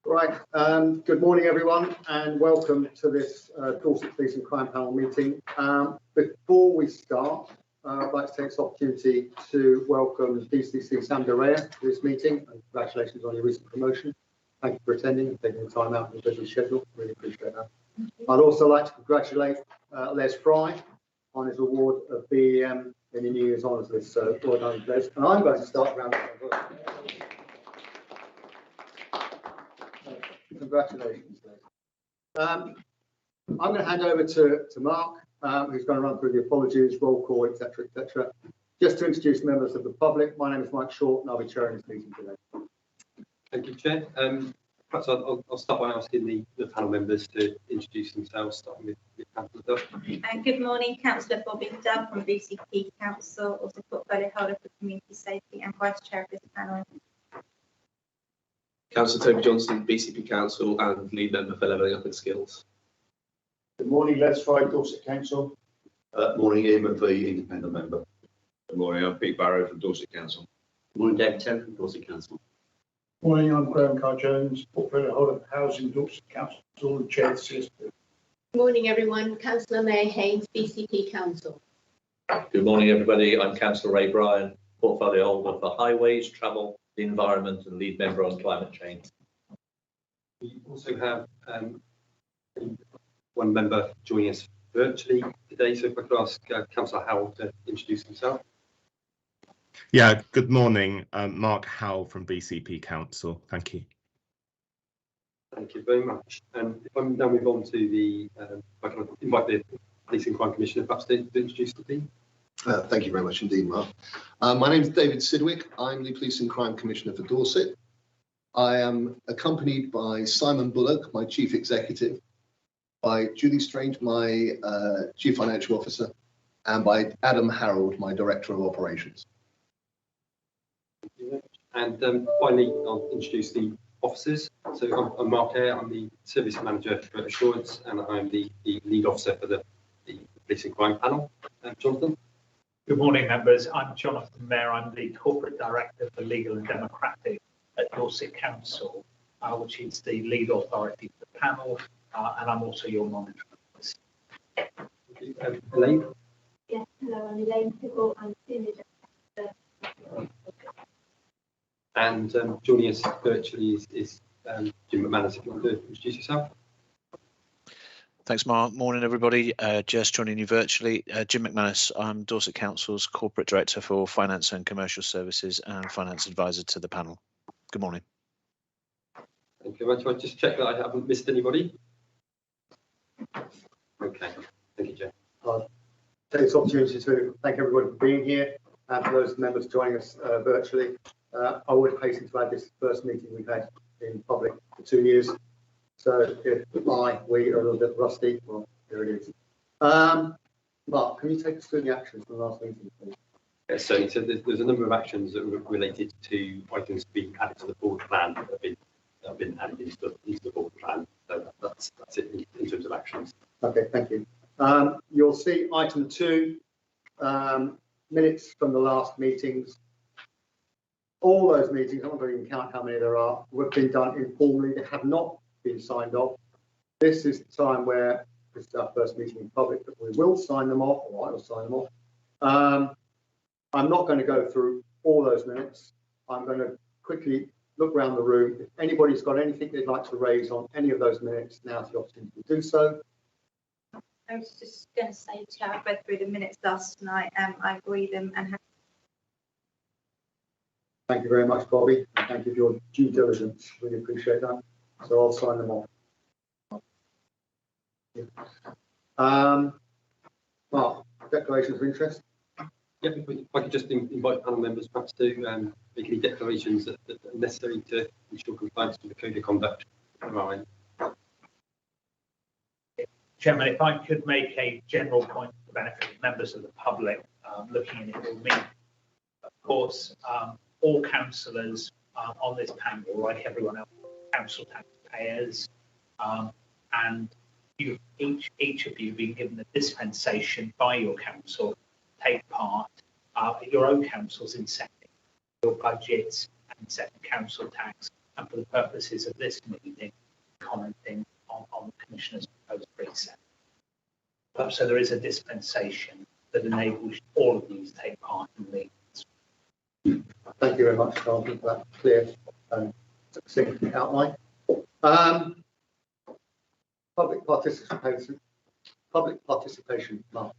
Right, good morning everyone and welcome to this Dorset Police and Crime Panel meeting. Before we start, I'd like to take this opportunity to welcome DCC Sam Derea to this meeting and congratulations on your recent promotion. Thank you for attending and taking the time out in your busy schedule, really appreciate that. I'd also like to congratulate Les Fry on his award of BEM in the New Year's Honours List, so well done Les. And I'm going to start round the Congratulations, Les. I'm going to hand over to Mark, who's going to run through the apologies, roll call, etc., etc. Just to introduce members of the public, my name is Mike Short and I'll be chairing this meeting today. Thank you, Chair. Perhaps I'll start by asking the panel members to introduce themselves, starting with Councillor Duff. Good morning, Councillor Bobby Dove from BCP Council, also portfolio holder for Community Safety and Vice Chair of this panel. Councillor Toby Johnson, BCP Council and lead member for Levelling Up in Skills. Good morning, Les Fry, Dorset Council. Morning, Ian McVie, independent member. Good morning, I'm Pete Barrow from Dorset Council. Good morning, David Ted from Dorset Council. Morning, I'm Graham Carr-Jones, portfolio holder for Housing, Dorset Council and Chair of the CSP. Good morning, everyone. Councillor May Haynes, BCP Council. Good morning, everybody. I'm Councillor Ray Bryan, portfolio holder for Highways, Travel, the Environment and lead member on Climate Change. We also have one member joining us virtually today, so if I could ask Councillor Howell to introduce himself. Yeah, good morning. Mark Howell from BCP Council. Thank you. Thank you very much. And if I now move on to the, I can invite the Police and Crime Commissioner perhaps to introduce the team. Thank you very much indeed, Mark. My name is David Sidwick. I'm the Police and Crime Commissioner for Dorset. I am accompanied by Simon Bullock, my Chief Executive, by Julie Strange, my Chief Financial Officer, and by Adam Harold, my Director of Operations. Thank you very much. And finally, I'll introduce the officers. So I'm Mark Eyre, I'm the Service Manager for Assurance, and I'm the lead officer for the Police and Crime Panel. Jonathan? Good morning, members. I'm Jonathan Mayer. I'm the Corporate Director for Legal and Democratic at Dorset Council, which is the lead authority for the panel, and I'm also your monitor. Elaine? Yes, hello, I'm Elaine Pibble. I'm Senior Director. And joining us virtually is Jim McManus, if you want to introduce yourself. Thanks, Mark. Morning, everybody. Just joining you virtually. Jim McManus. I'm Dorset Council's Corporate Director for Finance and Commercial Services and Finance Advisor to the panel. Good morning. Thank you very much. I'll just check that I haven't missed anybody. Okay. Thank you, Jim. I'll take this opportunity to thank everybody for being here and for those members joining us virtually. I would hasten to add this first meeting we've had in public for 2 years. So if we are a little bit rusty, well, here it is. Mark, can you take us through the actions from the last meeting, please? Yes, so there's a number of actions that were related to items being added to the board plan that have been added into the board plan. So that's it in terms of actions. Okay, thank you. You'll see item 2, minutes from the last meetings. All those meetings, I'm not going to even count how many there are, have been done informally. They have not been signed off. This is the time where this is our first meeting in public, but we will sign them off, or I will sign them off. I'm not going to go through all those minutes. I'm going to quickly look around the room. If anybody's got anything they'd like to raise on any of those minutes, now's the opportunity to do so. I was just going to say, Chair, I read through the minutes last night. I agree them and have. Thank you very much, Bobby. Thank you for your due diligence. Really appreciate that. So I'll sign them off. Mark, declarations of interest. Yeah, if I could just invite panel members perhaps to make any declarations that are necessary to ensure compliance with the Code of Conduct. Right. Chairman, if I could make a general point for the benefit of members of the public looking in it will mean, of course, all councillors on this panel, like everyone else, council taxpayers, and each of you being given a dispensation by your council take part at your own councils in setting your budgets and setting council tax, and for the purposes of this meeting, commenting on the Commissioner's proposed precept. So there is a dispensation that enables all of these to take part in the. Thank you very much, Carl, for that clear and succinct outline. Public participation. Mark.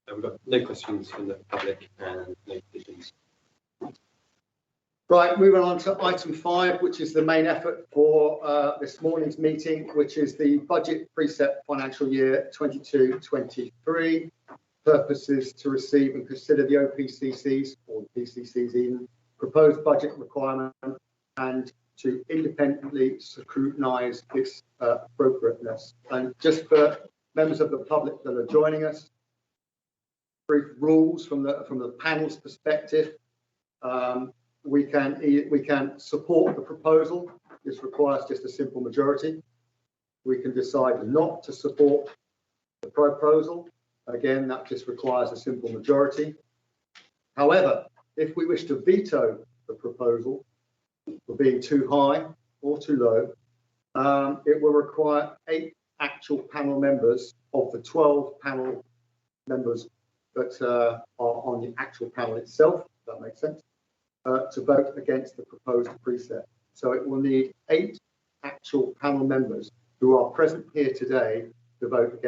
We've got no questions from the public and no petitions. Right, moving on to item 5, which is the main effort for this morning's meeting, which is the budget precept financial year 22-23. Purpose is to receive and consider the OPCC's or PCC's even proposed budget requirement and to independently scrutinise its appropriateness. And just for members of the public that are joining us, brief rules from the panel's perspective. We can support the proposal. This requires just a simple majority. We can decide not to support the proposal. Again, that just requires a simple majority. However, if we wish to veto the proposal for being too high or too low, it will require 8 actual panel members of the 12 panel members that are on the actual panel itself, if that makes sense, to vote against the proposed precept. So it will need 8 actual panel members who are present here today to vote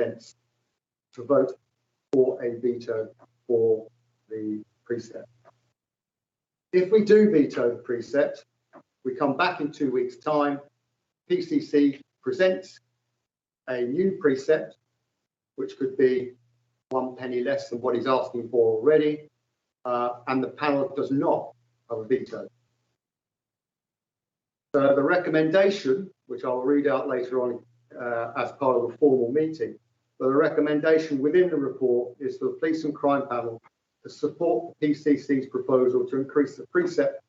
for a veto for the precept. If we do veto the precept, we come back in 2 weeks' time, PCC presents a new precept, which could be 1 penny less than what he's asking for already, and the panel does not have a veto. So the recommendation, which I'll read out later on as part of the formal meeting, but the recommendation within the report is for the Police and Crime Panel to support the PCC's proposal to increase the precept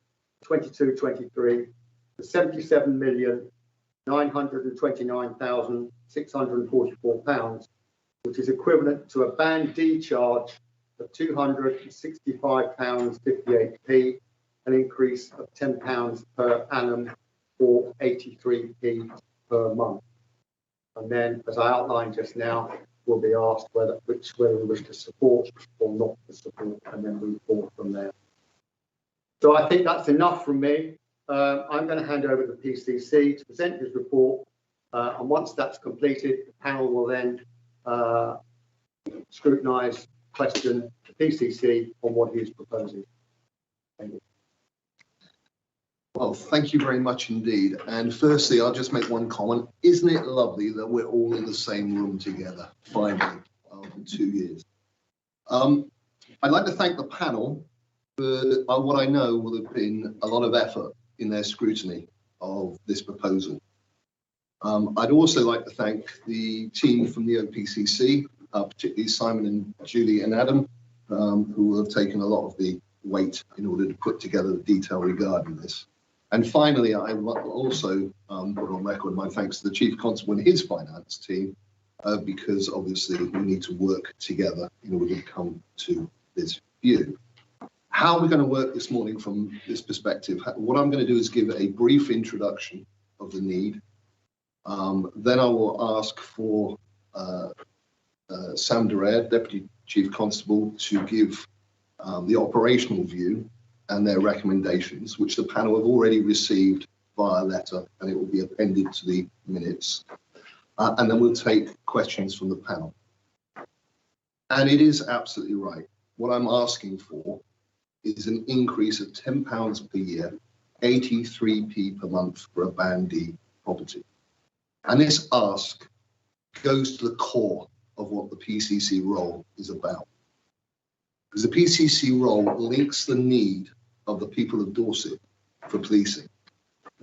22-23 to £77,929,644, which is equivalent to a Band D charge of £265.58p, an increase of £10 per annum or 83p per month. And then, as I outlined just now, we'll be asked whether we wish to support or not to support, and then move forward from there. So I think that's enough from me. I'm going to hand over to the PCC to present his report, and once that's completed, the panel will then scrutinise, question the PCC on what he is proposing. Thank you. Well, thank you very much indeed. And firstly, I'll just make one comment. Isn't it lovely that we're all in the same room together, finally, after 2 years? I'd like to thank the panel for what I know will have been a lot of effort in their scrutiny of this proposal. I'd also like to thank the team from the OPCC, particularly Simon and Julie and Adam, who have taken a lot of the weight in order to put together the detail regarding this. And finally, I will also put on record my thanks to the Chief Constable and his finance team, because obviously we need to work together in order to come to this view. How are we going to work this morning from this perspective? What I'm going to do is give a brief introduction of the need. Then I will ask for Sam Derrere, Deputy Chief Constable, to give the operational view and their recommendations, which the panel have already received via letter, and it will be appended to the minutes. And then we'll take questions from the panel. And it is absolutely right. What I'm asking for is an increase of £10 per year, 83p per month for a Band D property. And this ask goes to the core of what the PCC role is about. Because the PCC role links the need of the people of Dorset for policing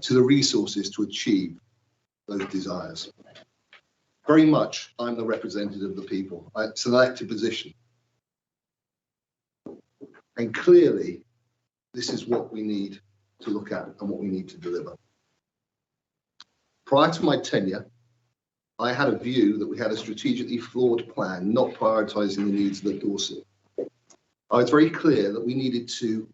to the resources to achieve those desires. Very much, I'm the representative of the people. It's an elected position. And clearly, this is what we need to look at and what we need to deliver. Prior to my tenure, I had a view that we had a strategically flawed plan, not prioritising the needs of the Dorset. I was very clear that we needed to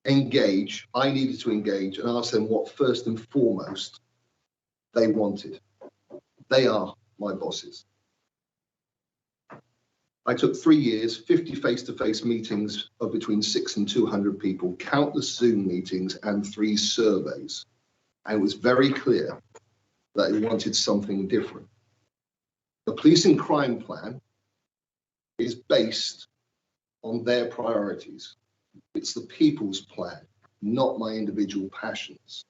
engage, I needed to engage and ask them what first and foremost they wanted. They are my bosses. I took 3 years, 50 face-to-face meetings of between 6 and 200 people, countless Zoom meetings and 3 surveys. And it was very clear that they wanted something different. The policing crime plan is based on their priorities. It's the people's plan, not my individual passions.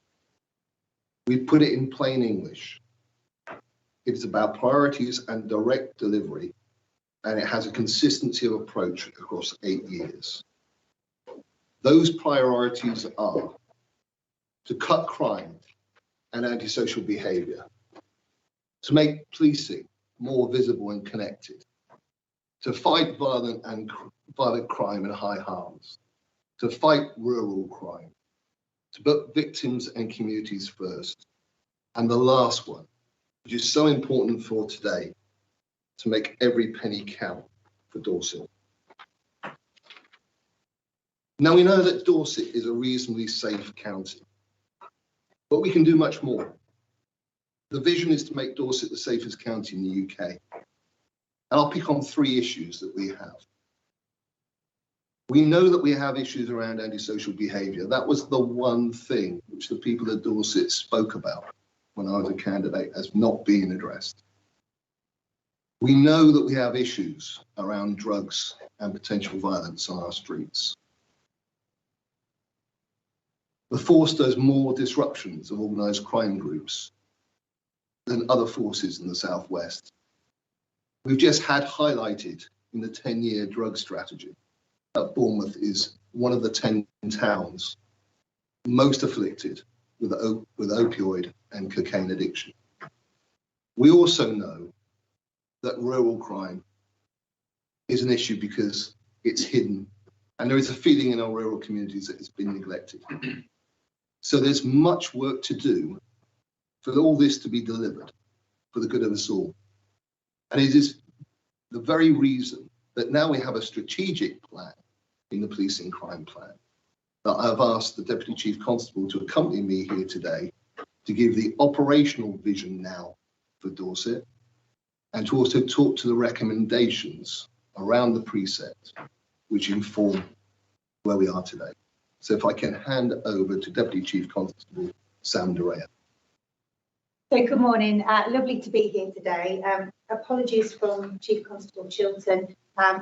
We put it in plain English. It's about priorities and direct delivery, and it has a consistency of approach across 8 years. Those priorities are to cut crime and antisocial behaviour, to make policing more visible and connected, to fight violent crime and high harms, to fight rural crime, to put victims and communities first, and the last one, which is so important for today, to make every penny count for Dorset. Now we know that Dorset is a reasonably safe county, but we can do much more. The vision is to make Dorset the safest county in the UK. And I'll pick on 3 issues that we have. We know that we have issues around antisocial behaviour. That was the one thing which the people of Dorset spoke about when I was a candidate as not being addressed. We know that we have issues around drugs and potential violence on our streets. The force does more disruptions of organised crime groups than other forces in the southwest. We've just had highlighted in the 10-year drug strategy that Bournemouth is one of the 10 towns most afflicted with opioid and cocaine addiction. We also know that rural crime is an issue because it's hidden, and there is a feeling in our rural communities that it's been neglected. So there's much work to do for all this to be delivered for the good of us all. And it is the very reason that now we have a strategic plan in the policing crime plan that I've asked the Deputy Chief Constable to accompany me here today to give the operational vision now for Dorset and to also talk to the recommendations around the precept which inform where we are today. So if I can hand over to Deputy Chief Constable Sam Dorea. So good morning, lovely to be here today. Apologies from Chief Constable Chilton.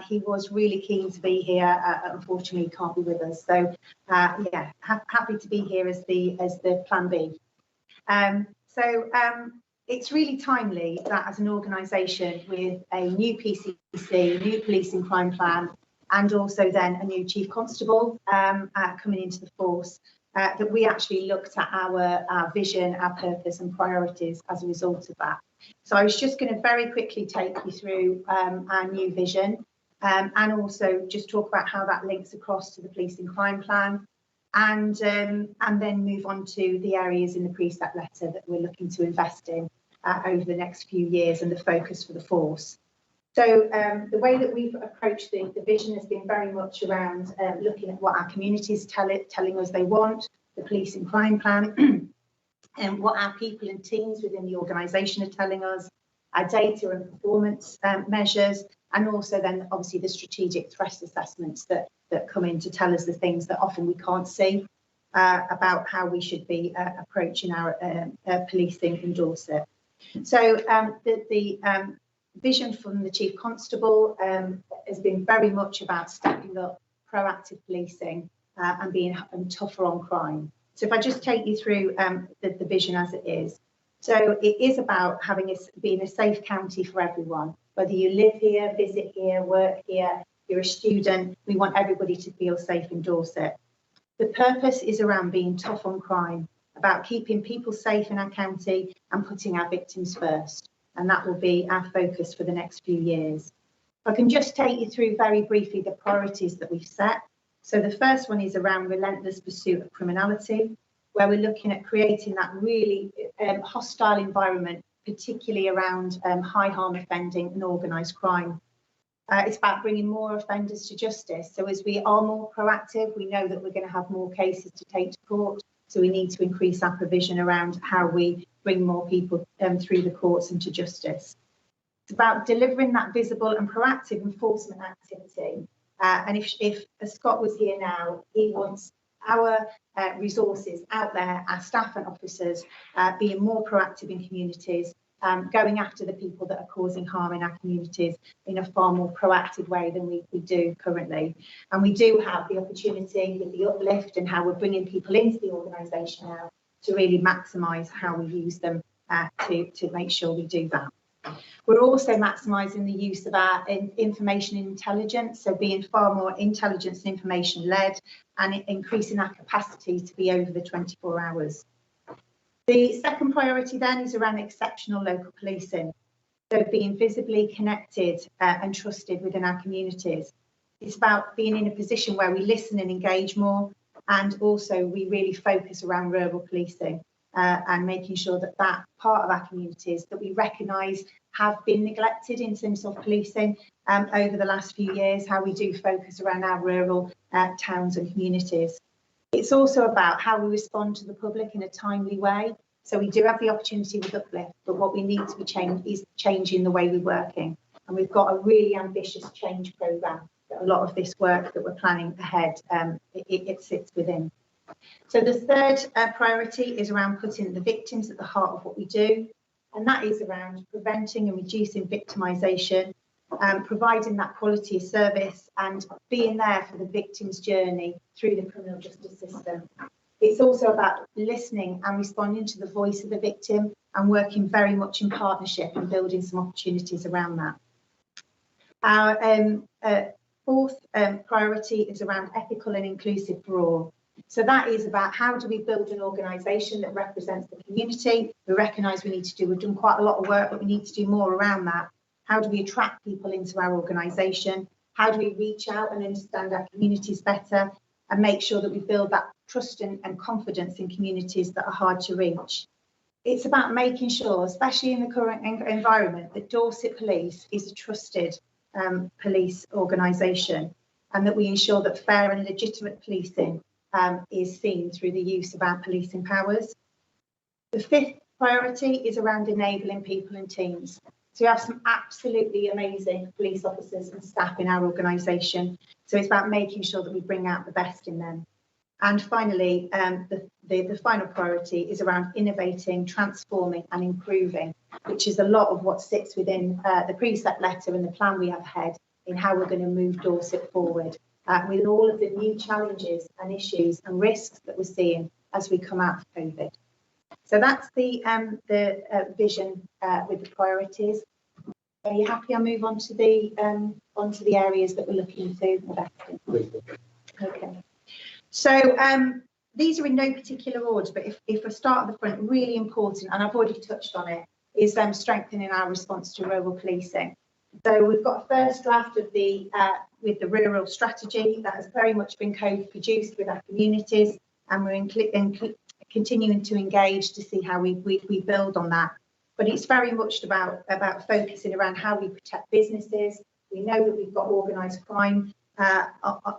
He was really keen to be here, unfortunately can't be with us. So yeah, happy to be here as the plan B. It's really timely that as an organisation with a new PCC, new policing crime plan, and also then a new Chief Constable coming into the force, that we actually looked at our vision, our purpose and priorities as a result of that. So I was just going to very quickly take you through our new vision and also just talk about how that links across to the policing crime plan and then move on to the areas in the precept letter that we're looking to invest in over the next few years and the focus for the force. So the way that we've approached the vision has been very much around looking at what our communities telling us they want, the policing crime plan, and what our people and teams within the organisation are telling us, our data and performance measures, and also then obviously the strategic threat assessments that come in to tell us the things that often we can't see about how we should be approaching our policing in Dorset. So the vision from the Chief Constable has been very much about stepping up proactive policing and being tougher on crime. So if I just take you through the vision as it is. So it is about being a safe county for everyone, whether you live here, visit here, work here, you're a student, we want everybody to feel safe in Dorset. The purpose is around being tough on crime, about keeping people safe in our county and putting our victims first. And that will be our focus for the next few years. If I can just take you through very briefly the priorities that we've set. So the first one is around relentless pursuit of criminality, where we're looking at creating that really hostile environment, particularly around high harm offending and organised crime. It's about bringing more offenders to justice. So as we are more proactive, we know that we're going to have more cases to take to court. So we need to increase our provision around how we bring more people through the courts and to justice. It's about delivering that visible and proactive enforcement activity. And if Scott was here now, he wants our resources out there, our staff and officers being more proactive in communities, going after the people that are causing harm in our communities in a far more proactive way than we do currently. And we do have the opportunity with the uplift and how we're bringing people into the organisation now to really maximise how we use them to make sure we do that. We're also maximising the use of our information intelligence, so being far more intelligence and information led and increasing our capacity to be over the 24 hours. The second priority then is around exceptional local policing, so being visibly connected and trusted within our communities. It's about being in a position where we listen and engage more, and also we really focus around rural policing and making sure that that part of our communities that we recognise have been neglected in terms of policing over the last few years, how we do focus around our rural towns and communities. It's also about how we respond to the public in a timely way. So we do have the opportunity with Uplift, but what we need to be changing the way we're working. And we've got a really ambitious change programme that a lot of this work that we're planning ahead, it sits within. So the third priority is around putting the victims at the heart of what we do. And that is around preventing and reducing victimisation, providing that quality of service and being there for the victim's journey through the criminal justice system. It's also about listening and responding to the voice of the victim and working very much in partnership and building some opportunities around that. Our fourth priority is around ethical and inclusive for all. So that is about how do we build an organisation that represents the community. We recognise we've done quite a lot of work, but we need to do more around that. How do we attract people into our organisation? How do we reach out and understand our communities better and make sure that we build that trust and confidence in communities that are hard to reach? It's about making sure, especially in the current environment, that Dorset Police is a trusted police organisation and that we ensure that fair and legitimate policing is seen through the use of our policing powers. The fifth priority is around enabling people and teams. So we have some absolutely amazing police officers and staff in our organisation. So it's about making sure that we bring out the best in them. And finally, the final priority is around innovating, transforming and improving, which is a lot of what sits within the precept letter and the plan we have ahead in how we're going to move Dorset forward with all of the new challenges and issues and risks that we're seeing as we come out of COVID. So that's the vision with the priorities. Are you happy I move on to the areas that we're looking to invest in? Okay. So these are in no particular order, but if I start at the front, really important, and I've already touched on it, is strengthening our response to rural policing. So we've got a first draft of with the rural strategy that has very much been co-produced with our communities, and we're continuing to engage to see how we build on that. But it's very much about focusing around how we protect businesses. We know that we've got organised crime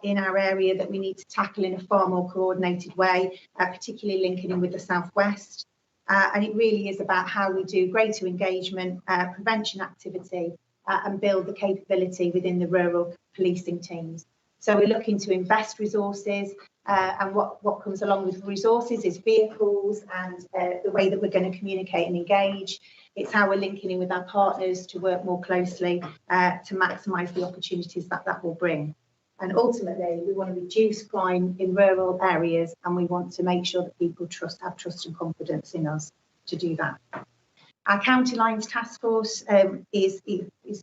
in our area that we need to tackle in a far more coordinated way, particularly linking in with the Southwest. And it really is about how we do greater engagement, prevention activity, and build the capability within the rural policing teams. So we're looking to invest resources, and what comes along with resources is vehicles and the way that we're going to communicate and engage. It's how we're linking in with our partners to work more closely to maximise the opportunities that will bring. And ultimately, we want to reduce crime in rural areas, and we want to make sure that people have trust and confidence in us to do that. Our County Lines Task Force is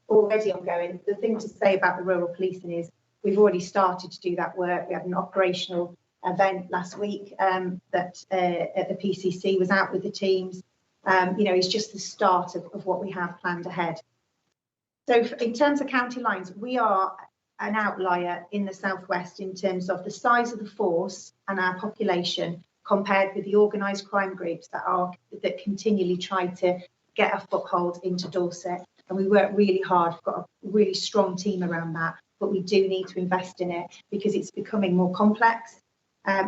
already ongoing. The thing to say about the rural policing is we've already started to do that work. We had an operational event last week that at the PCC was out with the teams. It's just the start of what we have planned ahead. So in terms of county lines, we are an outlier in the Southwest in terms of the size of the force and our population compared with the organised crime groups that continually try to get a foothold into Dorset. And we work really hard, we've got a really strong team around that, but we do need to invest in it because it's becoming more complex.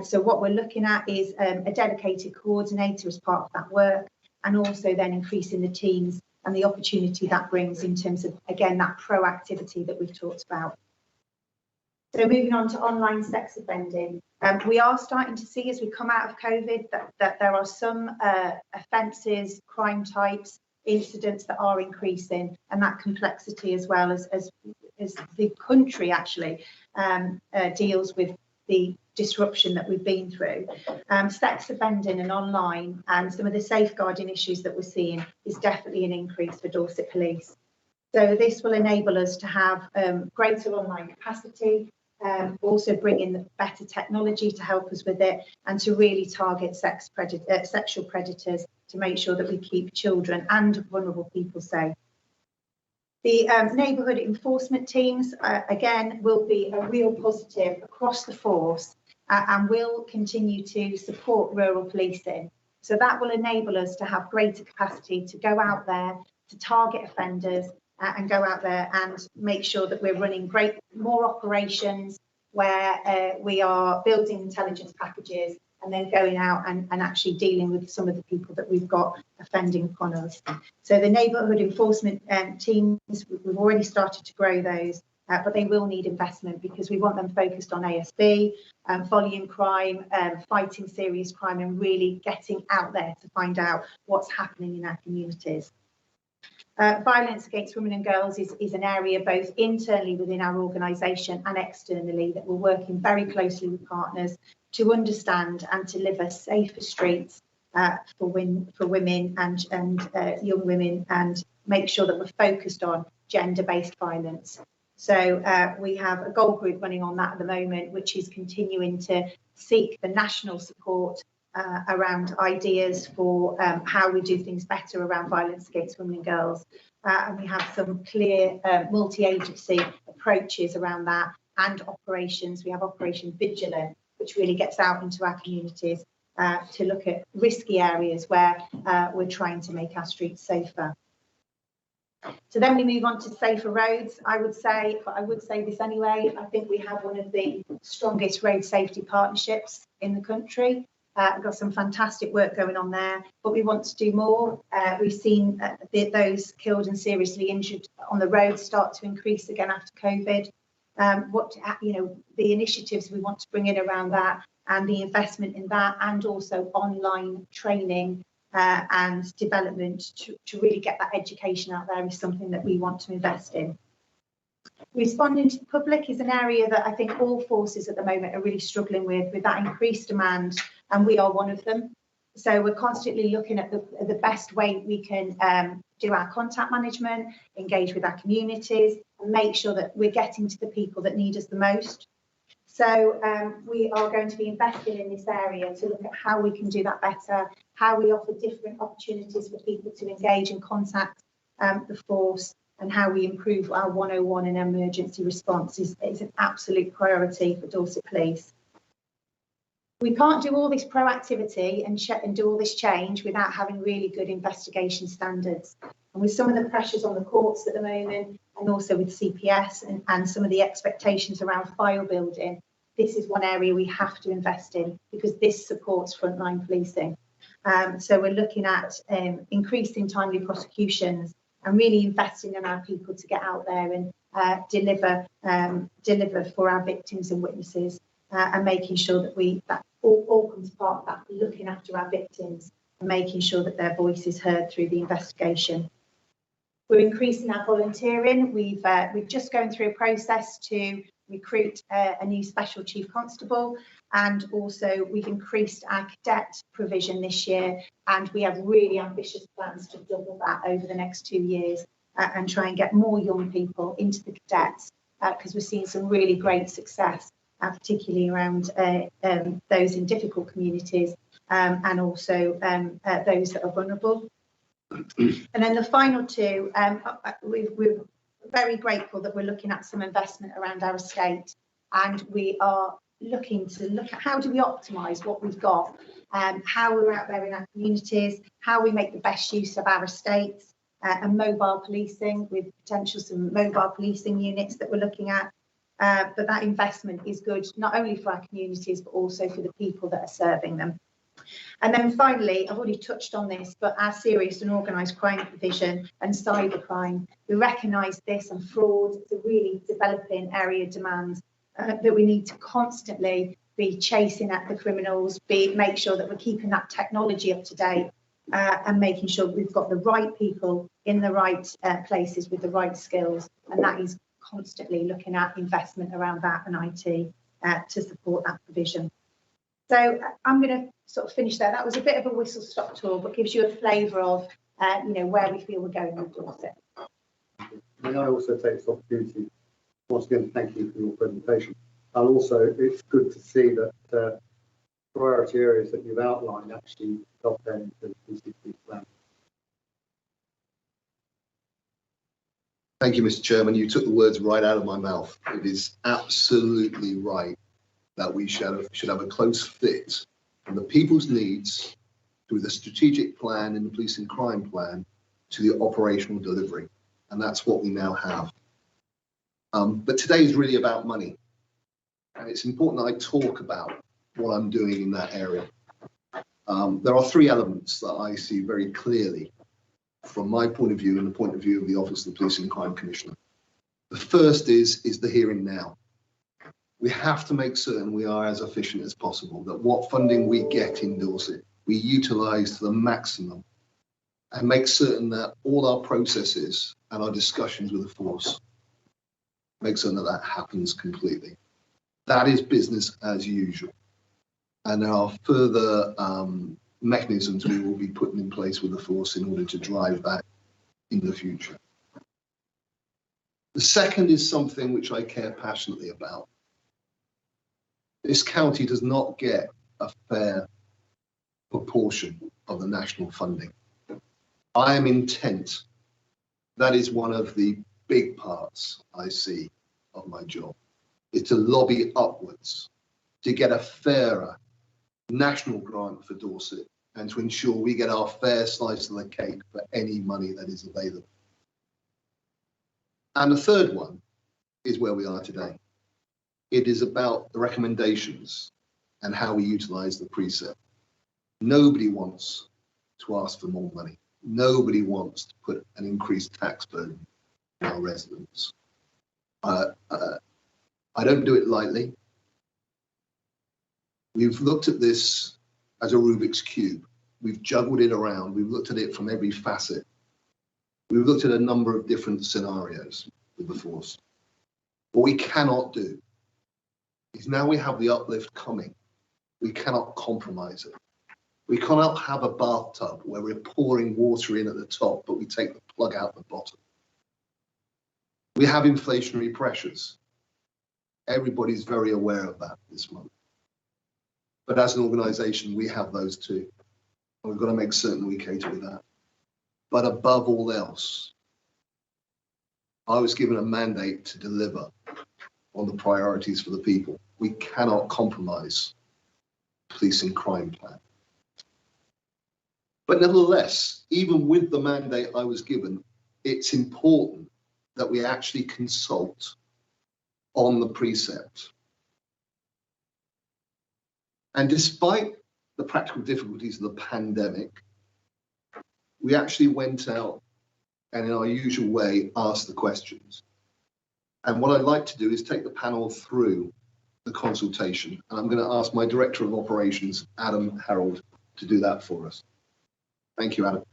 So what we're looking at is a dedicated coordinator as part of that work, and also then increasing the teams and the opportunity that brings in terms of, again, that proactivity that we've talked about. So moving on to online sex offending, we are starting to see as we come out of COVID that there are some offences, crime types, incidents that are increasing, and that complexity as well as the country actually deals with the disruption that we've been through. Sex offending and online and some of the safeguarding issues that we're seeing is definitely an increase for Dorset Police. So this will enable us to have greater online capacity, also bring in better technology to help us with it, and to really target sexual predators to make sure that we keep children and vulnerable people safe. The neighbourhood enforcement teams, again, will be a real positive across the force and will continue to support rural policing. So that will enable us to have greater capacity to go out there, to target offenders and go out there and make sure that we're running more operations where we are building intelligence packages and then going out and actually dealing with some of the people that we've got offending upon us. So the neighbourhood enforcement teams, we've already started to grow those, but they will need investment because we want them focused on ASB, volume crime, fighting serious crime, and really getting out there to find out what's happening in our communities. Violence against women and girls is an area both internally within our organisation and externally that we're working very closely with partners to understand and to deliver safer streets for women and young women, and make sure that we're focused on gender-based violence. So we have a goal group running on that at the moment, which is continuing to seek the national support around ideas for how we do things better around violence against women and girls. And we have some clear multi-agency approaches around that, and operations. We have Operation Vigilant, which really gets out into our communities to look at risky areas where we're trying to make our streets safer. So then we move on to safer roads. I would say this anyway, I think we have one of the strongest road safety partnerships in the country. We've got some fantastic work going on there, but we want to do more. We've seen those killed and seriously injured on the road start to increase again after COVID. The initiatives we want to bring in around that, and the investment in that, and also online training and development to really get that education out there is something that we want to invest in. Responding to the public is an area that I think all forces at the moment are really struggling with that increased demand, and we are one of them. So we're constantly looking at the best way we can do our contact management, engage with our communities, and make sure that we're getting to the people that need us the most. So we are going to be investing in this area to look at how we can do that better, how we offer different opportunities for people to engage and contact the force, and how we improve our 101 and emergency response is an absolute priority for Dorset Police. We can't do all this proactivity and do all this change without having really good investigation standards. And with some of the pressures on the courts at the moment, and also with CPS and some of the expectations around file building, this is one area we have to invest in because this supports frontline policing. So we're looking at increasing timely prosecutions and really investing in our people to get out there and deliver for our victims and witnesses, and making sure that all comes part of that, looking after our victims and making sure that their voice is heard through the investigation. We're increasing our volunteering. We've just gone through a process to recruit a new special Chief Constable, and also we've increased our cadet provision this year, and we have really ambitious plans to double that over the next 2 years and try and get more young people into the cadets, because we're seeing some really great success, particularly around those in difficult communities and also those that are vulnerable. And then the final two, we're very grateful that we're looking at some investment around our estate, and we are looking at how do we optimise what we've got how we're out there in our communities, how we make the best use of our estates, and mobile policing with potential some mobile policing units that we're looking at. But that investment is good, not only for our communities, but also for the people that are serving them. And then finally, I've already touched on this, but our serious and organised crime division and cybercrime, we recognise this, and fraud is a really developing area of demand that we need to constantly be chasing at the criminals, make sure that we're keeping that technology up to date, and making sure we've got the right people in the right places with the right skills. And that is constantly looking at investment around that and IT to support that provision. So I'm going to sort of finish there. That was a bit of a whistle-stop tour, but gives you a flavour of where we feel we're going with Dorset. May I also take this opportunity once again to thank you for your presentation. And also, it's good to see that priority areas that you've outlined actually got them into the PCP plan. Thank you, Mr. Chairman. You took the words right out of my mouth. It is absolutely right that we should have a close fit from the people's needs through the strategic plan and the police and crime plan to the operational delivery. And that's what we now have. But today is really about money. And it's important that I talk about what I'm doing in that area. There are three elements that I see very clearly from my point of view and the point of view of the Office of the Police and Crime Commissioner. The first is the here and now. We have to make certain we are as efficient as possible, that what funding we get in Dorset, we utilise to the maximum, and make certain that all our processes and our discussions with the force make certain that that happens completely. That is business as usual. And there are further mechanisms we will be putting in place with the force in order to drive that in the future. The second is something which I care passionately about. This county does not get a fair proportion of the national funding. I am intent. That is one of the big parts I see of my job, is to lobby upwards to get a fairer national grant for Dorset and to ensure we get our fair slice of the cake for any money that is available. And the third one is where we are today. It is about the recommendations and how we utilise the precept. Nobody wants to ask for more money. Nobody wants to put an increased tax burden on our residents. I don't do it lightly. We've looked at this as a Rubik's Cube. We've juggled it around. We've looked at it from every facet. We've looked at a number of different scenarios with the force. What we cannot do is, now we have the uplift coming, we cannot compromise it. We cannot have a bathtub where we're pouring water in at the top, but we take the plug out the bottom. We have inflationary pressures. Everybody's very aware of that this month. But as an organisation, we have those too. And we've got to make certain we cater with that. But above all else, I was given a mandate to deliver on the priorities for the people. We cannot compromise police and crime plan. But nevertheless, even with the mandate I was given, it's important that we actually consult on the precept. And despite the practical difficulties of the pandemic, we actually went out and in our usual way asked the questions. And what I'd like to do is take the panel through the consultation. And I'm going to ask my Director of Operations, Adam Harold, to do that for us. Thank you, Adam.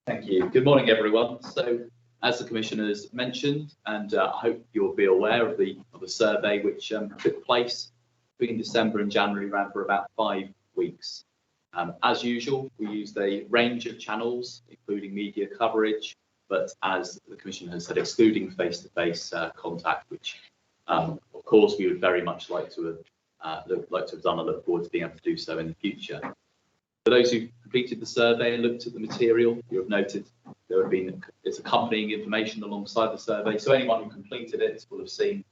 Thank you. Good morning, everyone. So, as the Commissioners mentioned, and I hope you'll be aware of the survey which took place between December and January, ran for about 5 weeks. As usual, we used a range of channels, including media coverage, but as the Commissioner has said, excluding face-to-face contact, which of course we would very much like to have done and look forward to being able to do so in the future. For those who completed the survey and looked at the material, you have noted there have been accompanying information alongside the survey. So anyone who completed it will have seen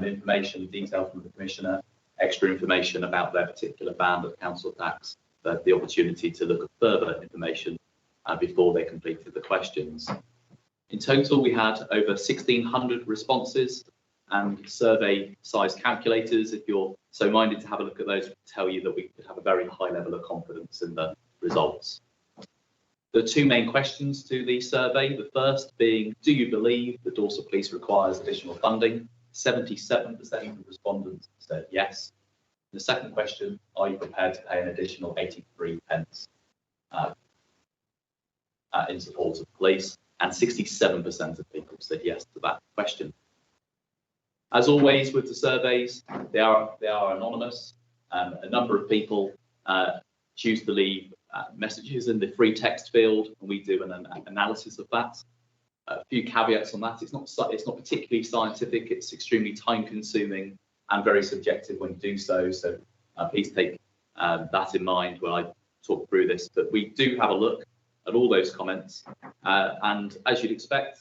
information, detail from the Commissioner, extra information about their particular band of council tax, the opportunity to look at further information before they completed the questions. In total, we had over 1,600 responses, and survey size calculators, if you're so minded to have a look at those, tell you that we could have a very high level of confidence in the results. There are two main questions to the survey. The first being, do you believe the Dorset Police requires additional funding? 77% of respondents said yes. The second question, are you prepared to pay an additional 83 pence in support of police? And 67% of people said yes to that question. As always with the surveys, they are anonymous. A number of people choose to leave messages in the free text field, and we do an analysis of that. A few caveats on that: it's not particularly scientific. It's extremely time-consuming and very subjective when you do so. So please take that in mind when I talk through this. But we do have a look at all those comments, and as you'd expect,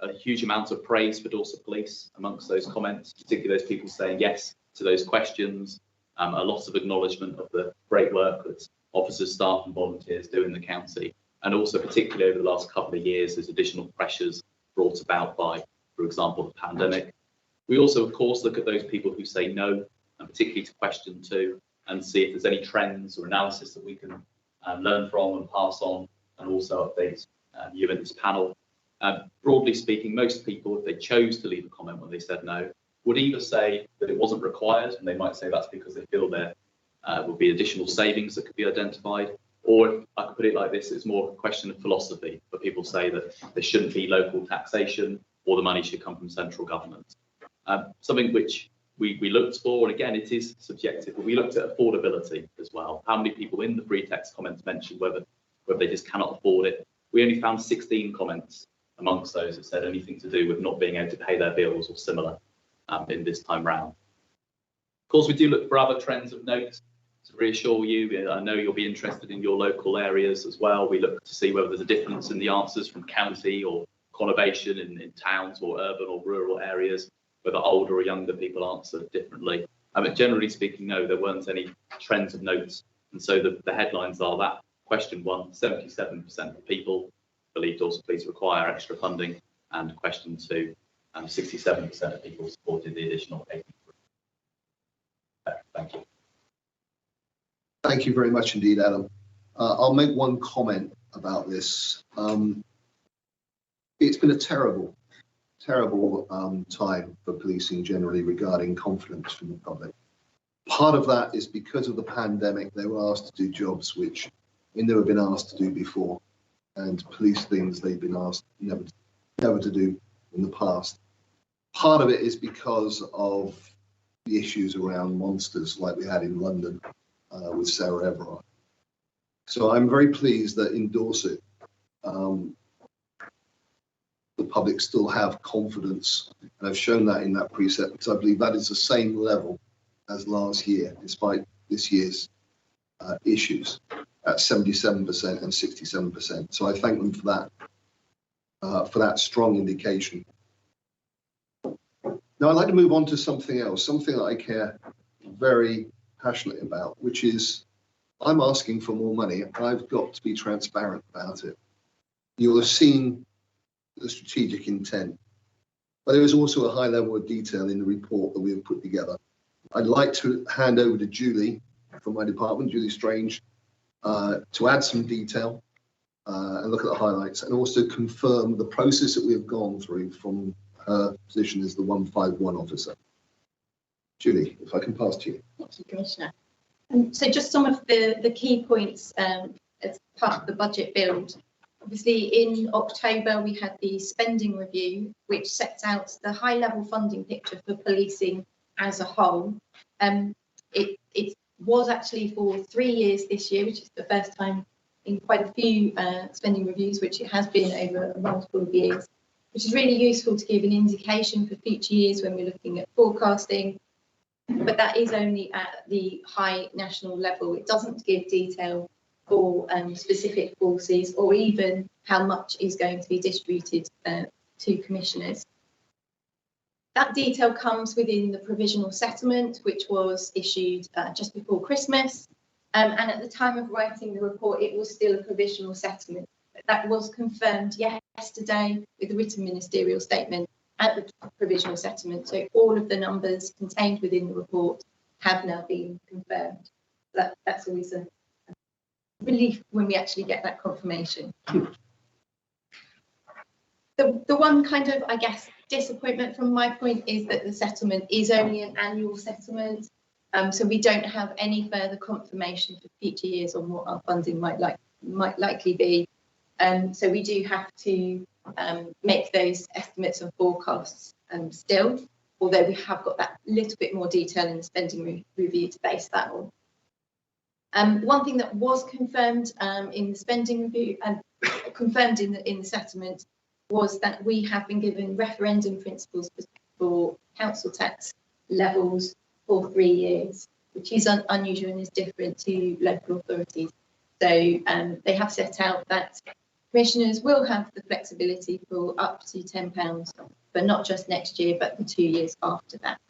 a huge amount of praise for Dorset Police amongst those comments, particularly those people saying yes to those questions. A lot of acknowledgement of the great work that officers, staff and volunteers do in the county, and also particularly over the last couple of years as additional pressures brought about by, for example, the pandemic. We also, of course, look at those people who say no, and particularly to question 2, and see if there's any trends or analysis that we can learn from and pass on, and also update you in this panel. Broadly speaking, most people, if they chose to leave a comment when they said no, would either say that it wasn't required, and they might say that's because they feel there would be additional savings that could be identified, or I could put it like this: it's more a question of philosophy, where people say that there shouldn't be local taxation or the money should come from central government. Something which we looked for, and again, it is subjective, but we looked at affordability as well. How many people in the free text comments mentioned whether they just cannot afford it? We only found 16 comments amongst those that said anything to do with not being able to pay their bills or similar in this time round. Of course, we do look for other trends of note to reassure you. I know you'll be interested in your local areas as well. We look to see whether there's a difference in the answers from county or conurbation in towns or urban or rural areas, whether older or younger people answer differently. But generally speaking, no, there weren't any trends of note. And so the headlines are that question 1, 77% of people believe Dorset Police require extra funding, and question 2, 67% of people supported the additional 83. Thank you. Thank you very much indeed, Adam. I'll make one comment about this. It's been a terrible time for policing generally regarding confidence from the public. Part of that is because of the pandemic. They were asked to do jobs which they never been asked to do before, and police things they've been asked never to do in the past. Part of it is because of the issues around monsters like we had in London with Sarah Everard. So I'm very pleased that in Dorset, the public still have confidence, and I've shown that in that precept, because I believe that is the same level as last year, despite this year's issues, at 77% and 67%. So I thank them for that strong indication. Now I'd like to move on to something else, something that I care very passionately about, which is I'm asking for more money. I've got to be transparent about it. You'll have seen the strategic intent, but there is also a high level of detail in the report that we have put together. I'd like to hand over to Julie from my department, Julie Strange, to add some detail and look at the highlights, and also confirm the process that we have gone through from her position as the 151 officer. Julie, if I can pass to you. Thank you, Commissioner. So just some of the key points as part of the budget build. Obviously, in October, we had the spending review, which sets out the high-level funding picture for policing as a whole. It was actually for 3 years this year, which is the first time in quite a few spending reviews, which it has been over multiple years, which is really useful to give an indication for future years when we're looking at forecasting. But that is only at the high national level. It doesn't give detail for specific forces, or even how much is going to be distributed to commissioners. That detail comes within the provisional settlement, which was issued just before Christmas. And at the time of writing the report, it was still a provisional settlement. That was confirmed yesterday with a written ministerial statement at the provisional settlement. So all of the numbers contained within the report have now been confirmed. That's always a relief when we actually get that confirmation. The one kind of, I guess, disappointment from my point is that the settlement is only an annual settlement. So we don't have any further confirmation for future years on what our funding might likely be. So we do have to make those estimates and forecasts still, although we have got that little bit more detail in the spending review to base that on. One thing that was confirmed in the spending review and confirmed in the settlement was that we have been given referendum principles for council tax levels for 3 years, which is unusual and is different to local authorities. So they have set out that commissioners will have the flexibility for up to £10, but not just next year, but the 2 years after that.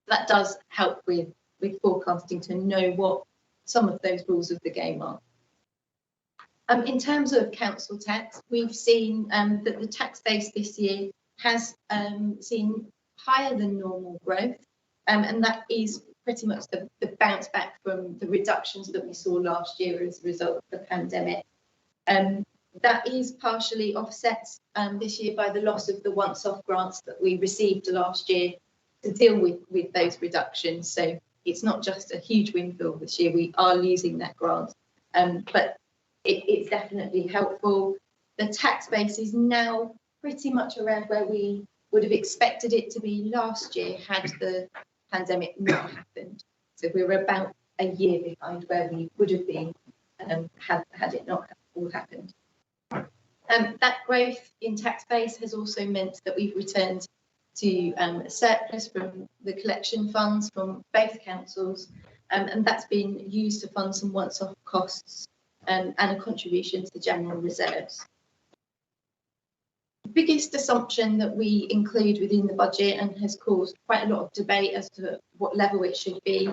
That does help with forecasting to know what some of those rules of the game are. In terms of council tax, we've seen that the tax base this year has seen higher than normal growth, and that is pretty much the bounce back from the reductions that we saw last year as a result of the pandemic. That is partially offset this year by the loss of the once-off grants that we received last year to deal with those reductions. So it's not just a huge windfall this year, we are losing that grant, but it's definitely helpful. The tax base is now pretty much around where we would have expected it to be last year had the pandemic not happened. So we're about a year behind where we would have been had it not all happened. That growth in tax base has also meant that we've returned to a surplus from the collection funds from both councils, and that's been used to fund some once-off costs and a contribution to the general reserves. The biggest assumption that we include within the budget and has caused quite a lot of debate as to what level it should be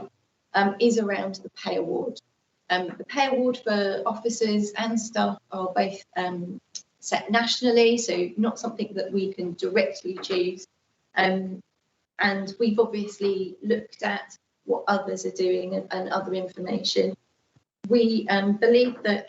is around the pay award. The pay award for officers and staff are both set nationally, so not something that we can directly choose. And we've obviously looked at what others are doing and other information. We believe that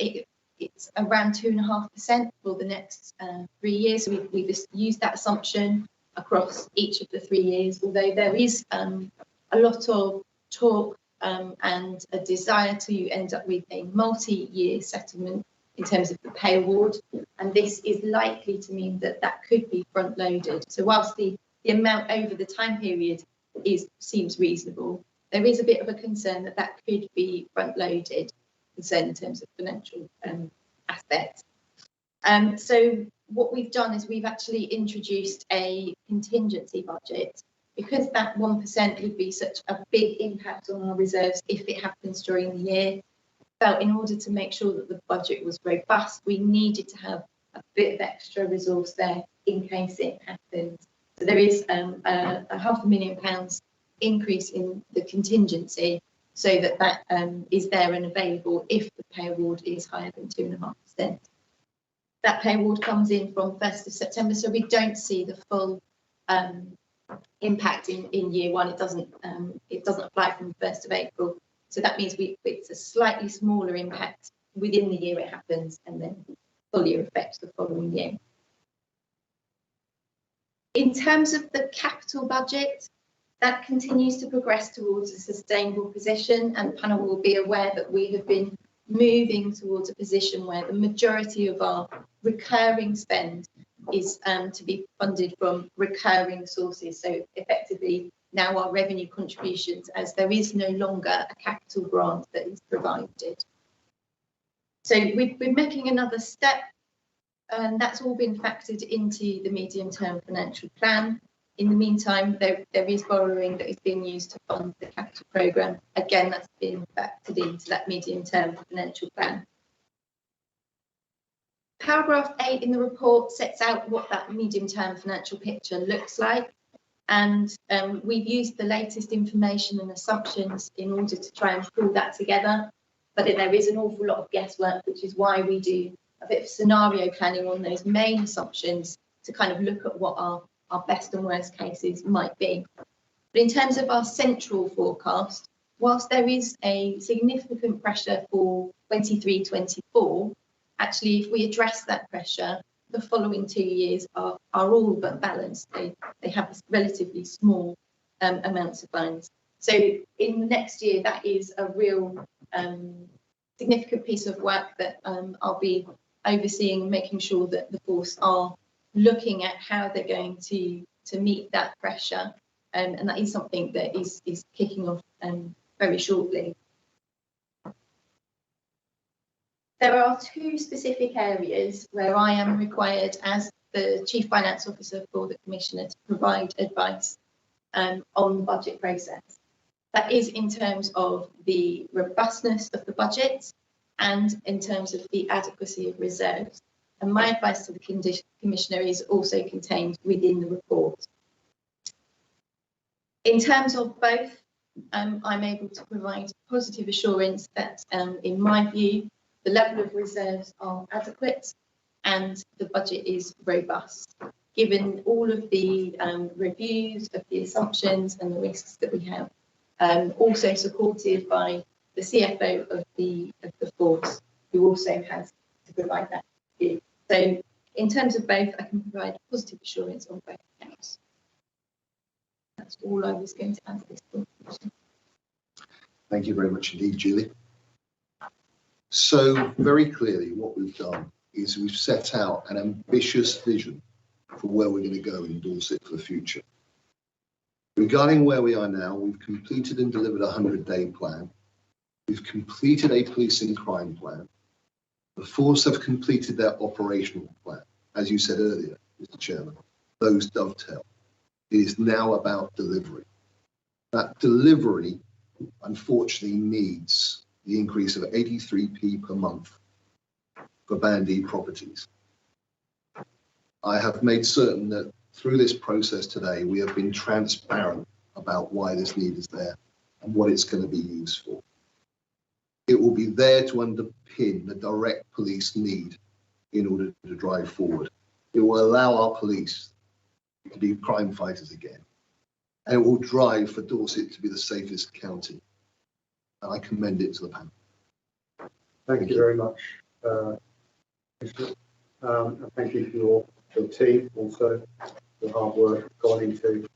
it's around 2.5% for the next 3 years. So we've just used that assumption across each of the 3 years, although there is a lot of talk and a desire to end up with a multi-year settlement in terms of the pay award, and this is likely to mean that that could be front-loaded. So whilst the amount over the time period seems reasonable, there is a bit of a concern that that could be front-loaded, concern in terms of financial aspects. So what we've done is we've actually introduced a contingency budget, because that 1% would be such a big impact on our reserves if it happens during the year. Felt in order to make sure that the budget was robust, we needed to have a bit of extra resource there in case it happens. So there is a £500,000 increase in the contingency, so that is there and available if the pay award is higher than 2.5%. That pay award comes in from 1st of September, so we don't see the full impact in year one. It doesn't apply from the 1st of April. So that means it's a slightly smaller impact within the year it happens, and then full year effect the following year. In terms of the capital budget, that continues to progress towards a sustainable position, and the panel will be aware that we have been moving towards a position where the majority of our recurring spend is to be funded from recurring sources. So effectively now our revenue contributions, as there is no longer a capital grant that is provided. So we're making another step, and that's all been factored into the medium-term financial plan. In the meantime, there is borrowing that is being used to fund the capital programme. Again, that's been factored into that medium-term financial plan. Paragraph 8 in the report sets out what that medium-term financial picture looks like. And we've used the latest information and assumptions in order to try and pull that together. but there is an awful lot of guesswork, which is why we do a bit of scenario planning on those main assumptions to kind of look at what our best and worst cases might be. But in terms of our central forecast, whilst there is a significant pressure for 23-24, actually, if we address that pressure, the following 2 years are all but balanced. They have relatively small amounts of funds. So in the next year, that is a real significant piece of work that I'll be overseeing, making sure that the force are looking at how they're going to meet that pressure. And that is something that is kicking off very shortly. There are 2 specific areas where I am required as the Chief Finance Officer for the Commissioner to provide advice on the budget process. That is in terms of the robustness of the budget and in terms of the adequacy of reserves. And my advice to the Commissioner is also contained within the report. In terms of both, I'm able to provide positive assurance that, in my view, the level of reserves are adequate and the budget is robust, given all of the reviews of the assumptions and the risks that we have, also supported by the CFO of the force, who also has to provide that view. So in terms of both, I can provide positive assurance on both accounts. That's all I was going to answer this question. Thank you very much indeed, Julie. So very clearly what we've done is we've set out an ambitious vision for where we're going to go in Dorset for the future. Regarding where we are now, we've completed and delivered a 100-day plan. We've completed a police and crime plan. The force have completed their operational plan. As you said earlier, Mr. Chairman, those dovetail. It is now about delivery. That delivery, unfortunately, needs the increase of 83p per month for Band E properties. I have made certain that through this process today, we have been transparent about why this need is there and what it's going to be used for. It will be there to underpin the direct police need in order to drive forward. It will allow our police to be crime fighters again. And it will drive for Dorset to be the safest county. And I commend it to the panel. Thank you very much, Commissioner. And thank you for your team also, the hard work gone into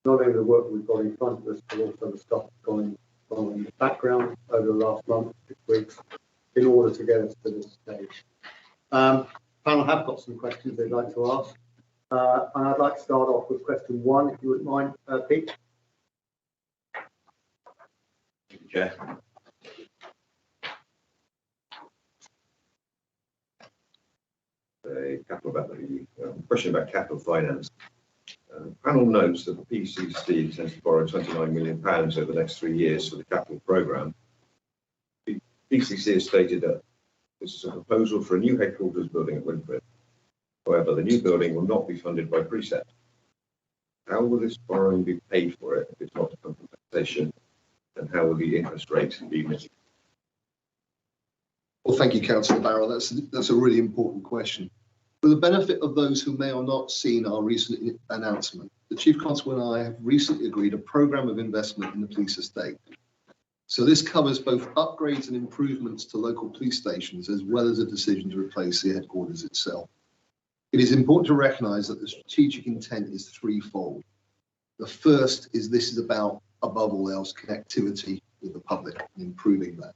not only the work we've got in front of us, but also the stuff gone in the background over the last month, 6 weeks, in order to get us to this stage. Panel have got some questions they'd like to ask. And I'd like to start off with question 1, if you wouldn't mind, Pete. Thank you, Chair. A question about capital finance. Panel notes that the PCC intends to borrow £29 million over the next 3 years for the capital programme. The PCC has stated that this is a proposal for a new headquarters building at Winford. However, the new building will not be funded by precept. How will this borrowing be paid for it if it's not a compensation? And how will the interest rate be mitigated? Well, thank you, Councillor Barrow. That's a really important question. For the benefit of those who may or not seen our recent announcement, the Chief Constable and I have recently agreed a programme of investment in the police estate. So this covers both upgrades and improvements to local police stations, as well as a decision to replace the headquarters itself. It is important to recognise that the strategic intent is threefold. The first is this is about, above all else, connectivity with the public and improving that.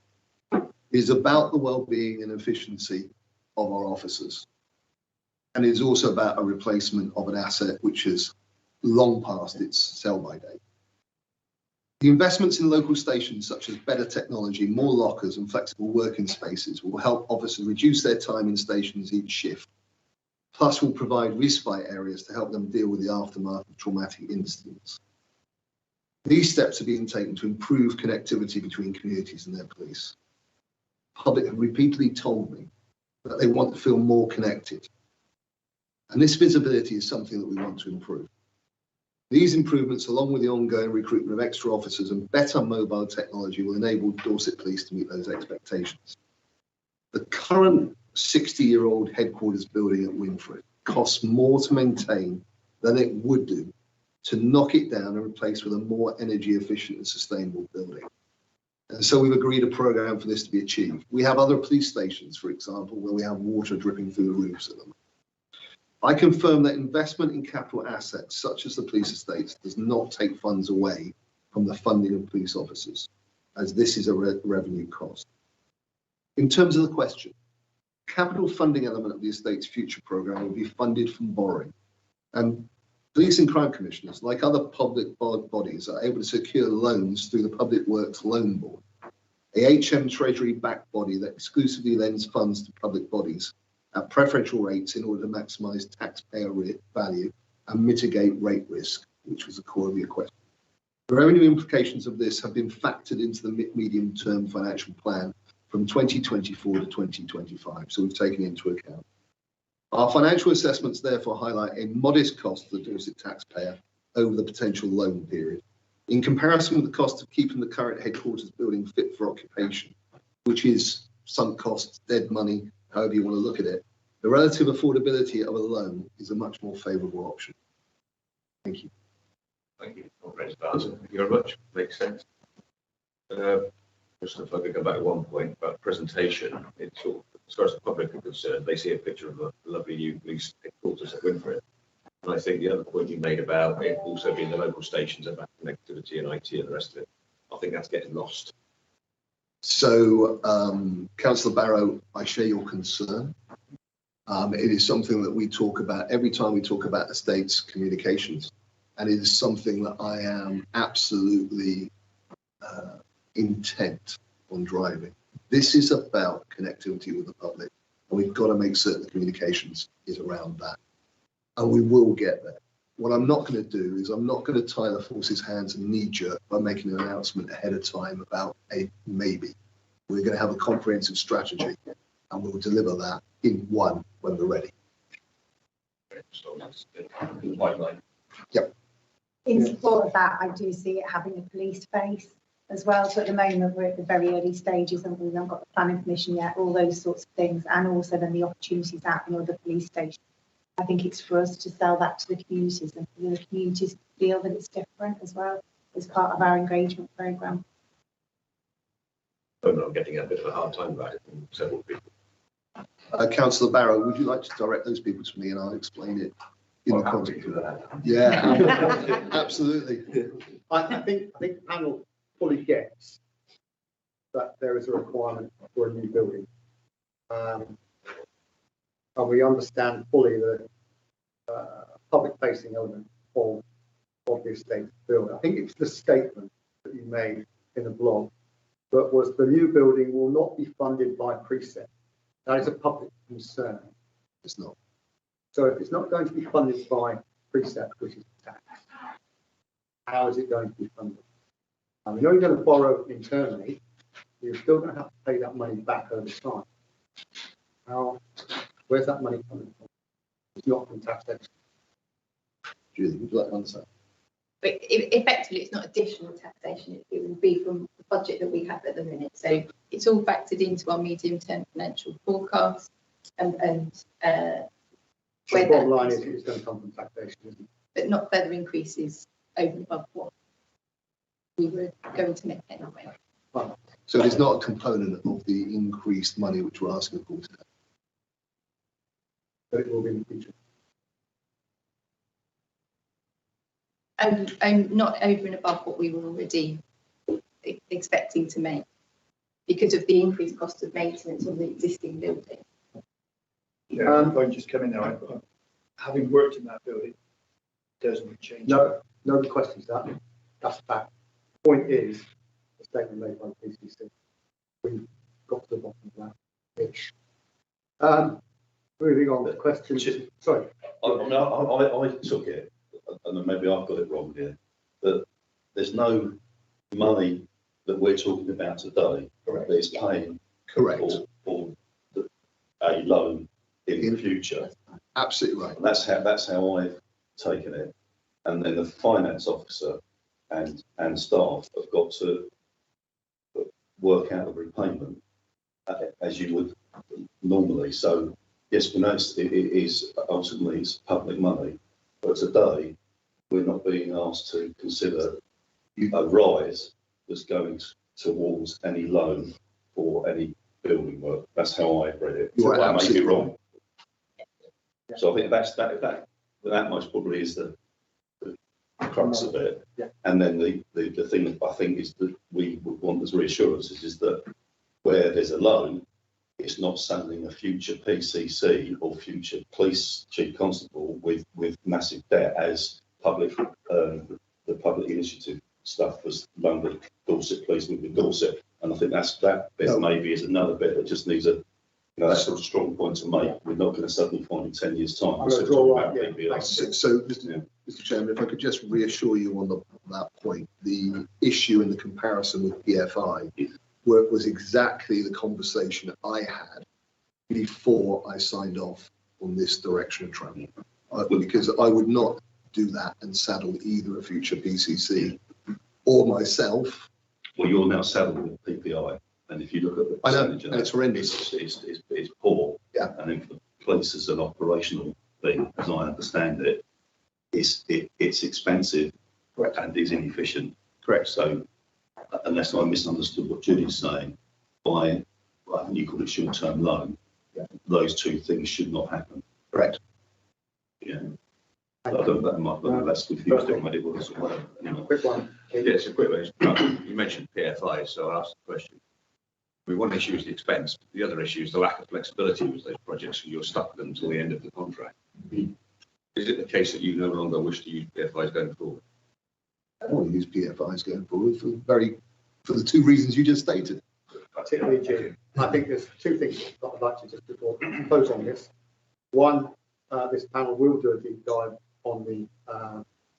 It is about the well-being and efficiency of our officers. And it is also about a replacement of an asset which has long past its sell-by date. The investments in local stations, such as better technology, more lockers and flexible working spaces, will help officers reduce their time in stations each shift. Plus will provide respite areas to help them deal with the aftermath of traumatic incidents. These steps are being taken to improve connectivity between communities and their police. The public have repeatedly told me that they want to feel more connected. And this visibility is something that we want to improve. These improvements, along with the ongoing recruitment of extra officers and better mobile technology, will enable Dorset Police to meet those expectations. The current 60-year-old headquarters building at Winfried costs more to maintain than it would do to knock it down and replace with a more energy efficient and sustainable building. And so we've agreed a programme for this to be achieved. We have other police stations, for example, where we have water dripping through the roofs at them. I confirm that investment in capital assets, such as the police estates, does not take funds away from the funding of police officers, as this is a revenue cost. In terms of the question, capital funding element of the estate's future programme will be funded from borrowing. And police and crime commissioners, like other public bodies, are able to secure loans through the Public Works Loan Board, a HM Treasury-backed body that exclusively lends funds to public bodies at preferential rates in order to maximise taxpayer value and mitigate rate risk, which was the core of your question. The revenue implications of this have been factored into the medium-term financial plan from 2024 to 2025, so we've taken into account. Our financial assessments therefore highlight a modest cost to the Dorset taxpayer over the potential loan period. In comparison with the cost of keeping the current headquarters building fit for occupation, which is sunk costs, dead money, however you want to look at it, the relative affordability of a loan is a much more favourable option. Thank you. Thank you. Thank you very much. Makes sense. Just if I could go back to one point about presentation, it's all, as far as the public are concerned, they see a picture of a lovely new police headquarters at Winfried. And I think the other point you made about it also being the local stations about connectivity and IT and the rest of it, I think that's getting lost. So, Councillor Barrow, I share your concern. It is something that we talk about every time we talk about estates communications, and it is something that I am absolutely intent on driving. This is about connectivity with the public, and we've got to make certain the communications is around that, and we will get there. What I'm not going to do is I'm not going to tie the forces' hands and knee-jerk by making an announcement ahead of time about a maybe. We're going to have a comprehensive strategy, and we'll deliver that in one when we're ready. Yep. In support of that, I do see it having a police face as well. So at the moment, we're at the very early stages and we haven't got the planning permission yet, all those sorts of things, and also then the opportunities out in other police stations. I think it's for us to sell that to the communities and for the communities to feel that it's different as well as part of our engagement programme. I'm getting a bit of a hard time about it from several people. Councillor Barrow, would you like to direct those people to me and I'll explain it in the context of that? Yeah, absolutely. I think the panel fully gets that there is a requirement for a new building. And we understand fully the public-facing element of the estate build. I think it's the statement that you made in the blog that was the new building will not be funded by precept. That is a public concern. It's not. So if it's not going to be funded by precept, which is tax, how is it going to be funded? I mean, you're only going to borrow internally. You're still going to have to pay that money back over time. Now, where's that money coming from? It's not from taxation. Julie, would you like to answer? But effectively, it's not additional taxation. It will be from the budget that we have at the minute. So it's all factored into our medium-term financial forecast, and the bottom line is it's going to come from taxation, isn't it? But not further increases over and above what we were going to make anyway. Right. So it is not a component of the increased money which we're asking for today. But it will be in the future. Not over and above what we were already expecting to make because of the increased cost of maintenance of the existing building. Yeah, if I can just come in there, having worked in that building, doesn't change. No, nobody questions that. That's fact. The point is, the statement made by the PCC. We've got to the bottom of that. Ish. Moving on to questions. Sorry. I took it, and then maybe I've got it wrong here, that there's no money that we're talking about today that is paying for a loan in the future. Absolutely right. And that's how I've taken it. and then the finance officer and staff have got to work out a repayment as you would normally. So yes, we know it is ultimately it's public money, but today we're not being asked to consider a rise that's going towards any loan for any building work. That's how I read it. You're I may be absolutely wrong. So I think that most probably is the crux of it. Yeah. And then the thing that I think is that we would want as reassurances is that where there's a loan, it's not suddenly a future PCC or future police chief constable with massive debt as the public initiative stuff was loaned Dorset Police with Dorset. And I think that bit maybe is another bit that just needs that's a strong point to make. We're not going to suddenly find in 10 years' time. So, Mr. Chairman, if I could just reassure you on that point, the issue in the comparison with PFI was exactly the conversation I had before I signed off on this direction of travel, because I would not do that and saddle either a future PCC or myself. Well, you're now saddled with PPI. And if you look at the percentage, and it's horrendous. It's poor. Yeah. And then for the police as an operational thing, as I understand it, it's expensive. Correct. And is inefficient. Correct. So, unless I misunderstood what Judy's saying, I think you call it short-term loan. Yeah. Those two things should not happen. Correct. Yeah. I don't know that's confused it when it was. Quick one. Yeah, it's a quick one. You mentioned PFI, so I'll ask the question. One issue is the expense. The other issue is the lack of flexibility with those projects, and you're stuck with them until the end of the contract. Is it the case that you no longer wish to use PFIs going forward? I want to use PFIs going forward for the two reasons you just stated. Particularly, Jim, I think there's two things that I'd like to just before close on this. One, this panel will do a deep dive on the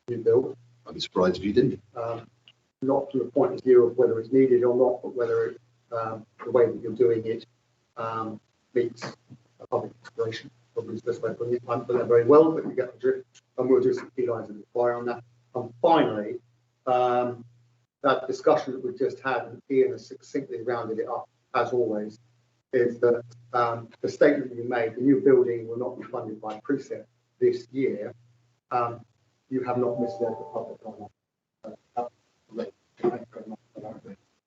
new build. I'd be surprised if you didn't. Not to the point of view of whether it's needed or not, but whether it, the way that you're doing it meets a public consideration. Probably is the best way of putting it. I'm putting that very well, but you get the drift, and we'll do some key lines of inquiry on that. And finally, that discussion that we've just had, and Ian has succinctly rounded it up, as always, is that the statement that you made, the new building will not be funded by Precept this year. You have not misled the public on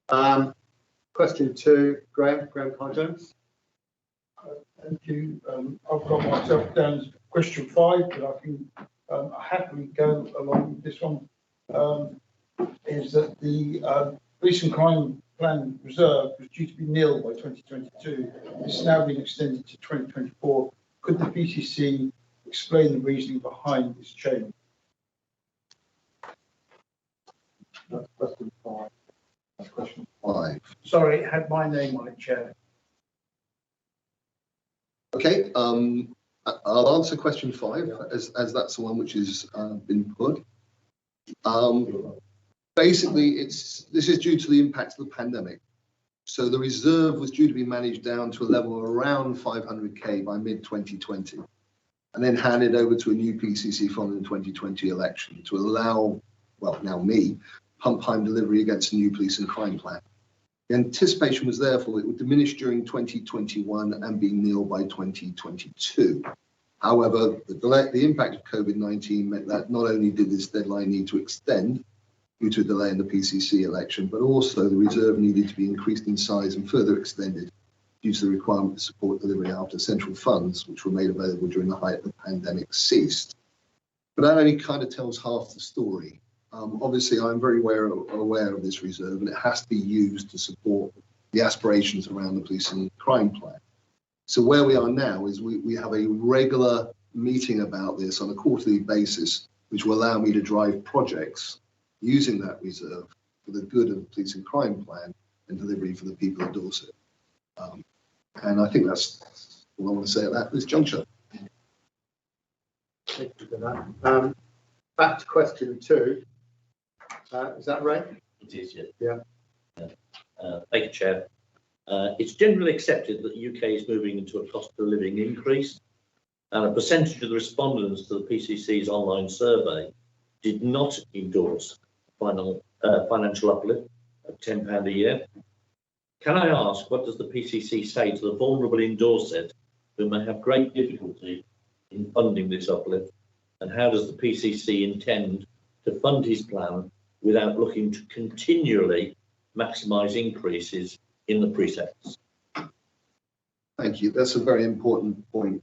that. Question 2, Graham Carr-Jones. Thank you. I've got myself down as question 5, but I can happily go along with this one. Is that the police and crime plan reserve was due to be nil by 2022. It's now been extended to 2024. Could the PCC explain the reasoning behind this change? That's question 5. That's question 5. Sorry, it had my name on it, Chair. Okay, I'll answer question 5 as that's the one which has been put. Basically, this is due to the impact of the pandemic. So the reserve was due to be managed down to a level of around 500k by mid-2020, and then handed over to a new PCC following the 2020 election to allow, well, now me, pump-time delivery against the new police and crime plan. The anticipation was therefore it would diminish during 2021 and be nil by 2022. However, the impact of COVID-19 meant that not only did this deadline need to extend due to a delay in the PCC election, but also the reserve needed to be increased in size and further extended due to the requirement to support delivery after central funds, which were made available during the height of the pandemic, ceased. But that only kind of tells half the story. Obviously, I'm very aware of this reserve, and it has to be used to support the aspirations around the police and crime plan. So where we are now is we have a regular meeting about this on a quarterly basis, which will allow me to drive projects using that reserve for the good of the police and crime plan and delivery for the people of Dorset. And I think that's all I want to say at this juncture. Thank you for that. Back to question 2. Is that right? It is, yes. Yeah. Thank you, Chair. It's generally accepted that the UK is moving into a cost of living increase, and a percentage of the respondents to the PCC's online survey did not endorse financial uplift of £10 a year. Can I ask, what does the PCC say to the vulnerable in Dorset who may have great difficulty in funding this uplift? And how does the PCC intend to fund his plan without looking to continually maximise increases in the precepts? Thank you. That's a very important point,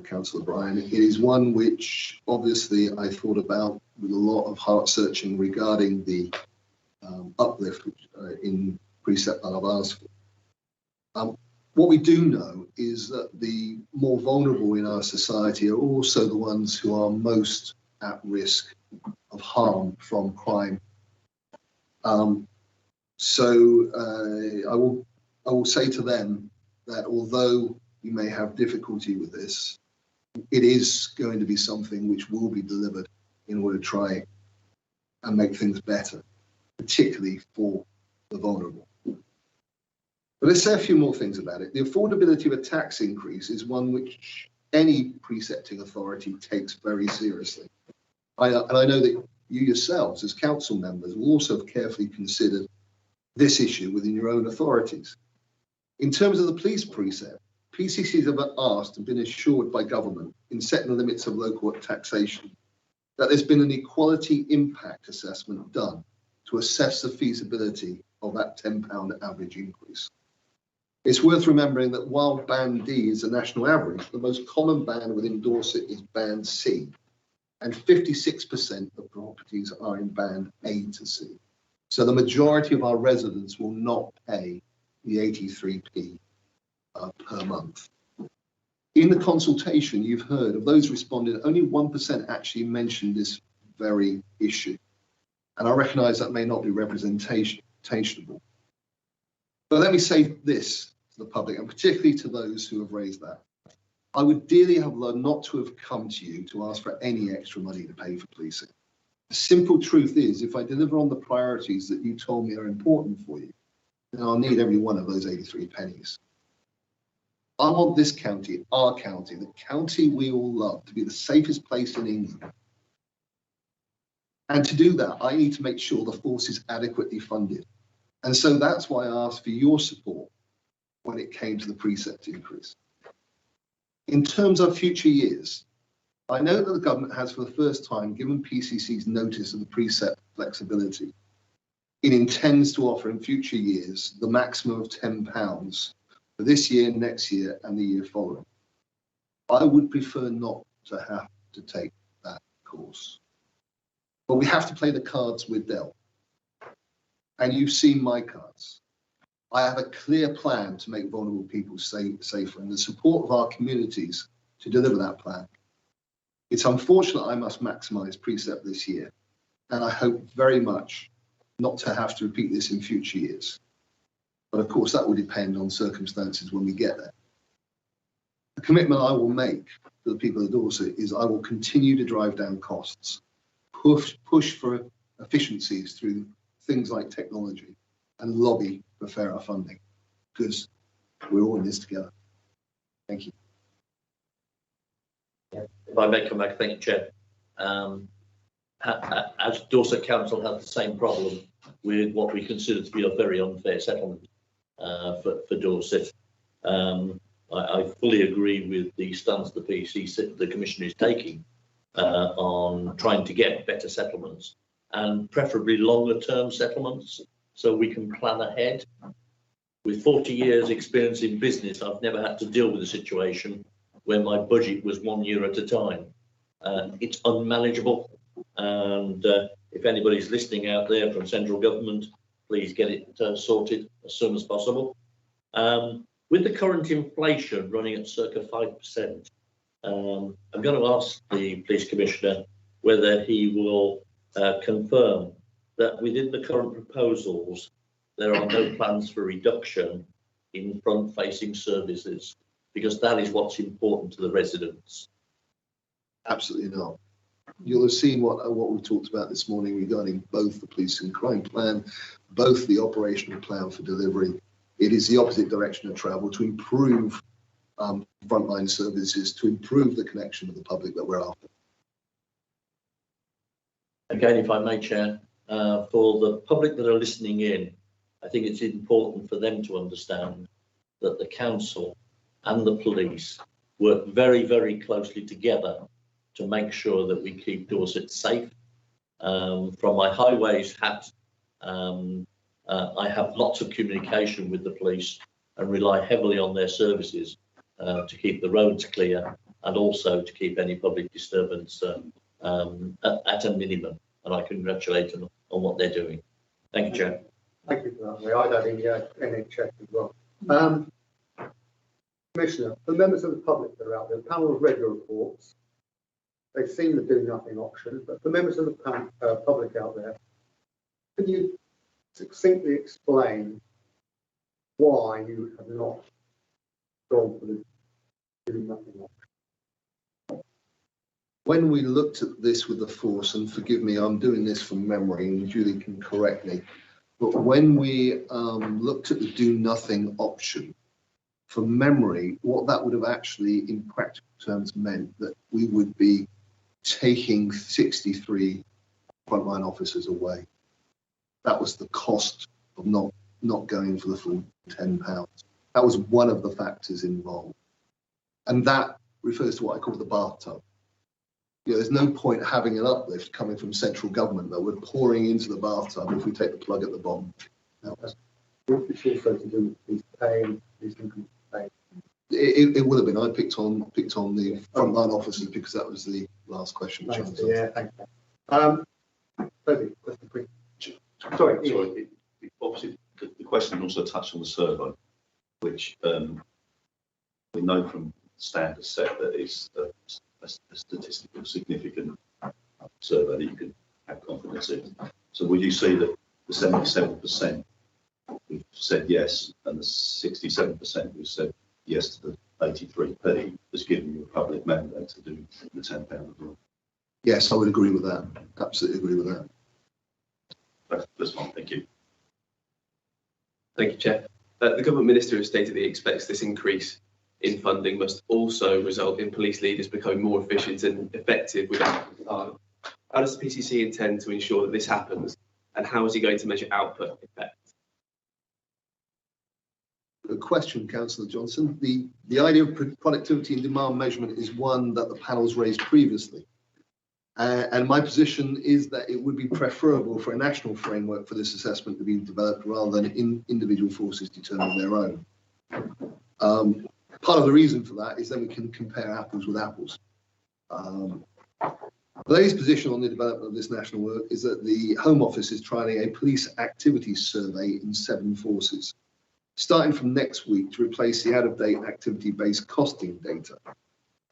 Councillor Bryan. It is one which obviously I thought about with a lot of heart searching regarding the uplift in precept that I've asked for. What we do know is that the more vulnerable in our society are also the ones who are most at risk of harm from crime. So I will say to them that although you may have difficulty with this, it is going to be something which will be delivered in order to try and make things better, particularly for the vulnerable. But let's say a few more things about it. The affordability of a tax increase is one which any precepting authority takes very seriously. And I know that you yourselves as council members will also have carefully considered this issue within your own authorities. In terms of the police precept, PCCs have asked and been assured by government in setting the limits of local taxation that there's been an equality impact assessment done to assess the feasibility of that £10 average increase. It's worth remembering that while Band D is the national average, the most common band within Dorset is Band C, and 56% of properties are in Band A to C. So the majority of our residents will not pay the 83p per month. In the consultation, you've heard of those responding, only 1% actually mentioned this very issue. And I recognise that may not be representational. But let me say this to the public, and particularly to those who have raised that. I would dearly have loved not to have come to you to ask for any extra money to pay for policing. The simple truth is, if I deliver on the priorities that you told me are important for you, then I'll need every one of those 83 pennies. I want this county, our county, the county we all love, to be the safest place in England. And to do that, I need to make sure the force is adequately funded. And so that's why I asked for your support when it came to the precept increase. In terms of future years, I know that the government has for the first time given PCCs notice of the precept flexibility. It intends to offer in future years the maximum of £10 for this year, next year, and the year following. I would prefer not to have to take that course. But we have to play the cards we're dealt. And you've seen my cards. I have a clear plan to make vulnerable people safer and the support of our communities to deliver that plan. It's unfortunate I must maximise precept this year, and I hope very much not to have to repeat this in future years. But of course, that will depend on circumstances when we get there. The commitment I will make to the people of Dorset is I will continue to drive down costs, push for efficiencies through things like technology, and lobby for fairer funding, because we're all in this together. Thank you. If I may come back, thank you, Chair. As Dorset Council has the same problem with what we consider to be a very unfair settlement for Dorset. I fully agree with the stance the PCC, the Commission is taking on trying to get better settlements and preferably longer term settlements so we can plan ahead. With 40 years experience in business, I've never had to deal with a situation where my budget was 1 year at a time. It's unmanageable, and if anybody's listening out there from central government, please get it sorted as soon as possible. With the current inflation running at circa 5%, I'm going to ask the Police Commissioner whether he will confirm that within the current proposals, there are no plans for reduction in front-facing services, because that is what's important to the residents. Absolutely not. You'll have seen what we talked about this morning regarding both the police and crime plan, both the operational plan for delivery. It is the opposite direction of travel to improve frontline services, to improve the connection with the public that we're after. Again, if I may, Chair, for the public that are listening in, I think it's important for them to understand that the council and the police work very, very closely together to make sure that we keep Dorset safe. From my highways hat, I have lots of communication with the police and rely heavily on their services to keep the roads clear and also to keep any public disturbance at a minimum. And I congratulate them on what they're doing. Thank you, Chair. Thank you for that. I don't think NHS as well. Commissioner, for members of the public that are out there, the panel have read your reports. They've seen the do nothing option, but for members of the public out there, can you succinctly explain why you have not gone for the do nothing option? When we looked at this with the force, and forgive me, I'm doing this from memory, and Julie can correct me, but when we looked at the do nothing option, from memory, what that would have actually, in practical terms, meant that we would be taking 63 frontline officers away. That was the cost of not going for the full £10. That was one of the factors involved. And that refers to what I call the bathtub. You know, there's no point having an uplift coming from central government that we're pouring into the bathtub if we take the plug at the bottom. It's also to do with pay, pay. It would have been. I picked on the frontline officers because that was the last question. Thanks, yeah, thank you. Toby, question quick. Sorry. Obviously, the question also touched on the survey, which we know from standard set that is a statistically significant survey that you can have confidence in. So would you see that the 77% who've said yes and the 67% who said yes to the 83p has given you a public mandate to do the £10 as well? Yes, I would agree with that. Absolutely agree with that. That's fine. Thank you. Thank you, Chair. The government minister has stated that he expects this increase in funding must also result in police leaders becoming more efficient and effective without time. How does the PCC intend to ensure that this happens, and how is he going to measure output effect? Good question, Councillor Johnson. The idea of productivity and demand measurement is one that the panel's raised previously. And my position is that it would be preferable for a national framework for this assessment to be developed rather than individual forces determine their own. Part of the reason for that is then we can compare apples with apples. Today's position on the development of this national work is that the Home Office is trialling a police activities survey in 7 forces, starting from next week to replace the out-of-date activity-based costing data.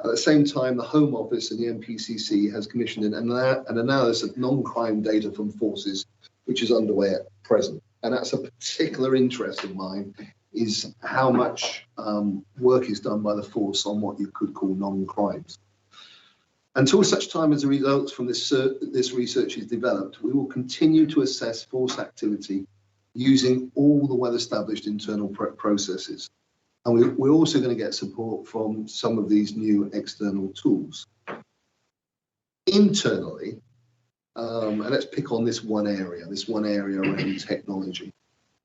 At the same time, the Home Office and the MPCC has commissioned an analysis of non-crime data from forces, which is underway at present. And that's a particular interest of mine, is how much work is done by the force on what you could call non-crimes. Until such time as the results from this research is developed, we will continue to assess force activity using all the well-established internal processes. And we're also going to get support from some of these new external tools. Internally, and let's pick on this one area around technology.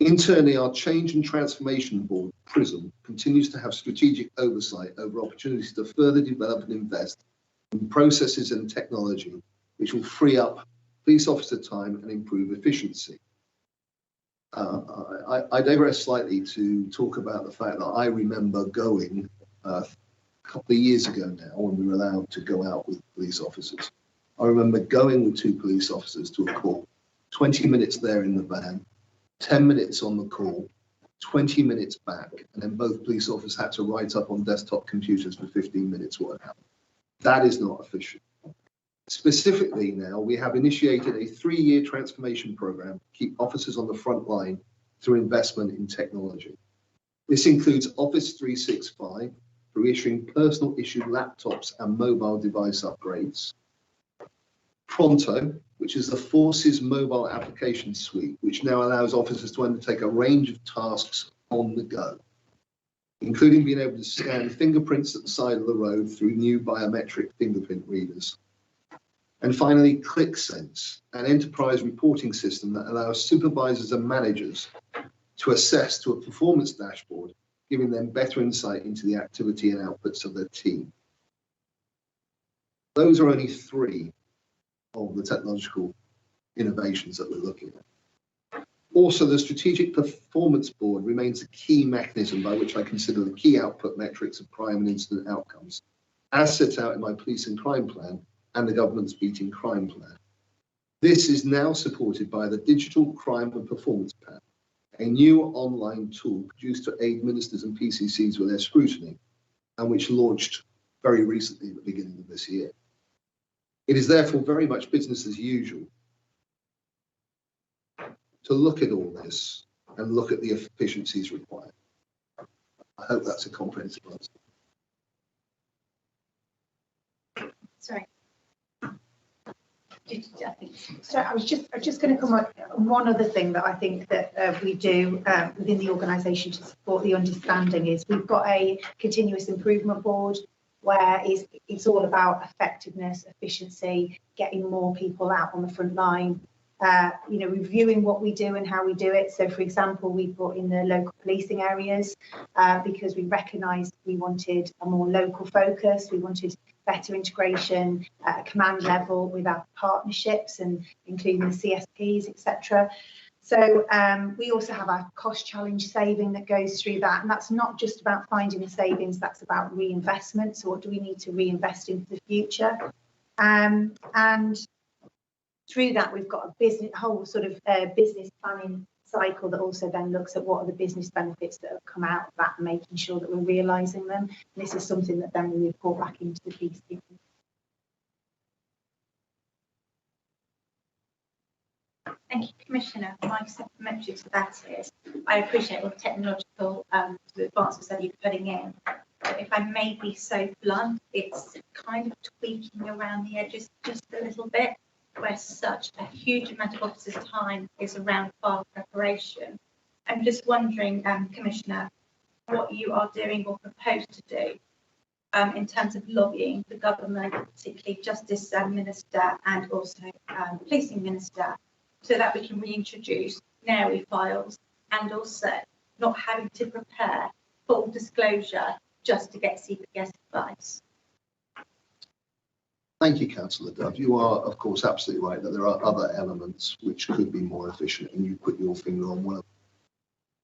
Internally, our Change and Transformation Board, PRISM, continues to have strategic oversight over opportunities to further develop and invest in processes and technology, which will free up police officer time and improve efficiency. I digress slightly to talk about the fact that I remember going a couple of years ago now when we were allowed to go out with police officers. I remember going with 2 police officers to a call, 20 minutes there in the van, 10 minutes on the call, 20 minutes back, and then both police officers had to write up on desktop computers for 15 minutes what happened. That is not efficient. Specifically now, we have initiated a 3-year transformation program to keep officers on the front line through investment in technology. This includes Office 365 through issuing personal issued laptops and mobile device upgrades. Pronto, which is the Force's mobile application suite, which now allows officers to undertake a range of tasks on the go, including being able to scan fingerprints at the side of the road through new biometric fingerprint readers. And finally, ClickSense, an enterprise reporting system that allows supervisors and managers to assess to a performance dashboard, giving them better insight into the activity and outputs of their team. Those are only 3 of the technological innovations that we're looking at. Also, the Strategic Performance Board remains a key mechanism by which I consider the key output metrics of crime and incident outcomes, as set out in my police and crime plan and the government's beating crime plan. This is now supported by the Digital Crime and Performance Plan, a new online tool produced to aid ministers and PCCs with their scrutiny, and which launched very recently at the beginning of this year. It is therefore very much business as usual to look at all this and look at the efficiencies required. I hope that's a comprehensive answer. Sorry. So I was just going to come on one other thing that I think that we do within the organisation to support the understanding is we've got a continuous improvement board where it's all about effectiveness, efficiency, getting more people out on the front line, reviewing what we do and how we do it. So, for example, we brought in the local policing areas because we recognised we wanted a more local focus. We wanted better integration at a command level with our partnerships and including the CSPs, etc. So we also have our cost challenge saving that goes through that. And that's not just about finding the savings, that's about reinvestment. So what do we need to reinvest into the future? And through that, we've got a whole sort of business planning cycle that also then looks at what are the business benefits that have come out of that and making sure that we're realising them. And this is something that then we report back into the PC. Thank you, Commissioner. My supplementary to that is I appreciate all the technological advances that you're putting in. But if I may be so blunt, it's kind of tweaking around the edges just a little bit, where such a huge amount of officers' time is around file preparation. I'm just wondering, Commissioner, what you are doing or propose to do in terms of lobbying the government, particularly Justice Minister and also Policing Minister, so that we can reintroduce NARI files and also not having to prepare full disclosure just to get CPS advice. Thank you, Councillor Dove. You are, of course, absolutely right that there are other elements which could be more efficient, and you put your finger on one of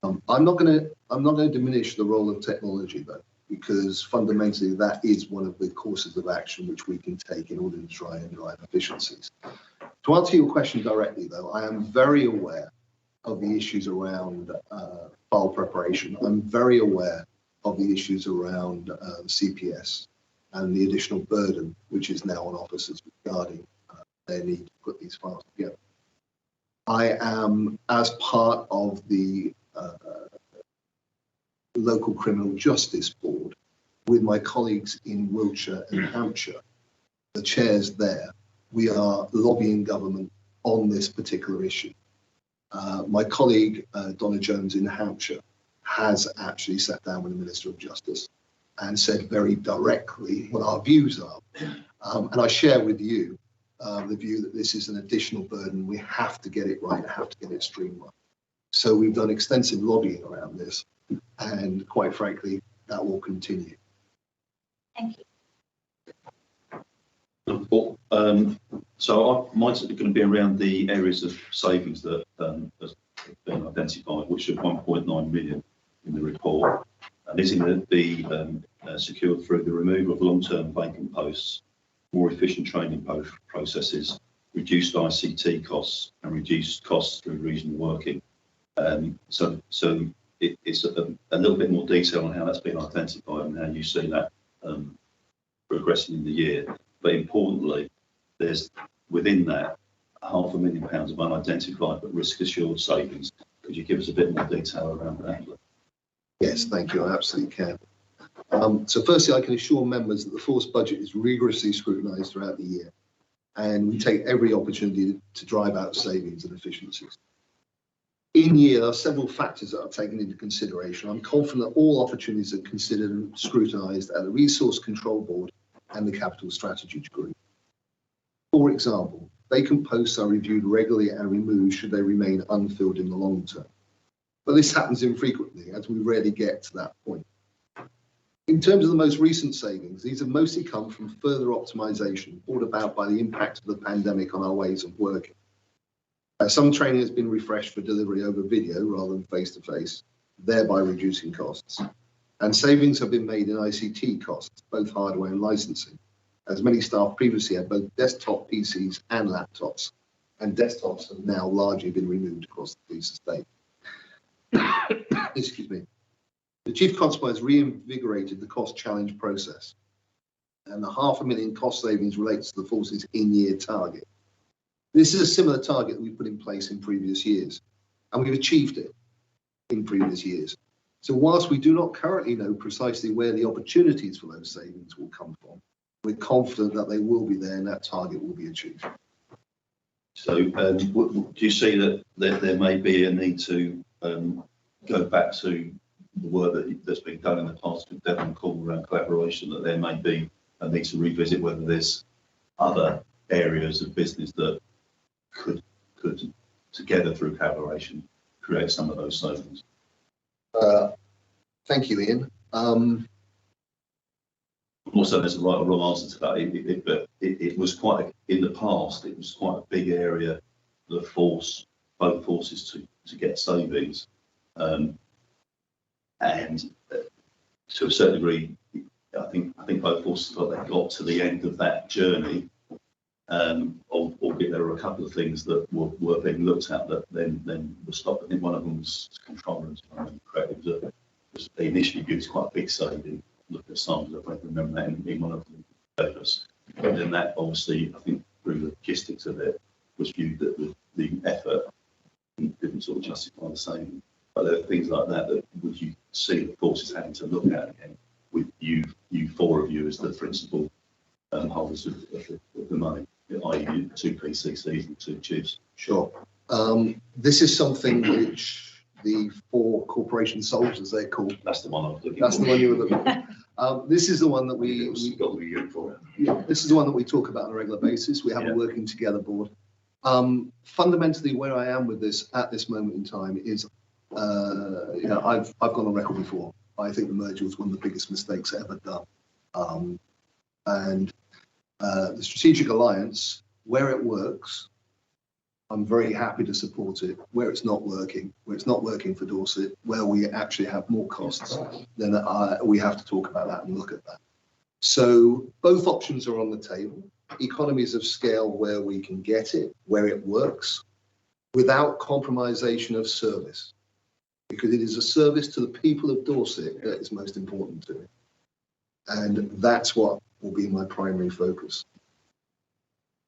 them. I'm not going to diminish the role of technology, though, because fundamentally that is one of the courses of action which we can take in order to try and drive efficiencies. To answer your question directly, though, I am very aware of the issues around file preparation. I'm very aware of the issues around CPS and the additional burden which is now on officers regarding their need to put these files together. I am, as part of the local criminal justice board, with my colleagues in Wiltshire and Hampshire, the chairs there, we are lobbying government on this particular issue. My colleague, Donna Jones in Hampshire, has actually sat down with the Minister of Justice and said very directly what our views are. And I share with you the view that this is an additional burden. We have to get it right, have to get it streamlined. So we've done extensive lobbying around this, and quite frankly, that will continue. Thank you. So mine's going to be around the areas of savings that have been identified, which are 1.9 million in the report. And these are going to be secured through the removal of long-term vacant posts, more efficient training processes, reduced ICT costs, and reduced costs through regional working. So it's a little bit more detail on how that's been identified and how you see that progressing in the year. But importantly, there's within that £500,000 of unidentified but risk assured savings. Could you give us a bit more detail around that? Yes, thank you. I absolutely can. So firstly, I can assure members that the force budget is rigorously scrutinised throughout the year, and we take every opportunity to drive out savings and efficiencies. In year, there are several factors that are taken into consideration. I'm confident that all opportunities are considered and scrutinised at the Resource Control Board and the Capital Strategy Group. For example, vacant posts are reviewed regularly and removed should they remain unfilled in the long term. But this happens infrequently, as we rarely get to that point. In terms of the most recent savings, these have mostly come from further optimization brought about by the impact of the pandemic on our ways of working. Some training has been refreshed for delivery over video rather than face-to-face, thereby reducing costs. And savings have been made in ICT costs, both hardware and licensing, as many staff previously had both desktop PCs and laptops, and desktops have now largely been removed across the police estate. Excuse me. The Chief Constable has reinvigorated the cost challenge process, and the £500,000 cost savings relates to the force's in-year target. This is a similar target that we put in place in previous years, and we've achieved it in previous years. So whilst we do not currently know precisely where the opportunities for those savings will come from, we're confident that they will be there and that target will be achieved. So do you see that there may be a need to go back to the work that's been done in the past with Devon Call around collaboration, that there may be a need to revisit whether there's other areas of business that could together through collaboration create some of those savings? Thank you, Ian. Also, there's a right or wrong answer to that, but it was quite, in the past, it was quite a big area, the force, both forces to get savings. And to a certain degree, I think both forces thought they got to the end of that journey, albeit there were a couple of things that were being looked at that then were stopped. I think one of them was controllers, if I remember correctly. They initially used quite a big saving. Look at samples, I don't remember that in one of the papers. But then that obviously, I think through the logistics of it, was viewed that the effort didn't sort of justify the saving. But there are things like that would you see the forces having to look at again, with you four of you as the principal holders of the money, i.e. 2 PCCs and 2 chiefs. Sure. This is something which the 4 corporation soldiers, as they're called. That's the one I was looking for. That's the one you were looking for. This is the one that we got the unit for. Yeah, this is the one that we talk about on a regular basis. We have a working together board. Fundamentally, where I am with this at this moment in time is, I've gone on record before. I think the merger was one of the biggest mistakes ever done. The strategic alliance, where it works, I'm very happy to support it. Where it's not working for Dorset, where we actually have more costs, then we have to talk about that and look at that. So both options are on the table. Economies of scale where we can get it, where it works, without compromisation of service, because it is a service to the people of Dorset that is most important to me. And that's what will be my primary focus.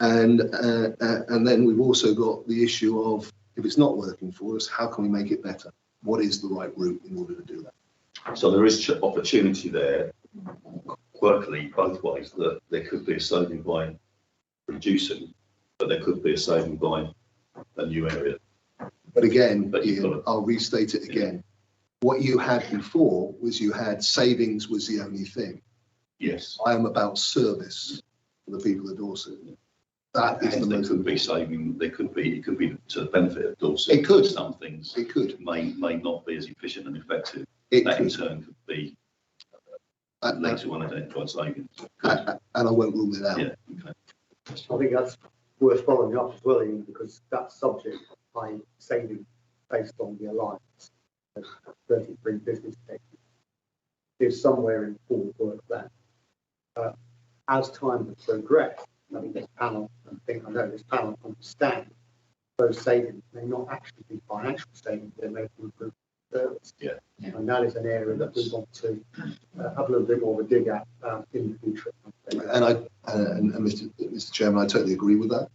And then we've also got the issue of, if it's not working for us, how can we make it better? What is the right route in order to do that? So there is opportunity there, quirkily, both ways, that there could be a saving by reducing, but there could be a saving by a new area. But again, Ian, I'll restate it again. What you had before was you had savings was the only thing. Yes. I am about service for the people of Dorset. That is the most could be saving. It could be to the benefit of Dorset. It could. Some things. It could. May not be as efficient and effective. It that could. In turn could be later on identified savings. And I won't rule it out. Yeah. Okay. I think that's worth following up as well, Ian, because that subject by saving based on the alliance, 33 business sectors, is somewhere in full work that as time has progressed, I think this panel, I know this panel understand those savings may not actually be financial savings, they may be improved service. Yeah. And that is an area that we want to have a little bit more of a dig at in the future. And Mr. Chairman, I totally agree with that.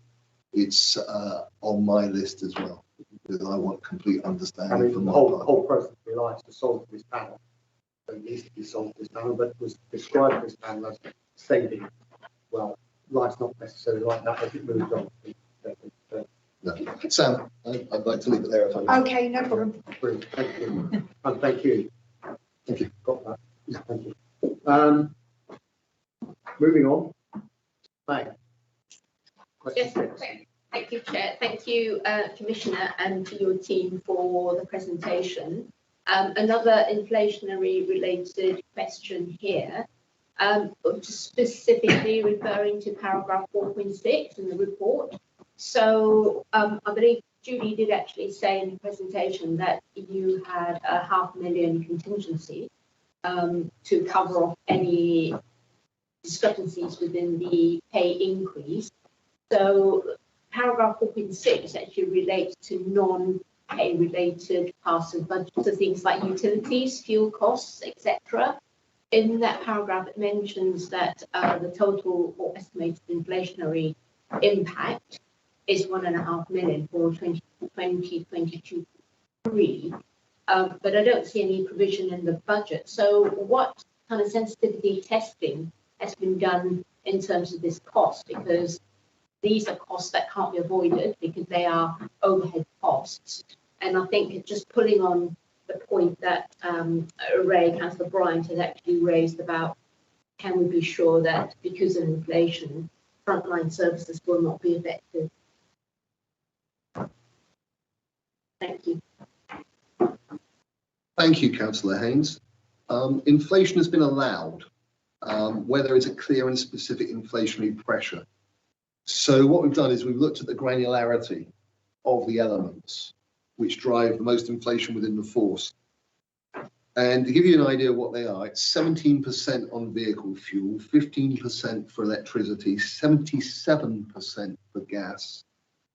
It's on my list as well, because I want complete understanding from the whole process of the alliance was sold to this panel. So it needs to be sold to this panel, but was described to this panel as saving. Well, life's not necessarily like that as it moves on. No. Sam, I'd like to leave it there if I may. Okay, no problem. Brilliant. Thank you. And thank you. Thank you. Got that. Thank you. Moving on. Bang. Yes, thank you, Chair. Thank you, Commissioner, and to your team for the presentation. Another inflationary related question here, specifically referring to paragraph 4.6 in the report. So I believe Julie did actually say in the presentation that you had a £500,000 contingency to cover off any discrepancies within the pay increase. So paragraph 4.6 actually relates to non-pay related parts of budget, so things like utilities, fuel costs, etc. In that paragraph, it mentions that the total or estimated inflationary impact is £1.5 million for 2022-23. But I don't see any provision in the budget. So what kind of sensitivity testing has been done in terms of this cost? Because these are costs that can't be avoided because they are overhead costs. And I think just pulling on the point that Councillor Bryant has actually raised about, can we be sure that because of inflation, frontline services will not be affected? Thank you. Thank you, Councillor Haynes. Inflation has been allowed where there is a clear and specific inflationary pressure. So what we've done is we've looked at the granularity of the elements which drive the most inflation within the force. And to give you an idea of what they are, it's 17% on vehicle fuel, 15% for electricity, 77% for gas,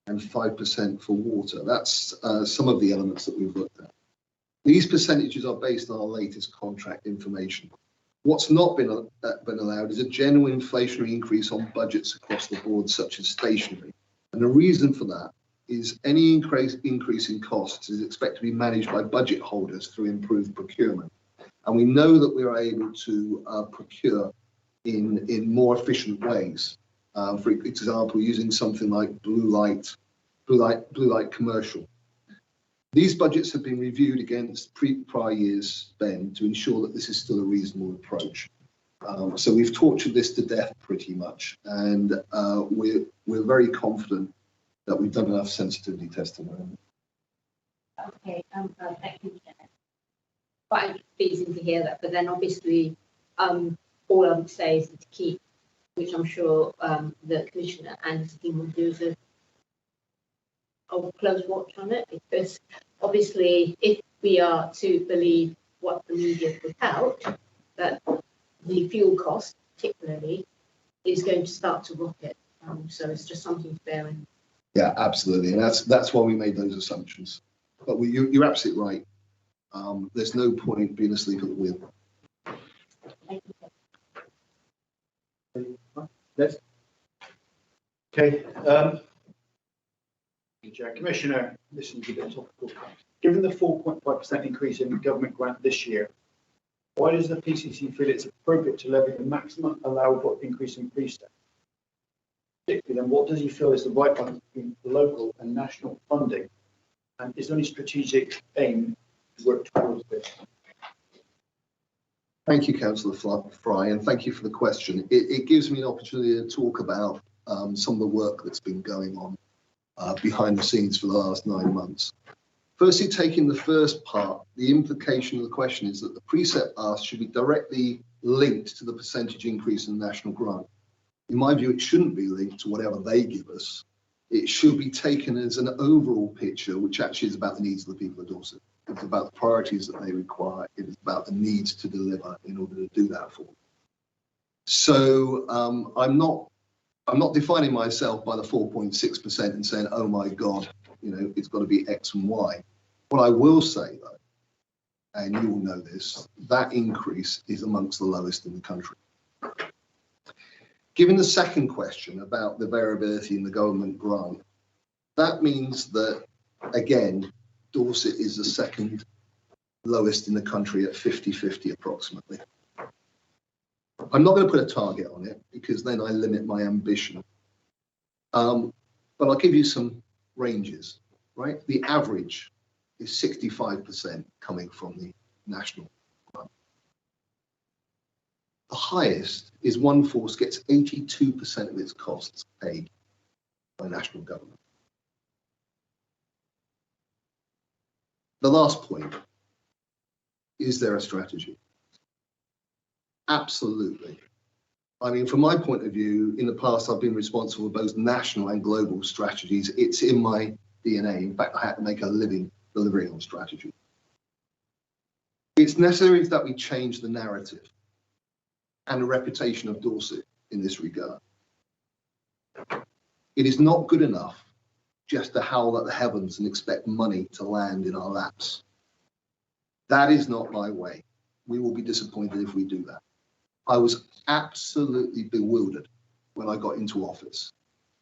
and 5% for water. That's some of the elements that we've looked at. These percentages are based on our latest contract information. What's not been allowed is a general inflationary increase on budgets across the board, such as stationery. And the reason for that is any increase in costs is expected to be managed by budget holders through improved procurement. And we know that we are able to procure in more efficient ways. For example, using something like blue light commercial. These budgets have been reviewed against prior years' spend to ensure that this is still a reasonable approach. So we've tortured this to death pretty much, and we're very confident that we've done enough sensitivity testing. Okay, thank you, Chair. Quite pleasing to hear that, but then obviously all I would say is to keep, which I'm sure the Commissioner and his team will do, is a close watch on it, because obviously if we are to believe what the media put out, that the fuel cost particularly is going to start to rocket. So it's just something to bear in. Yeah, absolutely, and that's why we made those assumptions. But you're absolutely right. There's no point being asleep at the wheel. Thank you. Yes. Okay. Commissioner, this is a bit topical. Given the 4.5% increase in the government grant this year, why does the PCC feel it's appropriate to levy the maximum allowable increase in police staff? Particularly, then, what does he feel is the right balance between local and national funding? And is there any strategic aim to work towards this? Thank you, Councillor Fry, and thank you for the question. It gives me an opportunity to talk about some of the work that's been going on behind the scenes for the last 9 months. Firstly, taking the first part, the implication of the question is that the precept asked should be directly linked to the percentage increase in the national grant. In my view, it shouldn't be linked to whatever they give us. It should be taken as an overall picture, which actually is about the needs of the people of Dorset. It's about the priorities that they require. It is about the needs to deliver in order to do that for them. So I'm not defining myself by the 4.6% and saying, oh my God, it's got to be X and Y. What I will say though, and you all know this, that increase is amongst the lowest in the country. Given the second question about the variability in the government grant, that means that, again, Dorset is the second lowest in the country at 50-50 approximately. I'm not going to put a target on it because then I limit my ambition. But I'll give you some ranges, right? The average is 65% coming from the national grant. The highest is one force gets 82% of its costs paid. by national government. The last point, is there a strategy? Absolutely. I mean, from my point of view, in the past, I've been responsible for both national and global strategies. It's in my DNA. In fact, I had to make a living delivering on strategy. It's necessary that we change the narrative and the reputation of Dorset in this regard. It is not good enough just to howl at the heavens and expect money to land in our laps. That is not my way. We will be disappointed if we do that. I was absolutely bewildered when I got into office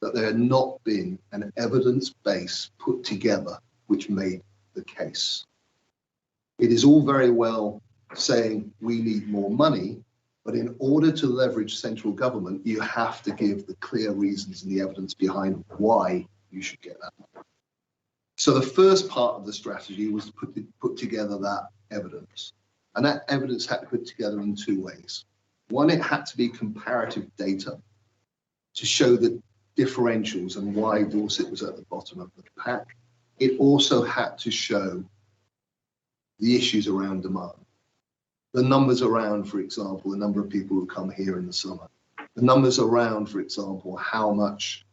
that there had not been an evidence base put together which made the case. It is all very well saying we need more money, but in order to leverage central government, you have to give the clear reasons and the evidence behind why you should get that money. So the first part of the strategy was to put together that evidence. And that evidence had to be put together in two ways. One, it had to be comparative data to show the differentials and why Dorset was at the bottom of the pack. It also had to show the issues around demand. The numbers around, for example, the number of people who come here in the summer. The numbers around, for example, how much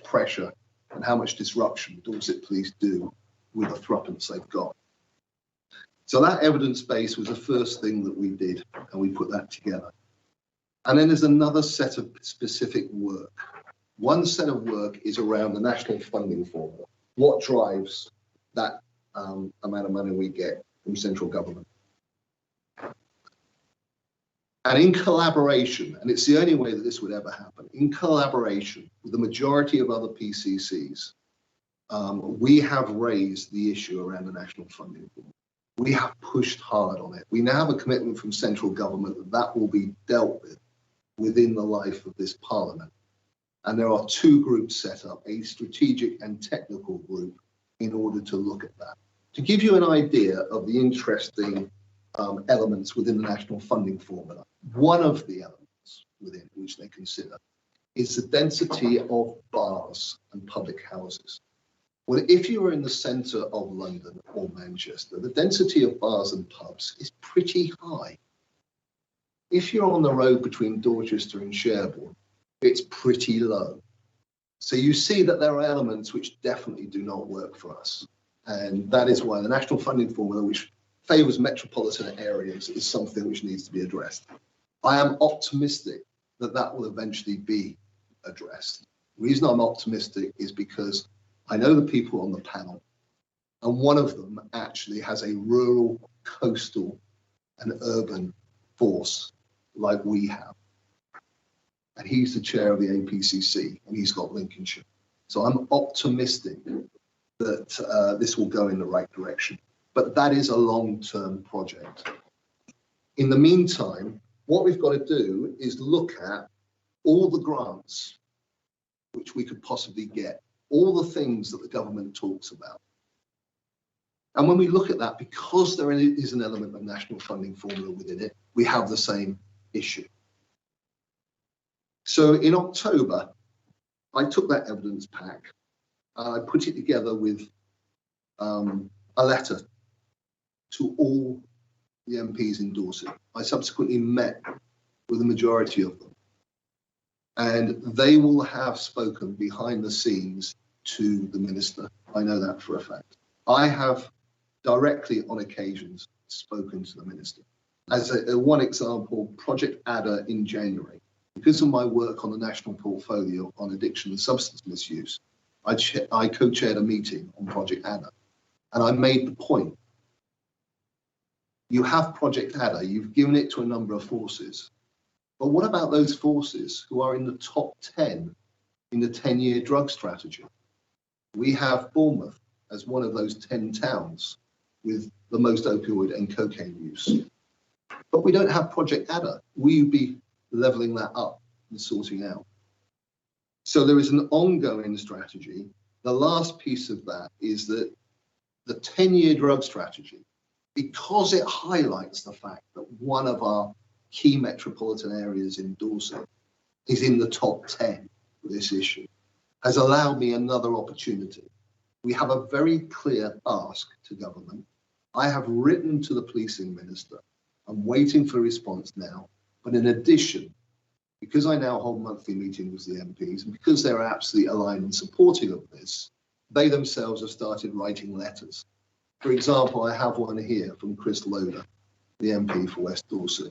pressure and how much disruption Dorset police do with the threepence they've got. So that evidence base was the first thing that we did, and we put that together. And then there's another set of specific work. One set of work is around the national funding formula. What drives that amount of money we get from central government? And in collaboration, and it's the only way that this would ever happen, in collaboration with the majority of other PCCs, we have raised the issue around the national funding formula. We have pushed hard on it. We now have a commitment from central government that that will be dealt with within the life of this parliament. And there are two groups set up, a strategic and technical group, in order to look at that. To give you an idea of the interesting elements within the national funding formula, one of the elements within which they consider is the density of bars and public houses. Well, if you are in the centre of London or Manchester, the density of bars and pubs is pretty high. If you're on the road between Dorchester and Sherborne, it's pretty low. So you see that there are elements which definitely do not work for us. And that is why the national funding formula, which favours metropolitan areas, is something which needs to be addressed. I am optimistic that that will eventually be addressed. The reason I'm optimistic is because I know the people on the panel, and one of them actually has a rural, coastal and urban force like we have. And he's the chair of the APCC, and he's got Lincolnshire. So I'm optimistic that this will go in the right direction. But that is a long-term project. In the meantime, what we've got to do is look at all the grants which we could possibly get, all the things that the government talks about. And when we look at that, because there is an element of national funding formula within it, we have the same issue. So in October, I took that evidence pack and I put it together with a letter to all the MPs in Dorset. I subsequently met with the majority of them, and they will have spoken behind the scenes to the minister. I know that for a fact. I have directly on occasions spoken to the minister. As one example, Project Adder in January, because of my work on the national portfolio on addiction and substance misuse, I co-chaired a meeting on Project Adder, and I made the point. You have Project Adder, you've given it to a number of forces, but what about those forces who are in the top 10 in the 10-year drug strategy? We have Bournemouth as one of those 10 towns with the most opioid and cocaine use. But we don't have Project Adder. We'd be levelling that up and sorting out. So there is an ongoing strategy. The last piece of that is that the 10-year drug strategy, because it highlights the fact that one of our key metropolitan areas in Dorset is in the top 10 for this issue. has allowed me another opportunity. We have a very clear ask to government. I have written to the policing minister. I'm waiting for a response now. But in addition, because I now hold monthly meetings with the MPs, and because they're absolutely aligned and supportive of this, they themselves have started writing letters. For example, I have one here from Chris Loader, the MP for West Dorset.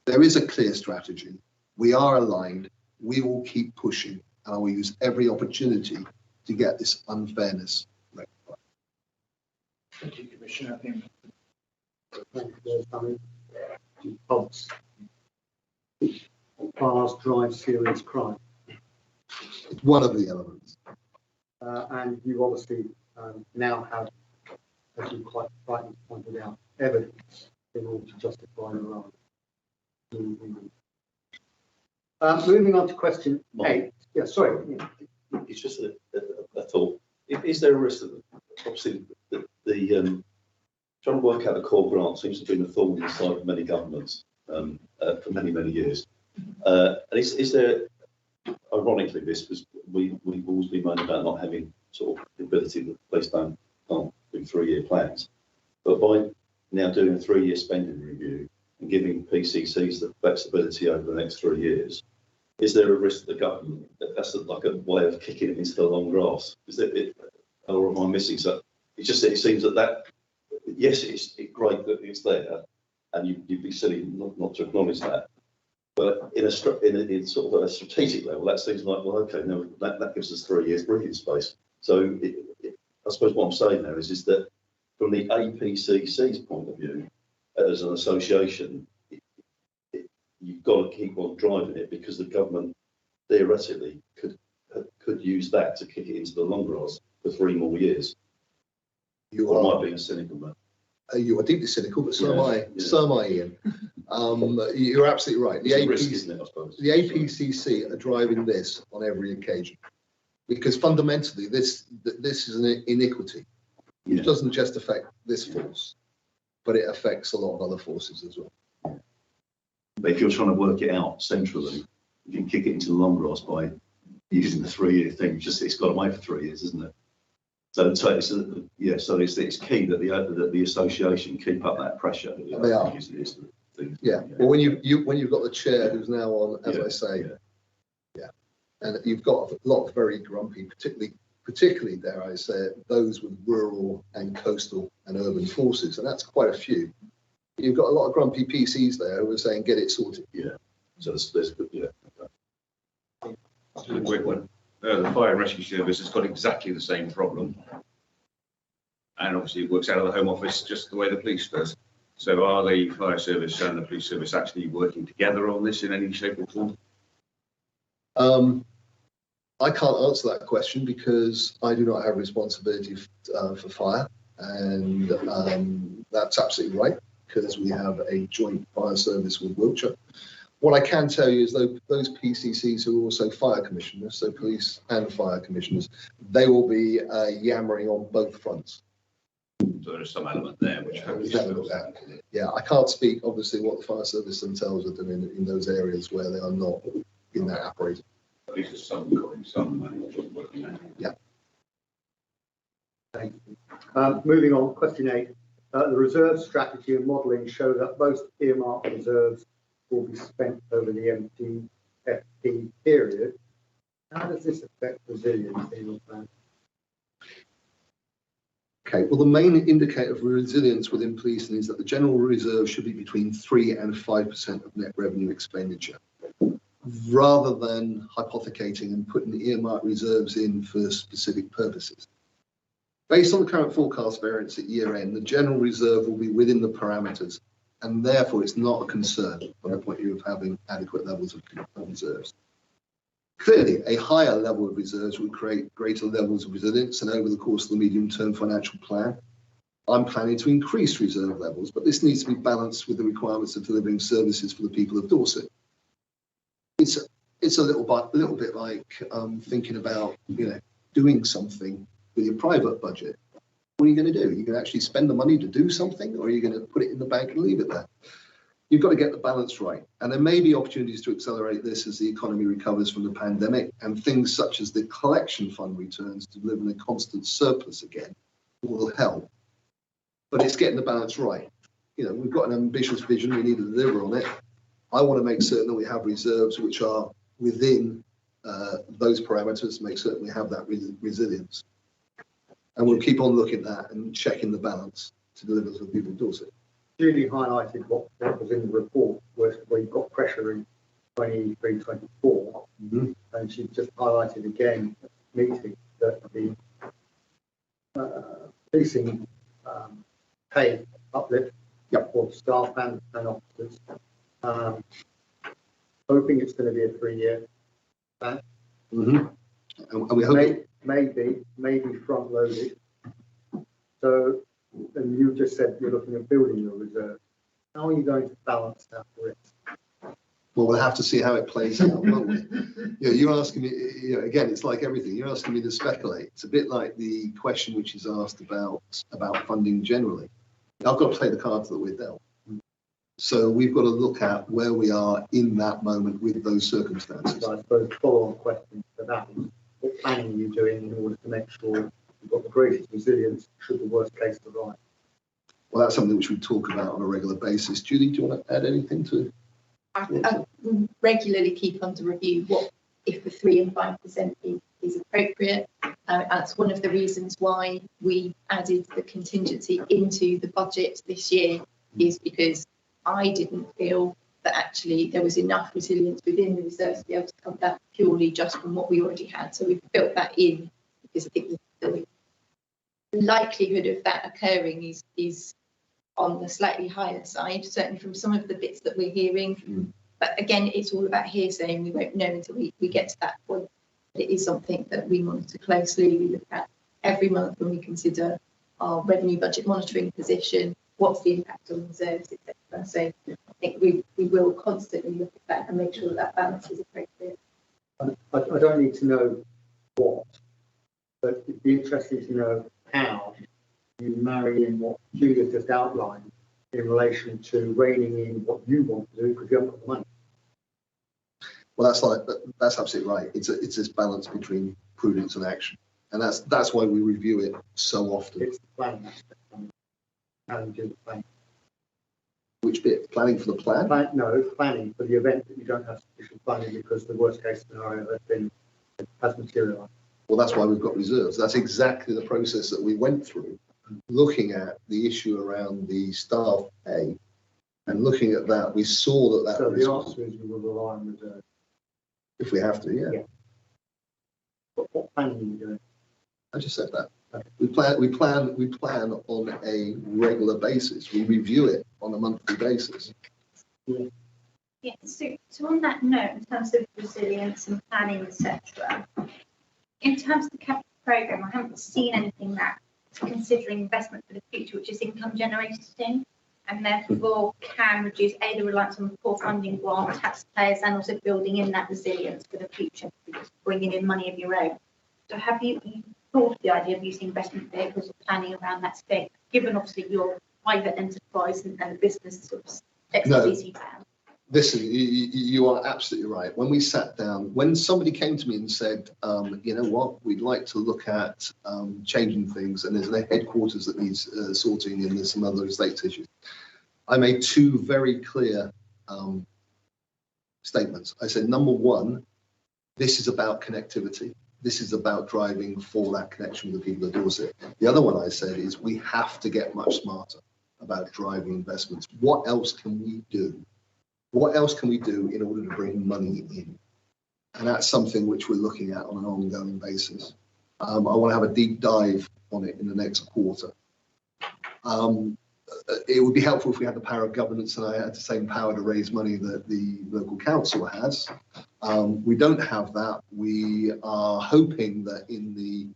There is a clear strategy. We are aligned. We will keep pushing, and I will use every opportunity to get this unfairness rectified. Thank you, Commissioner. Thank you, Tommy. Hobbs. Bars drive serious crime. It's one of the elements. And you obviously now have, as you quite rightly pointed out, evidence in order to justify the right. Moving on to question 8. Yeah, sorry. It's just a thought. Is there a risk that, obviously, the trying to work out the core grant seems to have been a thorn in the side of many governments for many, many years. And is there, ironically, this was, we've always been moaning about not having sort of the ability that police can't do 3-year plans. But by now doing a 3-year spending review and giving PCCs the flexibility over the next 3 years, is there a risk that the government, that's like a way of kicking it into the long grass? Is it, or am I missing something? It's just that it seems that yes, it's great that it's there, and you'd be silly not to acknowledge that. But in sort of a strategic level, that seems like, well, okay, no, that gives us 3 years breathing space. So I suppose what I'm saying there is that from the APCC's point of view, as an association, you've got to keep on driving it because the government theoretically could use that to kick it into the long grass for 3 more years. You might be a cynical man. You are deeply cynical, but so am I. Yeah. So am I, Ian. You're absolutely right. The APCC are driving this on every occasion because fundamentally this is an iniquity. It doesn't just affect this force, but it affects a lot of other forces as well. But if you're trying to work it out centrally, you can kick it into the long grass by using the 3-year thing. It's got away for 3 years, isn't it? So it's key that the association keep up that pressure. They are. Yeah. Well, when you've got the chair who's now on, as I say, and you've got a lot of very grumpy, particularly dare I say, those with rural and coastal and urban forces, and that's quite a few. You've got a lot of grumpy PCs there who are saying, "Get it sorted." Yeah. So there's Just a quick one. The fire and rescue service has got exactly the same problem, and obviously it works out of the Home Office just the way the police does. So are the fire service and the police service actually working together on this in any shape or form? I can't answer that question because I do not have responsibility for fire, and that's absolutely right because we have a joint fire service with Wiltshire. What I can tell you is those PCCs who are also fire commissioners, so police and fire commissioners, they will be yammering on both fronts. So there is some element there which yeah, I can't speak obviously what the fire service themselves are doing in those areas where they are not in that apparatus. At least there's some money working there. Yeah. Thank you. Moving on, question 8. The reserve strategy and modelling show that most earmarked reserves will be spent over the MTFP period. How does this affect resilience in your plan? Okay, well, the main indicator of resilience within policing is that the general reserve should be between 3 and 5% of net revenue expenditure, rather than hypothecating and putting the earmarked reserves in for specific purposes. Based on the current forecast variance at year end, the general reserve will be within the parameters, and therefore it's not a concern from the point of view of having adequate levels of reserves. Clearly, a higher level of reserves would create greater levels of resilience, and over the course of the medium-term financial plan, I'm planning to increase reserve levels, but this needs to be balanced with the requirements of delivering services for the people of Dorset. It's a little bit like thinking about doing something with your private budget. What are you going to do? Are you going to actually spend the money to do something, or are you going to put it in the bank and leave it there? you've got to get the balance right. And there may be opportunities to accelerate this as the economy recovers from the pandemic, and things such as the collection fund returns to live in a constant surplus again will help. But it's getting the balance right. You know, we've got an ambitious vision, we need to deliver on it. I want to make certain that we have reserves which are within those parameters, make certain we have that resilience. And we'll keep on looking at that and checking the balance to deliver for the people of Dorset. Julie highlighted what was in the report, where you've got pressure in 23, 24, and she just highlighted again at the meeting that the policing pay uplift for staff and officers. Hoping it's going to be a 3-year plan. And we hope maybe front loaded. So, and you just said you're looking at building your reserve. How are you going to balance that risk? Well, we'll have to see how it plays out, won't we? You know, you're asking me, you know, again, it's like everything. You're asking me to speculate. It's a bit like the question which is asked about funding generally. I've got to play the cards that we're dealt. So we've got to look at where we are in that moment with those circumstances. So I suppose the follow-on question for that is, what planning are you doing in order to make sure you've got the greatest resilience should the worst case arise? Well, that's something which we talk about on a regular basis. Julie, do you want to add anything to? I regularly keep under review what if the 3 and 5% is appropriate. That's one of the reasons why we added the contingency into the budget this year, is because I didn't feel that actually there was enough resilience within the reserves to be able to come back purely just from what we already had. So we've built that in because I think the likelihood of that occurring is on the slightly higher side, certainly from some of the bits that we're hearing. But again, it's all about hearsay, and we won't know until we get to that point. It is something that we monitor closely. We look at every month when we consider our revenue budget monitoring position, what's the impact on reserves, etc. So I think we will constantly look at that and make sure that balance is appropriate. I don't need to know what, but it'd be interesting to know how you marry in what Julia just outlined in relation to reining in what you want to do because you haven't got the money. Well, that's absolutely right. It's this balance between prudence and action, and that's why we review it so often. It's the planning aspect. How you do the planning. Which bit? Planning for the plan? No, planning for the event that you don't have sufficient planning because the worst case scenario has materialised. Well, that's why we've got reserves. That's exactly the process that we went through, looking at the issue around the staff pay, and looking at that, we saw that. So the answer is we will rely on reserves. If we have to, yeah. What planning are you doing? I just said that. We plan on a regular basis. We review it on a monthly basis. Yeah, so on that note, in terms of resilience and planning, etc., in terms of the capital programme, I haven't seen anything that's considering investment for the future, which is income generating, and therefore can reduce the reliance on core funding grant taxpayers and also building in that resilience for the future, because bringing in money of your own. So have you thought of the idea of using investment vehicles or planning around that space, given obviously your private enterprise and the business sort of expertise you have? Listen, you are absolutely right. When we sat down, when somebody came to me and said, you know what, we'd like to look at changing things, and there's a headquarters that needs sorting, and there's some other estates issues, I made 2 very clear statements. I said, number one, this is about connectivity. This is about driving for that connection with the people of Dorset. The other one I said is we have to get much smarter about driving investments. What else can we do? What else can we do in order to bring money in? And that's something which we're looking at on an ongoing basis. I want to have a deep dive on it in the next quarter. It would be helpful if we had the power of governance and I had the same power to raise money that the local council has. We don't have that. We are hoping that in the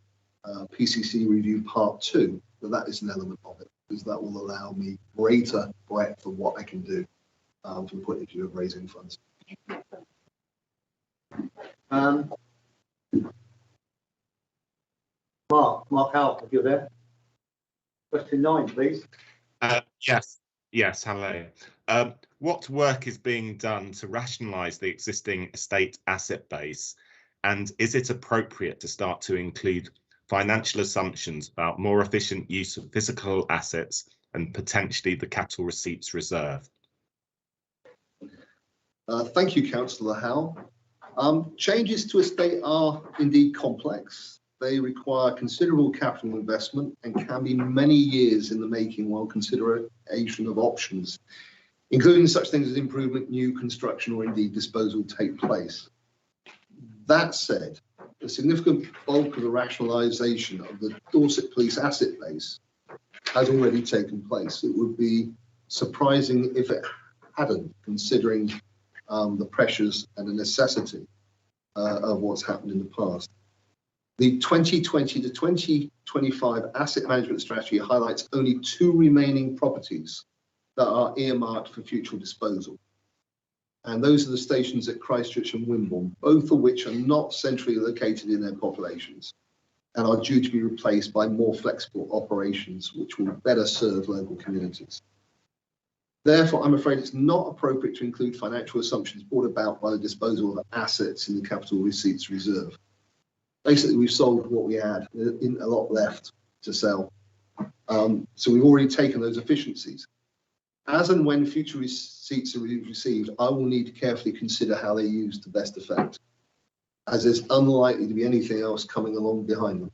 PCC review part 2, that is an element of it, because that will allow me greater breadth of what I can do from the point of view of raising funds. Mark Howell, if you're there. Question 9, please. Yes, hello. what work is being done to rationalise the existing estate asset base, and is it appropriate to start to include financial assumptions about more efficient use of physical assets and potentially the capital receipts reserve? Thank you, Councillor Howe. Changes to estate are indeed complex. They require considerable capital investment and can be many years in the making while consideration of options, including such things as improvement, new construction, or indeed disposal take place. That said, the significant bulk of the rationalisation of the Dorset Police asset base has already taken place. It would be surprising if it hadn't, considering the pressures and the necessity of what's happened in the past. The 2020 to 2025 asset management strategy highlights only 2 remaining properties that are earmarked for future disposal. And those are the stations at Christchurch and Wimborne, both of which are not centrally located in their populations and are due to be replaced by more flexible operations which will better serve local communities. Therefore, I'm afraid it's not appropriate to include financial assumptions brought about by the disposal of assets in the capital receipts reserve. Basically, we've sold what we had, isn't a lot left to sell. So we've already taken those efficiencies. As and when future receipts are received, I will need to carefully consider how they're used to best effect, as there's unlikely to be anything else coming along behind them.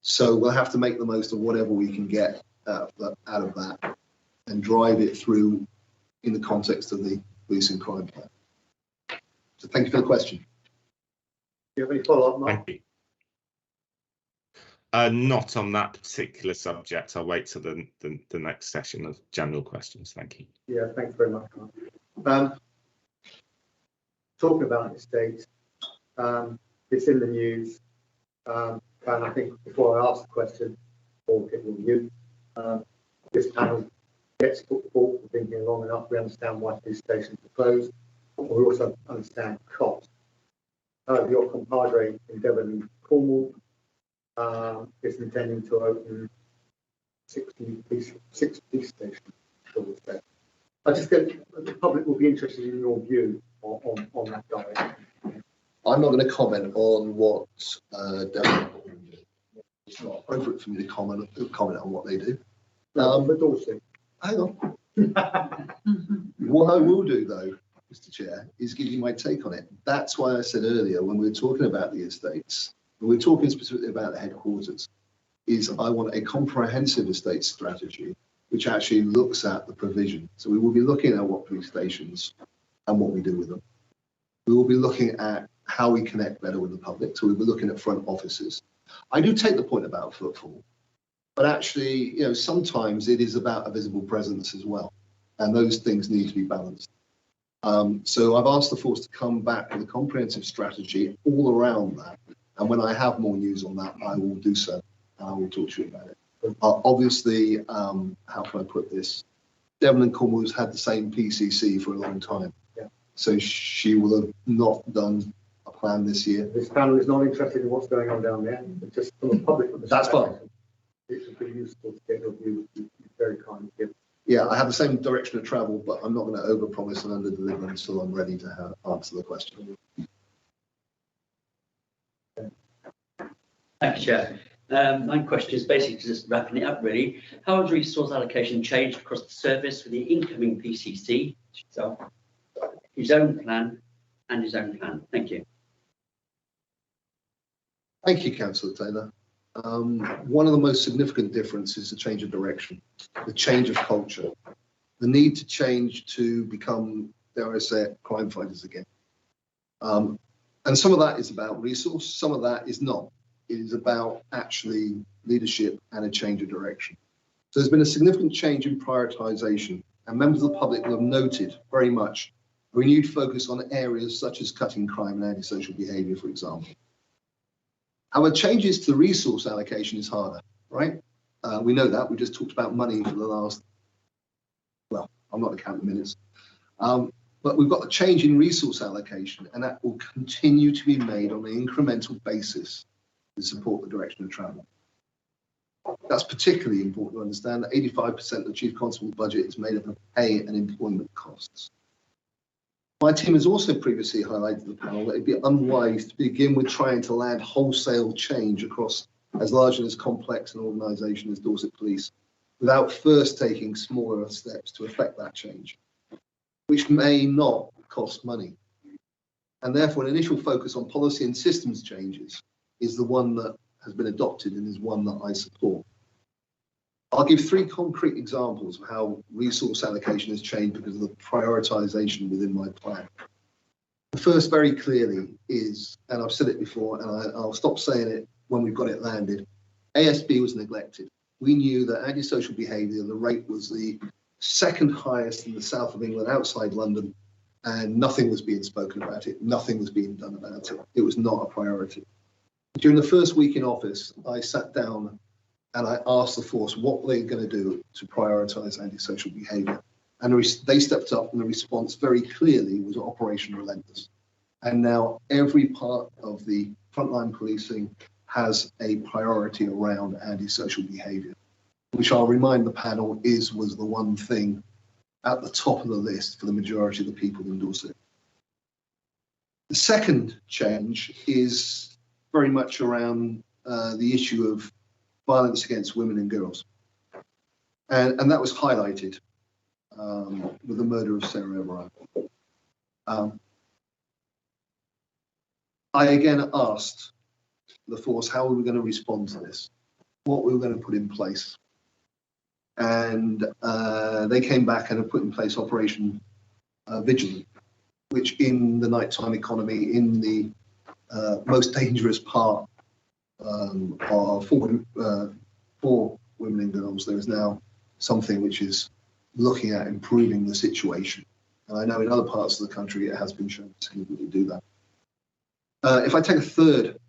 So we'll have to make the most of whatever we can get out of that and drive it through in the context of the police and crime plan. So thank you for the question. Do you have any follow-up, Mark? Thank you. Not on that particular subject. I'll wait till the next session of general questions. Thank you. Yeah, thanks very much, Mark. Talking about estates, it's in the news, and I think before I ask the question, or get with you, this panel gets put forward for thinking long enough. We understand why these stations are closed, but we also understand cost. Your compadre in Devon and Cornwall is intending to open 60 police stations. I just think the public will be interested in your view on that direction. I'm not going to comment on what Devon. It's not appropriate for me to comment on what they do. But Dorset. Hang on. What I will do, though, Mr. Chair, is give you my take on it. That's why I said earlier, when we were talking about the estates, when we're talking specifically about the headquarters, is I want a comprehensive estate strategy which actually looks at the provision. So we will be looking at what police stations and what we do with them. We will be looking at how we connect better with the public. So we'll be looking at front offices. I do take the point about footfall, but actually, you know, sometimes it is about a visible presence as well, and those things need to be balanced. So I've asked the force to come back with a comprehensive strategy all around that, and when I have more news on that, I will do so, and I will talk to you about it. Obviously, how can I put this? Devon and Cornwall has had the same PCC for a long time, so she will have not done a plan this year. This panel is not interested in what's going on down there, but just from a public perspective. That's fine. It would be useful to get your view. Very kind of you. Yeah, I have the same direction of travel, but I'm not going to overpromise and underdeliver until I'm ready to answer the question. Thank you, Chair. My question is basically just wrapping it up, really. How has resource allocation changed across the service with the incoming PCC, his own plan and his own plan? Thank you. Thank you, Councillor Taylor. One of the most significant differences is the change of direction, the change of culture, the need to change to become, dare I say it, crime fighters again. And some of that is about resource, some of that is not. It is about actually leadership and a change of direction. So there's been a significant change in prioritisation, and members of the public will have noted very much a renewed focus on areas such as cutting crime and antisocial behaviour, for example. However, changes to the resource allocation is harder, right? We know that. We just talked about money for the last, well, I'm not counting minutes. But we've got a change in resource allocation, and that will continue to be made on an incremental basis to support the direction of travel. That's particularly important to understand that 85% of the Chief Constable budget is made up of pay and employment costs. My team has also previously highlighted to the panel that it'd be unwise to begin with trying to land wholesale change across as large and as complex an organisation as Dorset Police without first taking smaller steps to effect that change, which may not cost money. And therefore, an initial focus on policy and systems changes is the one that has been adopted and is one that I support. I'll give 3 concrete examples of how resource allocation has changed because of the prioritisation within my plan. The first very clearly is, and I've said it before, and I'll stop saying it when we've got it landed, ASB was neglected. We knew that antisocial behaviour, the rate was the second highest in the south of England outside London, and nothing was being spoken about it. Nothing was being done about it. It was not a priority. During the first week in office, I sat down and I asked the force what they're going to do to prioritise antisocial behaviour. And they stepped up, and the response very clearly was Operation Relentless. And now every part of the frontline policing has a priority around antisocial behaviour, which I'll remind the panel was the one thing at the top of the list for the majority of the people in Dorset. The second change is very much around the issue of violence against women and girls. And that was highlighted with the murder of Sarah Everard. I again asked the force how we were going to respond to this, what we were going to put in place. And they came back and have put in place Operation Vigilant, which in the nighttime economy, in the most dangerous part for women and girls, there is now something which is looking at improving the situation. And I know in other parts of the country it has been shown to significantly do that. If I take a third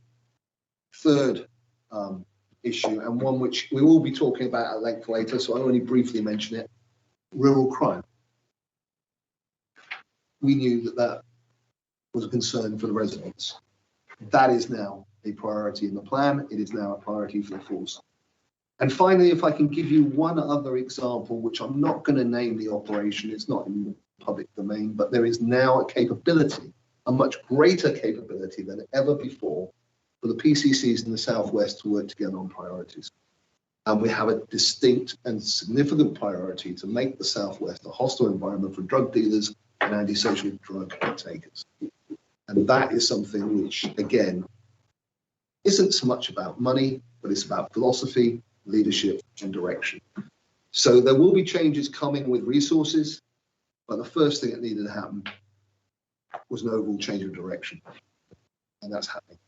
issue, and one which we will be talking about at length later, so I'll only briefly mention it, rural crime. We knew that that was a concern for the residents. That is now a priority in the plan. It is now a priority for the force. And finally, if I can give you one other example, which I'm not going to name the operation, it's not in the public domain, but there is now a capability, a much greater capability than ever before, for the PCCs in the Southwest to work together on priorities. And we have a distinct and significant priority to make the Southwest a hostile environment for drug dealers and antisocial drug takers. And that is something which, again, isn't so much about money, but it's about philosophy, leadership, and direction. So there will be changes coming with resources, but the first thing that needed to happen was an overall change of direction. And that's happening.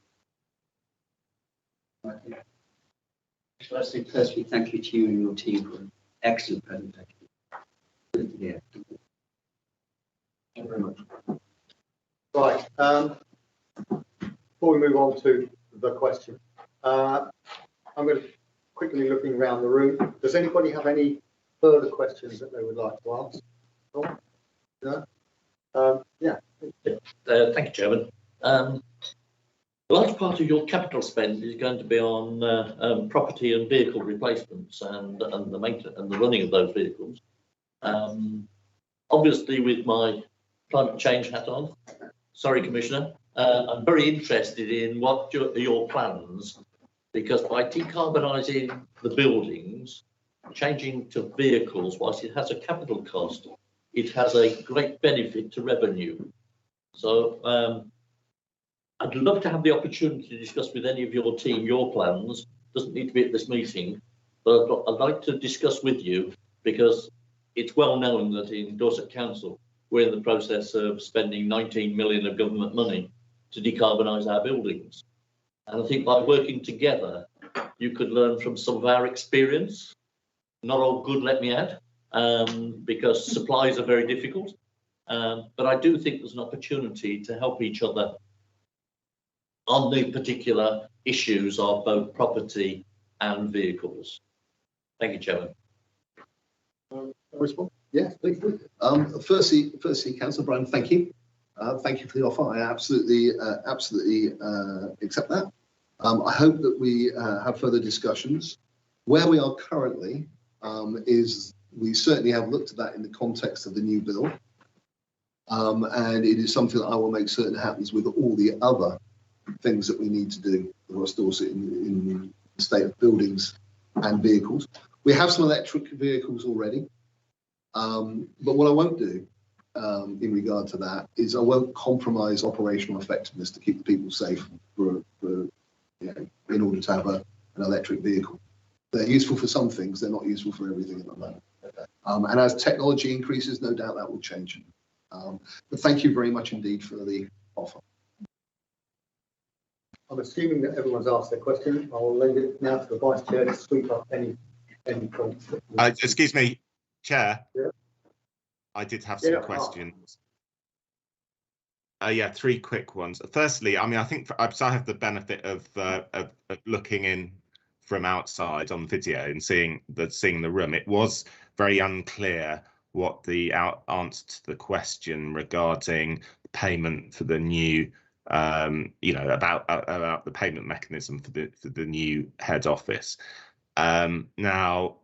Firstly, thank you to you and your team for an excellent presentation. Yeah. Thank you very much. Right. Before we move on to the question, I'm going to quickly looking around the room. Does anybody have any further questions that they would like to ask? No? Yeah. Thank you, Chairman. A large part of your capital spend is going to be on property and vehicle replacements and the maintenance and the running of those vehicles. Obviously, with my climate change hat on, sorry, Commissioner, I'm very interested in what your plans, because by decarbonising the buildings, changing to vehicles, whilst it has a capital cost, it has a great benefit to revenue. So I'd love to have the opportunity to discuss with any of your team your plans. Doesn't need to be at this meeting, but I'd like to discuss with you, because it's well known that in Dorset Council we're in the process of spending 19 million of government money to decarbonise our buildings. And I think by working together, you could learn from some of our experience. Not all good, let me add, because supplies are very difficult. But I do think there's an opportunity to help each other on the particular issues of both property and vehicles. Thank you, Chairman. Respond? Yes, please. Firstly, Councillor Brown, thank you. Thank you for the offer. I absolutely accept that. I hope that we have further discussions. Where we are currently is we certainly have looked at that in the context of the new bill. And it is something that I will make certain happens with all the other things that we need to do across Dorset in the state of buildings and vehicles. We have some electric vehicles already. But what I won't do in regard to that is I won't compromise operational effectiveness to keep the people safe in order to have an electric vehicle. They're useful for some things, they're not useful for everything at the moment. And as technology increases, no doubt that will change. But thank you very much indeed for the offer. I'm assuming that everyone's asked their question. I will leave it now to the Vice Chair to sweep up any points. Excuse me, Chair. Yeah. I did have some questions. Yeah, three quick ones. Firstly, I mean, I think I have the benefit of looking in from outside on video and seeing the room. It was very unclear what the answer to the question regarding payment for the new, about the payment mechanism for the new head office. Now,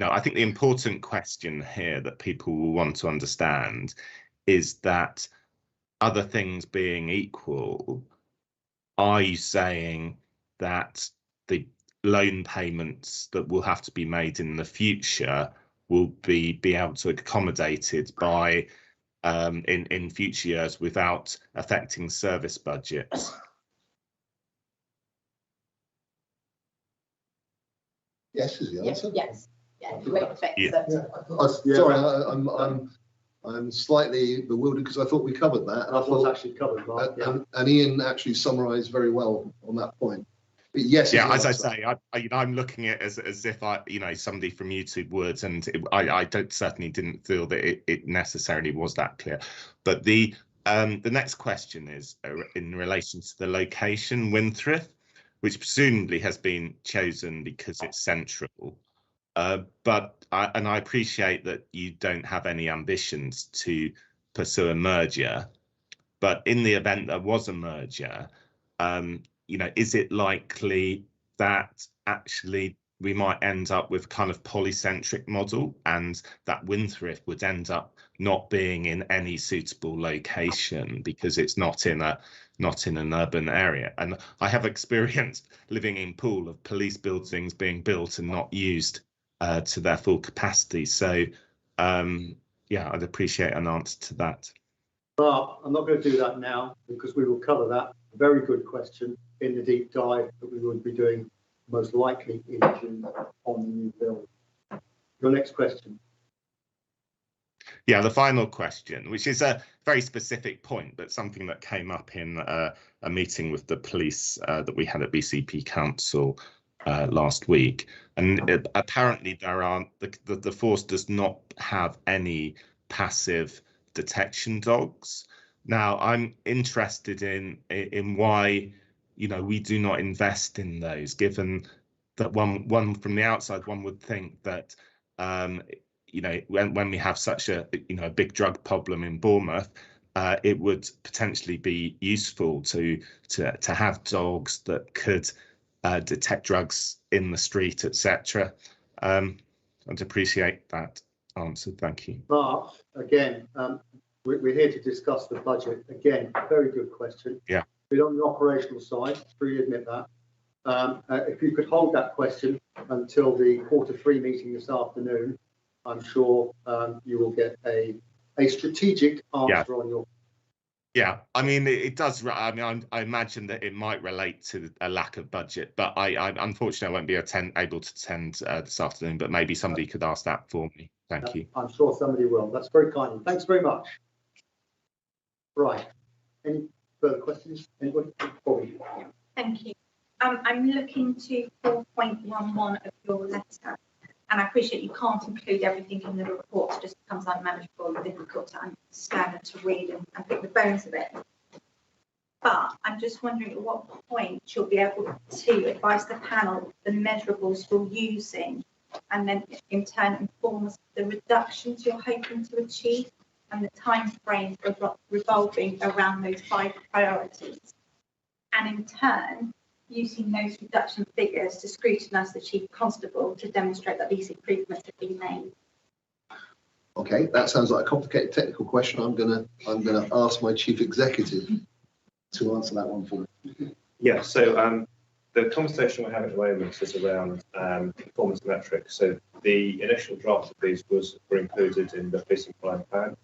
I think the important question here that people will want to understand is that, other things being equal, are you saying that the loan payments that will have to be made in the future will be able to accommodated by in future years without affecting service budgets? Yes is the answer. Yes. Yeah, it won't affect Yeah. Sorry, I'm slightly bewildered because I thought we covered that. And I thought actually covered, Mark. And Ian actually summarised very well on that point. But yes. Yeah, as I say, I'm looking at it as if somebody from YouTube would, and I certainly didn't feel that it necessarily was that clear. But the next question is in relation to the location, Winthrop, which presumably has been chosen because it's central. But I appreciate that you don't have any ambitions to pursue a merger. But in the event there was a merger, is it likely that actually we might end up with kind of polycentric model, and that Winthrop would end up not being in any suitable location because it's not in an urban area? And I have experience living in Poole of police buildings being built and not used to their full capacity. So yeah, I'd appreciate an answer to that. But I'm not going to do that now because we will cover that very good question in the deep dive that we would be doing most likely in June on the new bill. Your next question. Yeah, the final question, which is a very specific point, but something that came up in a meeting with the police that we had at BCP Council last week. And apparently the force does not have any passive detection dogs. Now, I'm interested in why we do not invest in those, given that one from the outside, one would think that when we have such a big drug problem in Bournemouth, it would potentially be useful to have dogs that could detect drugs in the street, etc. I'd appreciate that answer. Thank you. Mark, again, we're here to discuss the budget. Again, very good question. Yeah. But on the operational side, freely admit that. If you could hold that question until the Q3 meeting this afternoon, I'm sure you will get a strategic answer on your. Yeah, I mean, it does. I mean, I imagine that it might relate to a lack of budget, but I unfortunately won't be able to attend this afternoon, but maybe somebody could ask that for me. Thank you. I'm sure somebody will. That's very kind. Thanks very much. Right. Any further questions? Anybody? Thank you. I'm looking to 4.11 of your letter, and I appreciate you can't include everything in the report. It just becomes unmanageable and difficult to understand and to read and pick the bones of it. But I'm just wondering at what point you'll be able to advise the panel the measurables you're using, and then in turn inform us of the reductions you're hoping to achieve and the time frames revolving around those 5 priorities. And in turn, using those reduction figures to scrutinise the Chief Constable to demonstrate that these improvements have been made? Okay, that sounds like a complicated technical question. I'm gonna ask my Chief Executive to answer that one for me. Yeah, so the conversation we're having at the moment is around performance metrics. So the initial draft of these were included in the police and crime plan.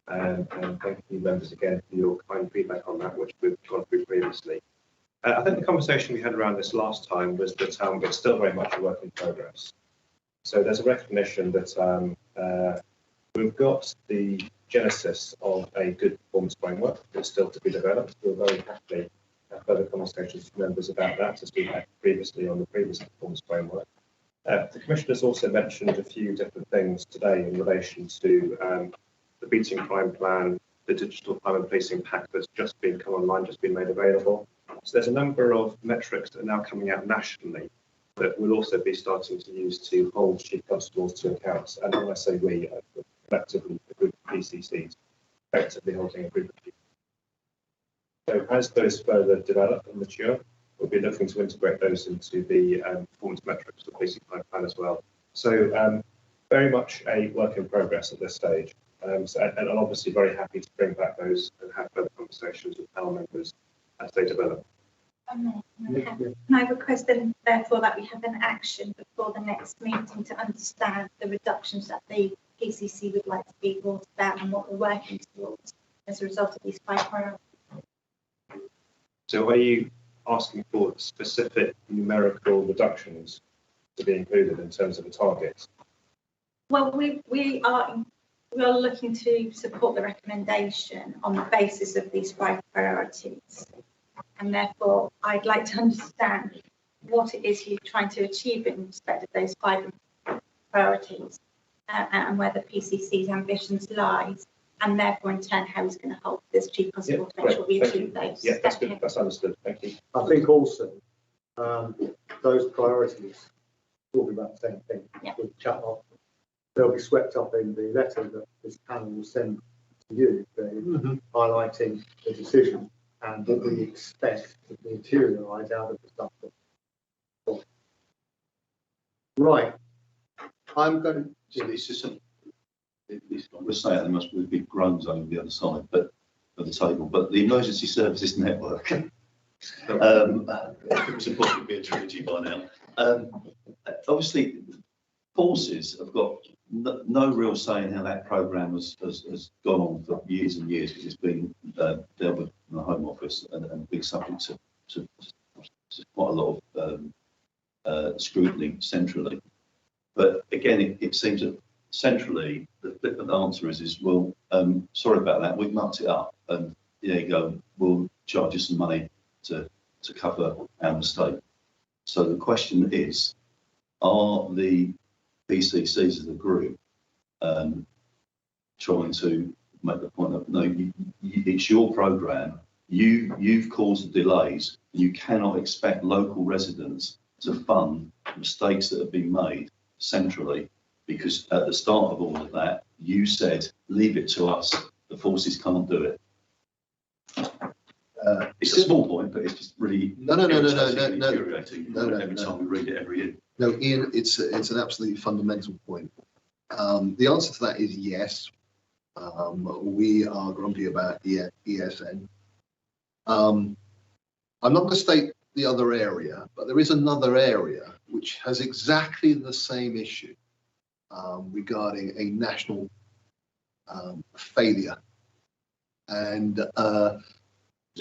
And thank you members again for your kind feedback on that, which we've gone through previously. I think the conversation we had around this last time was that it's still very much a work in progress. So there's a recognition that we've got the genesis of a good performance framework that's still to be developed. We're very happy to have further conversations with members about that, as we had previously on the previous performance framework. The Commissioner's also mentioned a few different things today in relation to the beating crime plan, the digital crime and policing pack that's just been come online, just been made available. So there's a number of metrics that are now coming out nationally that we'll also be starting to use to hold Chief Constables to account. And when I say we, collectively a group of PCCs, effectively holding a group of people. So as those further develop and mature, we'll be looking to integrate those into the performance metrics for the policing crime plan as well. So very much a work in progress at this stage. And I'm obviously very happy to bring back those and have further conversations with panel members as they develop. Can I request then, therefore, that we have an action before the next meeting to understand the reductions that the PCC would like to be brought about and what we're working towards as a result of these 5 priorities? So are you asking for specific numerical reductions to be included in terms of a target? Well, we are looking to support the recommendation on the basis of these 5 priorities. And therefore, I'd like to understand what it is you're trying to achieve in respect of those 5 priorities and where the PCC's ambitions lies, and therefore, in turn, how he's going to hold this Chief Constable to make sure we achieve those. Yeah, that's good. That's understood. Thank you. I think also those priorities will be about the same thing. Yeah. We'll chat off. They'll be swept up in the letter that this panel will send to you, highlighting the decision and what we expect to materialise out of the stuff. Right. I'm going to. It's just we're saying there must be big groans over the other side, but of the table. But the emergency services network. It was important to be a trilogy by now. Obviously, forces have got no real say in how that programme has gone on for years and years, because it's been dealt with in the Home Office and been subject to quite a lot of scrutiny centrally. But again, it seems that centrally, the flippant answer is well, sorry about that, we've mucked it up, and there you go, we'll charge you some money to cover our mistake. So the question is, are the PCCs as a group trying to make the point that no, it's your programme, you've caused the delays, you cannot expect local residents to fund mistakes that have been made centrally, because at the start of all of that, you said, leave it to us, the forces can't do it. It's a small point, but it's just really infuriating every time we read it every year. No, Ian, it's an absolutely fundamental point. The answer to that is yes. We are grumpy about ESN. I'm not going to state the other area, but there is another area which has exactly the same issue regarding a national failure. And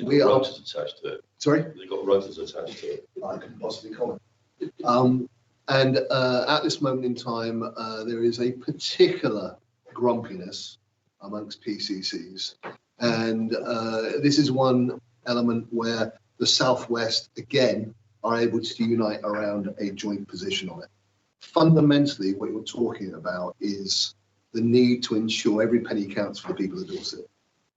we are rotors attached to it. Sorry? They've got rotors attached to it. I can possibly comment. And at this moment in time, there is a particular grumpiness amongst PCCs. And this is one element where the Southwest, again, are able to unite around a joint position on it. Fundamentally, what you're talking about is the need to ensure every penny counts for the people of Dorset.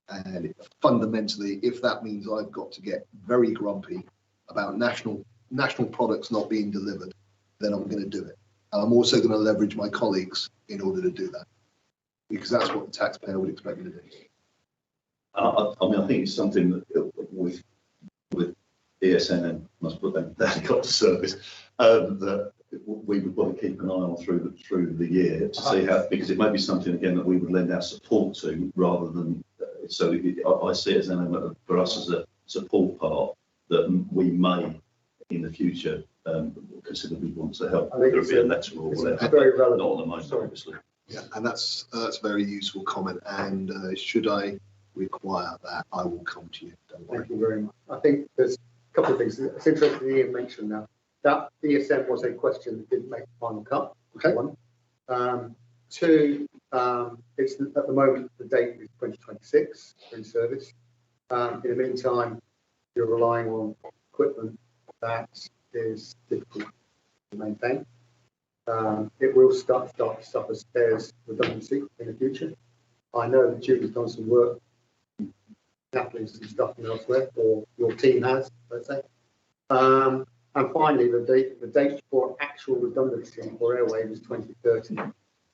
And fundamentally, if that means I've got to get very grumpy about national products not being delivered, then I'm going to do it. And I'm also going to leverage my colleagues in order to do that, because that's what the taxpayer would expect me to do. I mean, I think it's something that with ESN must put them down got to service, that we would want to keep an eye on through the year to see how, because it may be something again that we would lend our support to rather than, so I see it as an element for us as a support part that we may in the future consider we want to help. Whether it be a letter or whatever. Very relevant. Not at the moment, obviously. Yeah, and that's a very useful comment. And should I require that, I will come to you. Don't worry. Thank you very much. I think there's a couple of things. It's interesting Ian mentioned now that ESM was a question that didn't make the final cut. Okay. One. Two, it's at the moment the date is 2026 in service. In the meantime, you're relying on equipment that is difficult to maintain. It will start to suffer spares redundancy in the future. I know that Julie's done some work, tackling some stuff elsewhere, or your team has, let's say. And finally, the date for actual redundancy for airwave is 2030.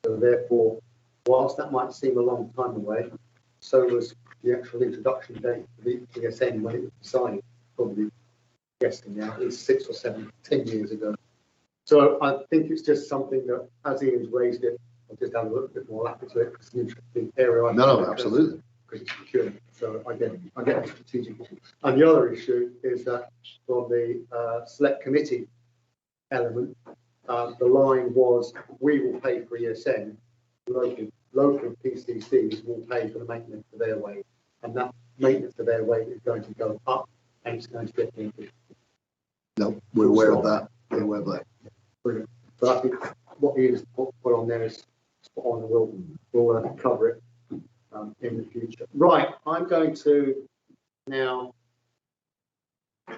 So therefore, whilst that might seem a long time away, so was the actual introduction date for the ESN when it was decided, probably guessing now, at least 6 or 7, 10 years ago. So I think it's just something that, as Ian's raised it, I'll just add a little bit more lap to it. It's an interesting area. No, absolutely. Because it's procurement. So I get the strategic issue. And the other issue is that from the select committee element, the line was, we will pay for ESN, local PCCs will pay for the maintenance of their way. And that maintenance of their way is going to go up and it's going to get increased. No, we're aware of that. We're aware of that. Brilliant. But I think what Ian's put on there is spot on, and we'll cover it in the future. Right, I'm going to now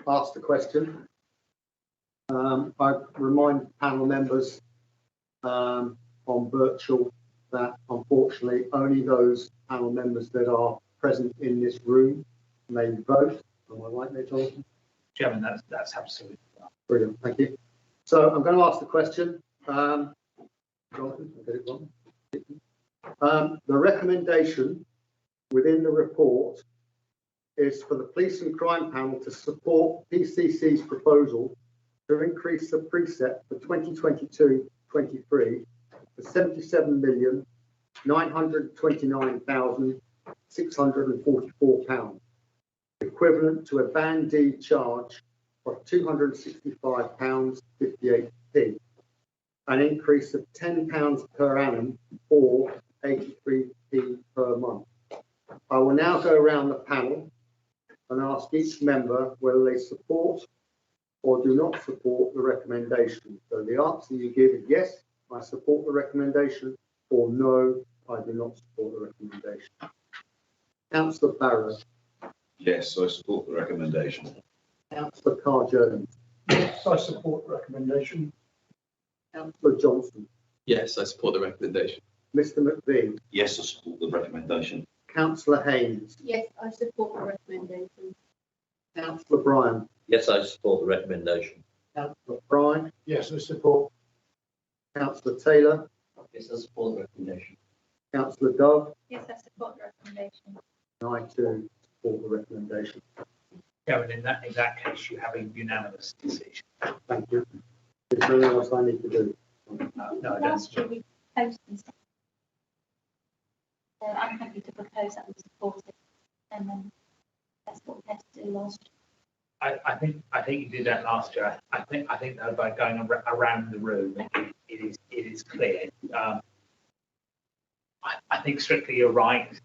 ask the question. I remind panel members on virtual that unfortunately only those panel members that are present in this room may vote. Am I right there, Jonathan? Chairman, that's absolutely right. Brilliant, thank you. So I'm going to ask the question. Jonathan, I'll get it wrong. The recommendation within the report is for the Police and Crime Panel to support PCC's proposal to increase the preset for 2022-23 to £77,929,644, equivalent to a Band D charge of £265.58p, an increase of £10 per annum or 83p per month. I will now go around the panel and ask each member whether they support or do not support the recommendation. So the answer you give is yes, I support the recommendation, or no, I do not support the recommendation. Councillor Barrow. Yes, I support the recommendation. Councillor Carr-Jones. Yes, I support the recommendation. Councillor Johnson. Yes, I support the recommendation. Mr. McVie. Yes, I support the recommendation. Councillor Haynes. Yes, I support the recommendation. Councillor Bryan. Yes, I support the recommendation. Councillor Fry. Yes, I support. Councillor Taylor. Yes, I support the recommendation. Councillor Dove. Yes, I support the recommendation. And I too support the recommendation. Chairman, in that case, you have a unanimous decision. Thank you. Is there anything else I need to do? No, I don't. Last year we proposed this. So I'm happy to propose that we support it, and then that's what we had to do last year. I think you did that last year. I think that by going around the room, it is clear. I think strictly you're right.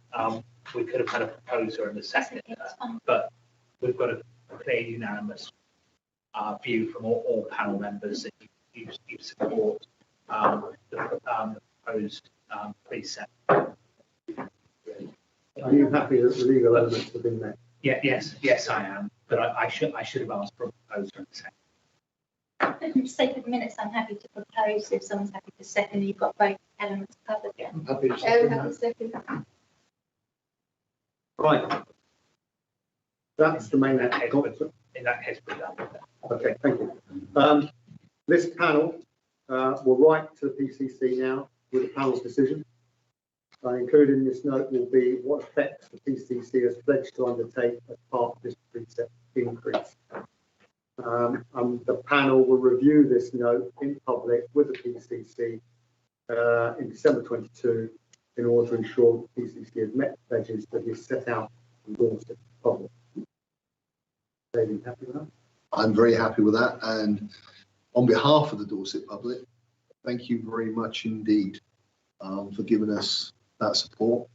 We could have had a proposer and a second, but we've got a clear unanimous view from all panel members that you support the proposed preset. Are you happy that the legal elements have been met? Yeah, yes, I am. But I should have asked for a proposer and a second. For the sake of minutes, I'm happy to propose. If someone's happy to second, you've got both elements covered. Yeah. I'm happy to Second. Right. That's the main In that case, we're done. Okay, thank you. This panel will write to the PCC now with the panel's decision. Included in this note will be what effects the PCC has pledged to undertake as part of this preset increase. And the panel will review this note in public with the PCC in December 22 in order to ensure the PCC has met the pledges that is set out in Dorset public. David, happy with that? I'm very happy with that. And on behalf of the Dorset public, thank you very much indeed for giving us that support.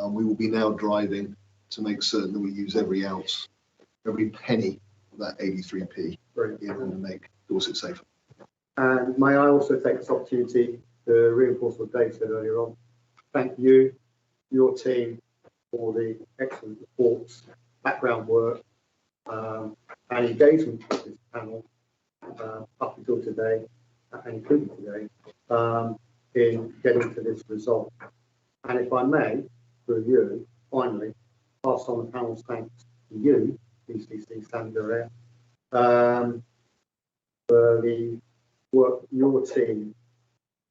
We will be now driving to make certain that we use every ounce, every penny of that 83p in order to make Dorset safer. And may I also take this opportunity to reinforce what Dave said earlier on. Thank you, your team, for the excellent reports, background work, and engagement with this panel up until today, and including today, in getting to this result. And if I may, through you, finally, pass on the panel's thanks to you, PCC Sandra, for the work your team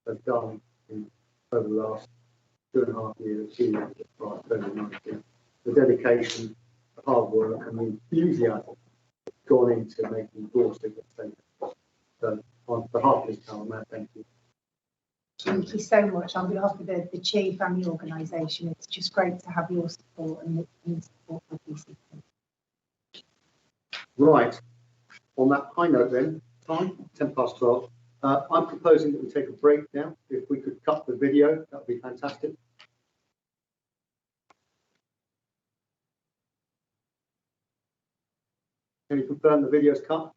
has done over the last 2.5 years, 2 years, prior to 2019. The dedication, the hard work, and the enthusiasm gone into making Dorset a safe. So, on behalf of this panel, Matt, thank you. Thank you so much. On behalf of the Chief and the organisation, it's just great to have your support and the support for PCC. Right. On that high note then, time, 12:10. I'm proposing that we take a break now. If we could cut the video, that would be fantastic. Can you confirm the video's cut?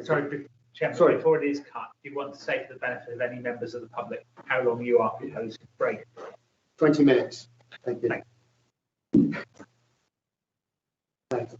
Sorry, Chairman, before it is cut, do you want to say for the benefit of any members of the public how long you are proposing to break? 20 minutes. Thank you. Thanks.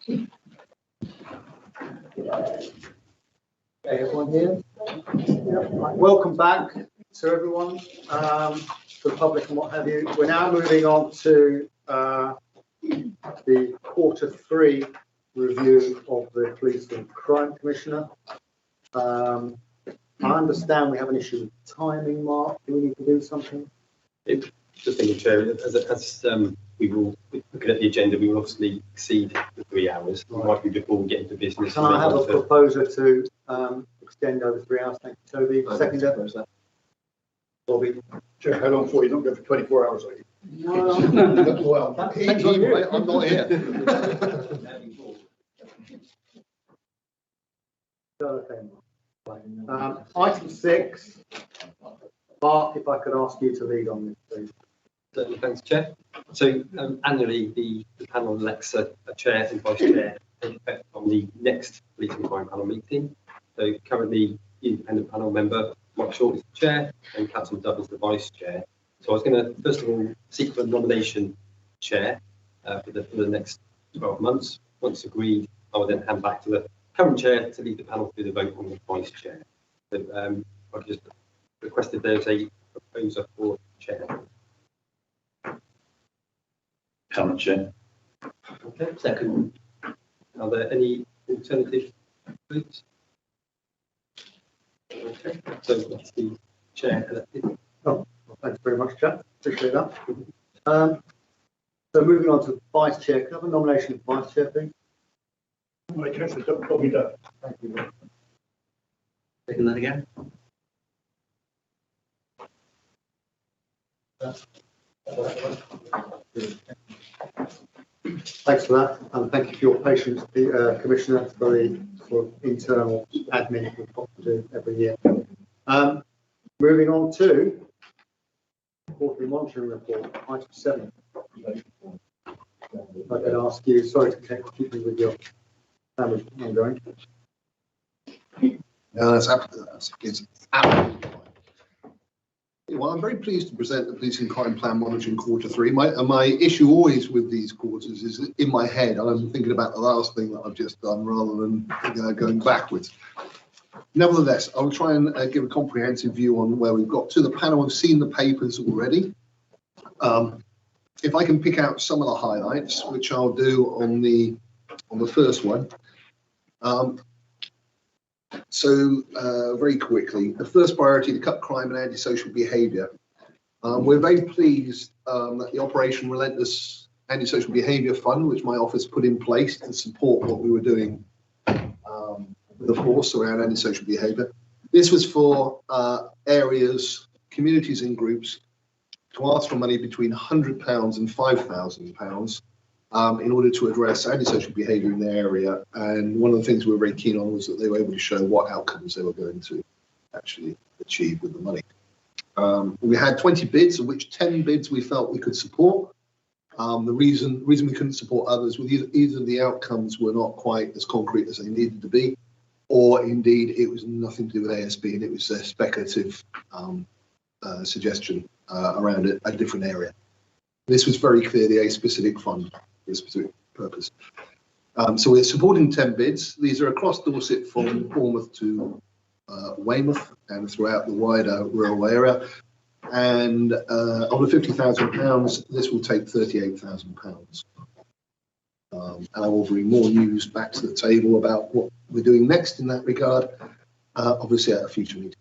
Okay, everyone here? Yep. Right, welcome back to everyone, to the public and what have you. We're now moving on to the Q3 review of the Police and Crime Commissioner. I understand we have an issue with timing, Mark. Do we need to do something? Just thinking, Chair, as we will, looking at the agenda, we will obviously exceed the 3 hours. Right. Before we get into business. Can I have a proposer to extend over 3 hours? Thank you, Toby. Seconder. Bobby. Chair, how long for you? Not go for 24 hours, are you? No. Well, I'm not here. Item 6. Mark, if I could ask you to lead on this, please. Certainly, thanks, Chair. So annually, the panel elects a chair and vice chair on the next Police and Crime panel meeting. So currently, the independent panel member, Mike Short, is the chair, and Councillor Dove is the vice chair. So I was going to, first of all, seek for a nomination chair for the next 12 months. Once agreed, I will then hand back to the current chair to lead the panel through the vote on the vice chair. So I've just requested there's a proposer for chair. Current chair. Okay, second. Are there any alternative votes? Okay, so that's the chair elected. Oh, well, thanks very much, Jack. Appreciate that. So moving on to vice chair. Can I have a nomination of vice chair, please? My Councillor Bobby Duff. Thank you. Taking that again. Thanks for that, and thank you for your patience, Commissioner, for the sort of internal admin we've got to do every year. Moving on to quarterly monitoring report, item 7. If I could ask you, sorry to keep me with your family ongoing. No, it's absolutely fine. Well, I'm very pleased to present the Police and Crime Plan Monitoring Q3. My issue always with these quarters is in my head, I'm thinking about the last thing that I've just done rather than going backwards. Nevertheless, I'll try and give a comprehensive view on where we've got to. The panel have seen the papers already. If I can pick out some of the highlights, which I'll do on the first one. Very quickly, the first priority to cut crime and antisocial behaviour. We're very pleased that the Operation Relentless Antisocial Behaviour Fund, which my office put in place to support what we were doing with the force around antisocial behaviour. This was for areas, communities and groups to ask for money between £100 and £5,000 in order to address antisocial behaviour in their area. And one of the things we were very keen on was that they were able to show what outcomes they were going to actually achieve with the money. We had 20 bids, of which 10 bids we felt we could support. The reason we couldn't support others was either the outcomes were not quite as concrete as they needed to be, or indeed it was nothing to do with ASB and it was a speculative suggestion around a different area. This was very clearly a specific fund for a specific purpose. So we're supporting 10 bids. These are across Dorset from Bournemouth to Weymouth and throughout the wider rural area. And of the £50,000, this will take £38,000. And I will bring more news back to the table about what we're doing next in that regard, obviously at a future meeting.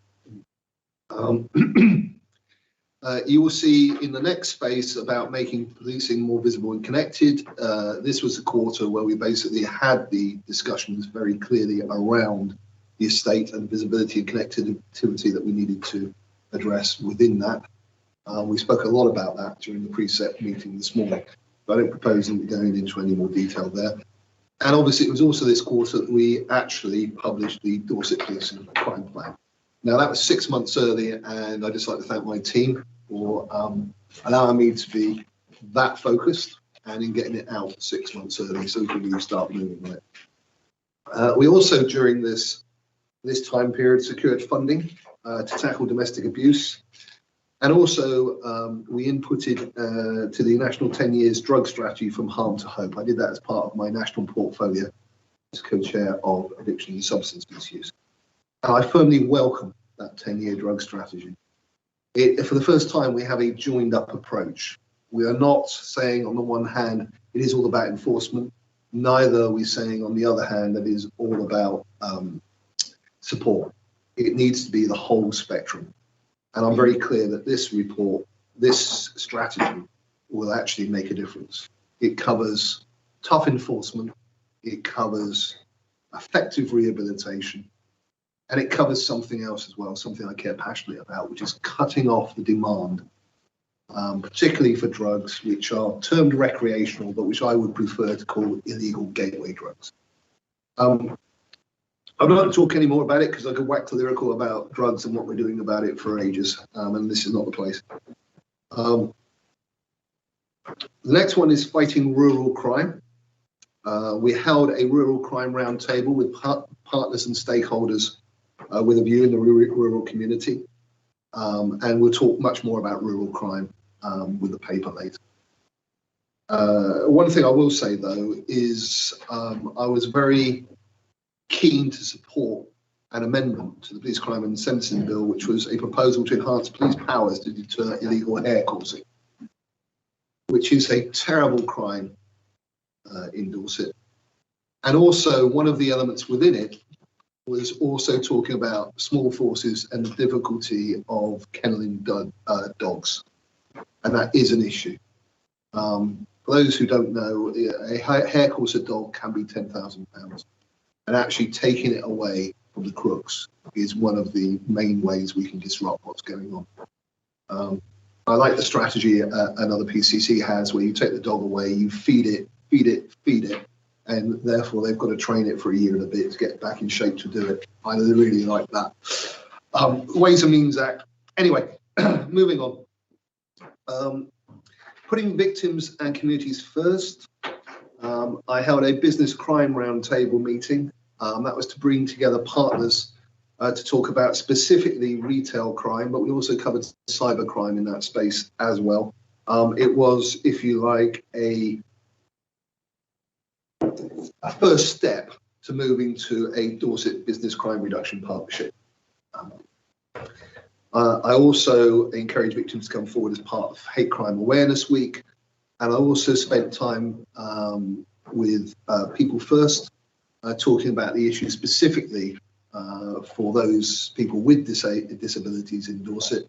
You will see in the next space about making policing more visible and connected. This was a quarter where we basically had the discussions very clearly around the estate and visibility and connectivity that we needed to address within that. We spoke a lot about that during the preset meeting this morning, but I don't propose going into any more detail there. And obviously it was also this quarter that we actually published the Dorset Police and Crime Plan. Now that was 6 months early, and I'd just like to thank my team for allowing me to be that focused and in getting it out 6 months early so we can really start moving on it. We also, during this time period, secured funding to tackle domestic abuse. And also, we inputted to the National 10 Years Drug Strategy from Harm to Hope. I did that as part of my national portfolio as co-chair of addiction and substance misuse. And I firmly welcome that 10-year drug strategy. For the first time, we have a joined-up approach. We are not saying, on the one hand, it is all about enforcement. Neither are we saying, on the other hand, that it is all about support. It needs to be the whole spectrum. And I'm very clear that this report, this strategy, will actually make a difference. It covers tough enforcement, it covers effective rehabilitation, and it covers something else as well, something I care passionately about, which is cutting off the demand, particularly for drugs which are termed recreational, but which I would prefer to call illegal gateway drugs. I'm not going to talk any more about it because I could wax lyrical about drugs and what we're doing about it for ages, and this is not the place. The next one is fighting rural crime. We held a rural crime roundtable with partners and stakeholders with a view in the rural community, and we'll talk much more about rural crime with the paper later. One thing I will say, though, is I was very keen to support an amendment to the Police Crime and Sentencing Bill, which was a proposal to enhance police powers to deter illegal hair coursing, which is a terrible crime in Dorset. And also, one of the elements within it was also talking about small forces and the difficulty of kenneling dogs. And that is an issue. For those who don't know, a hair courser dog can be £10,000. And actually taking it away from the crooks is one of the main ways we can disrupt what's going on. I like the strategy another PCC has, where you take the dog away, you feed it, and therefore they've got to train it for a year and a bit to get back in shape to do it. I really like that. Ways and Means Act. Anyway, moving on. Putting victims and communities first. I held a business crime roundtable meeting. That was to bring together partners to talk about specifically retail crime, but we also covered cyber crime in that space as well. It was, if you like, a first step to moving to a Dorset Business Crime Reduction Partnership. I also encourage victims to come forward as part of Hate Crime Awareness Week. And I also spent time with People First, talking about the issue specifically for those people with disabilities in Dorset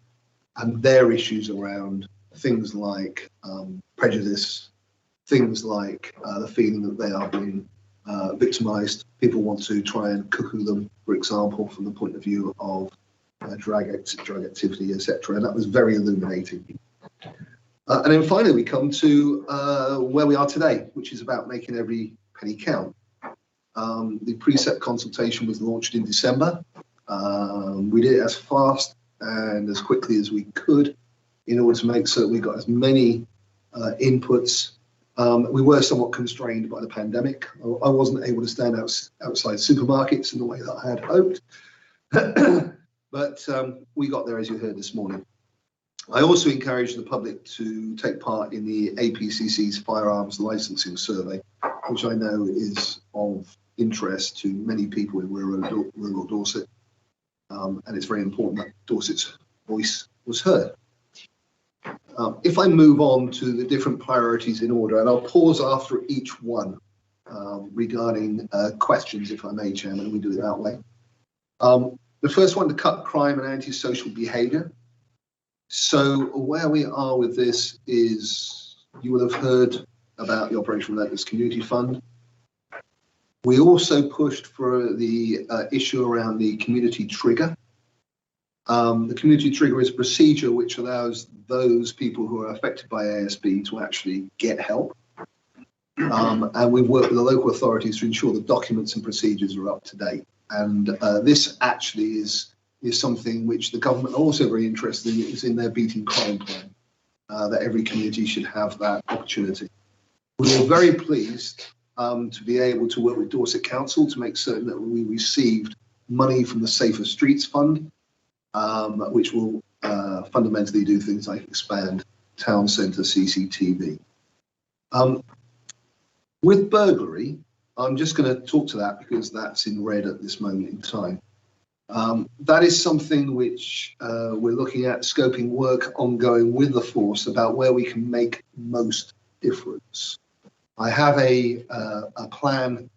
and their issues around things like prejudice, things like the feeling that they are being victimised. People want to try and cuckoo them, for example, from the point of view of drug activity, etc. And that was very illuminating. And then finally, we come to where we are today, which is about making every penny count. The precept consultation was launched in December. We did it as fast and as quickly as we could in order to make certain we got as many inputs. We were somewhat constrained by the pandemic. I wasn't able to stand outside supermarkets in the way that I had hoped, but we got there, as you heard this morning. I also encourage the public to take part in the APCC's firearms licensing survey, which I know is of interest to many people in rural Dorset. And it's very important that Dorset's voice was heard. If I move on to the different priorities in order, and I'll pause after each one regarding questions, if I may, Chairman, we do it that way. The first one, to cut crime and antisocial behaviour. So where we are with this is, you will have heard about the Operation Relentless Community Fund. We also pushed for the issue around the community trigger. The community trigger is a procedure which allows those people who are affected by ASB to actually get help. And we've worked with the local authorities to ensure the documents and procedures are up to date. And this actually is something which the government are also very interested in, is in their beating crime plan, that every community should have that opportunity. We were very pleased to be able to work with Dorset Council to make certain that we received money from the Safer Streets Fund, which will fundamentally do things like expand town centre CCTV. With burglary, I'm just going to talk to that because that's in red at this moment in time. That is something which we're looking at, scoping work ongoing with the force about where we can make most difference. I have a plan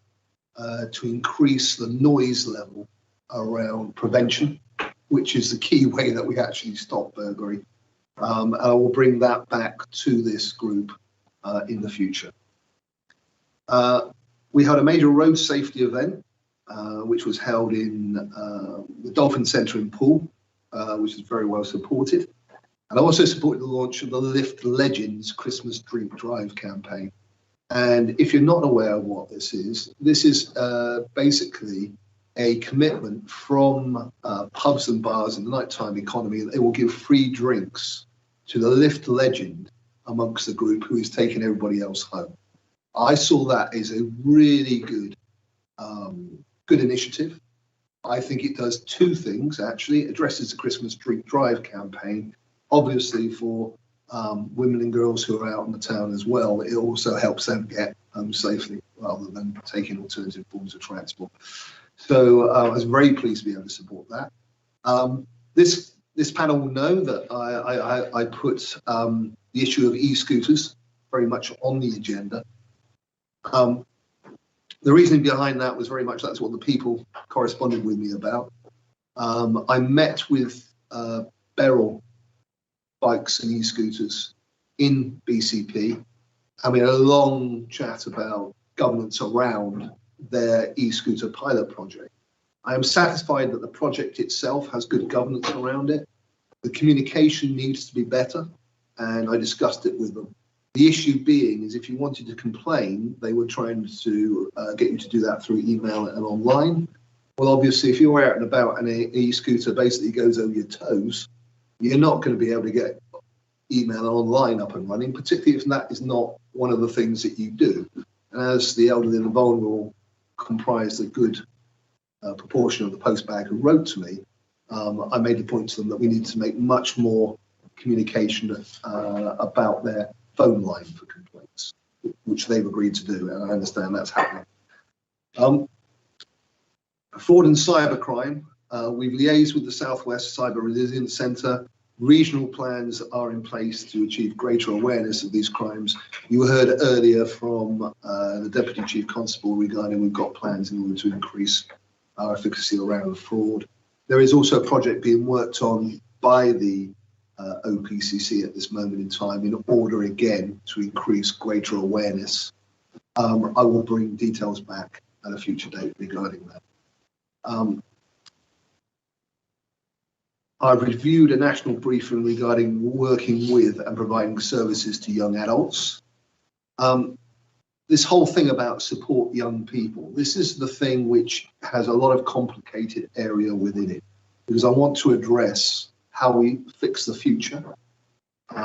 to increase the noise level around prevention, which is the key way that we actually stop burglary. I will bring that back to this group in the future. We had a major road safety event, which was held in the Dolphin Centre in Poole, which is very well supported. And I also supported the launch of the Lift Legends Christmas Drink Drive campaign. And if you're not aware of what this is basically a commitment from pubs and bars in the nighttime economy that they will give free drinks to the Lift Legend amongst the group who is taking everybody else home. I saw that as a really good initiative. I think it does two things, actually. It addresses the Christmas Drink Drive campaign, obviously for women and girls who are out in the town as well. It also helps them get home safely rather than taking alternative forms of transport. So I was very pleased to be able to support that. This panel will know that I put the issue of e-scooters very much on the agenda. The reasoning behind that was very much that's what the people corresponded with me about. I met with Beryl bikes and e-scooters in BCP, and we had a long chat about governance around their e-scooter pilot project. I am satisfied that the project itself has good governance around it. The communication needs to be better, and I discussed it with them. The issue being is if you wanted to complain, they were trying to get you to do that through email and online. Well, obviously, if you're out and about and an e-scooter basically goes over your toes, you're not going to be able to get email and online up and running, particularly if that is not one of the things that you do. And as the elderly and the vulnerable comprised a good proportion of the postbag who wrote to me, I made the point to them that we need to make much more communication about their phone line for complaints, which they've agreed to do, and I understand that's happening. Fraud and cybercrime, we've liaised with the Southwest Cyber Resilience Centre. Regional plans are in place to achieve greater awareness of these crimes. You heard earlier from the Deputy Chief Constable regarding we've got plans in order to increase our efficacy around fraud. There is also a project being worked on by the OPCC at this moment in time in order again to increase greater awareness. I will bring details back at a future date regarding that. I've reviewed a national briefing regarding working with and providing services to young adults. This whole thing about support young people, this is the thing which has a lot of complicated area within it, because I want to address how we fix the future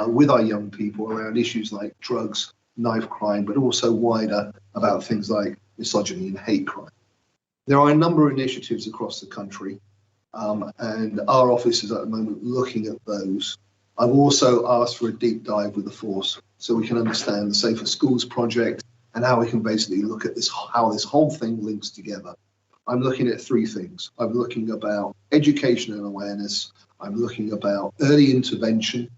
with our young people around issues like drugs, knife crime, but also wider about things like misogyny and hate crime. There are a number of initiatives across the country, and our office is at the moment looking at those. I've also asked for a deep dive with the force so we can understand the Safer Schools project and how we can basically look at this, how this whole thing links together. I'm looking at three things. I'm looking about education and awareness. I'm looking about early intervention,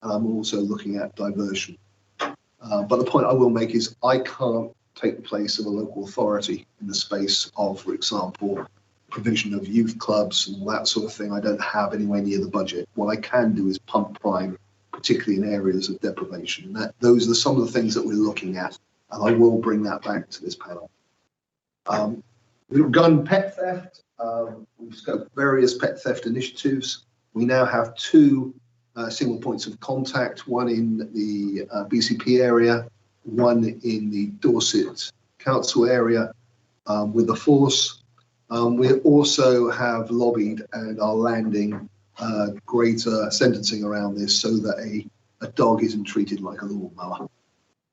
and I'm also looking at diversion. But the point I will make is I can't take the place of a local authority in the space of, for example, provision of youth clubs and all that sort of thing. I don't have anywhere near the budget. What I can do is pump prime, particularly in areas of deprivation. And those are some of the things that we're looking at, and I will bring that back to this panel. Gun pet theft, we've scoped various pet theft initiatives. We now have two single points of contact, one in the BCP area, one in the Dorset Council area with the force. We also have lobbied and are landing greater sentencing around this so that a dog isn't treated like a lawnmower.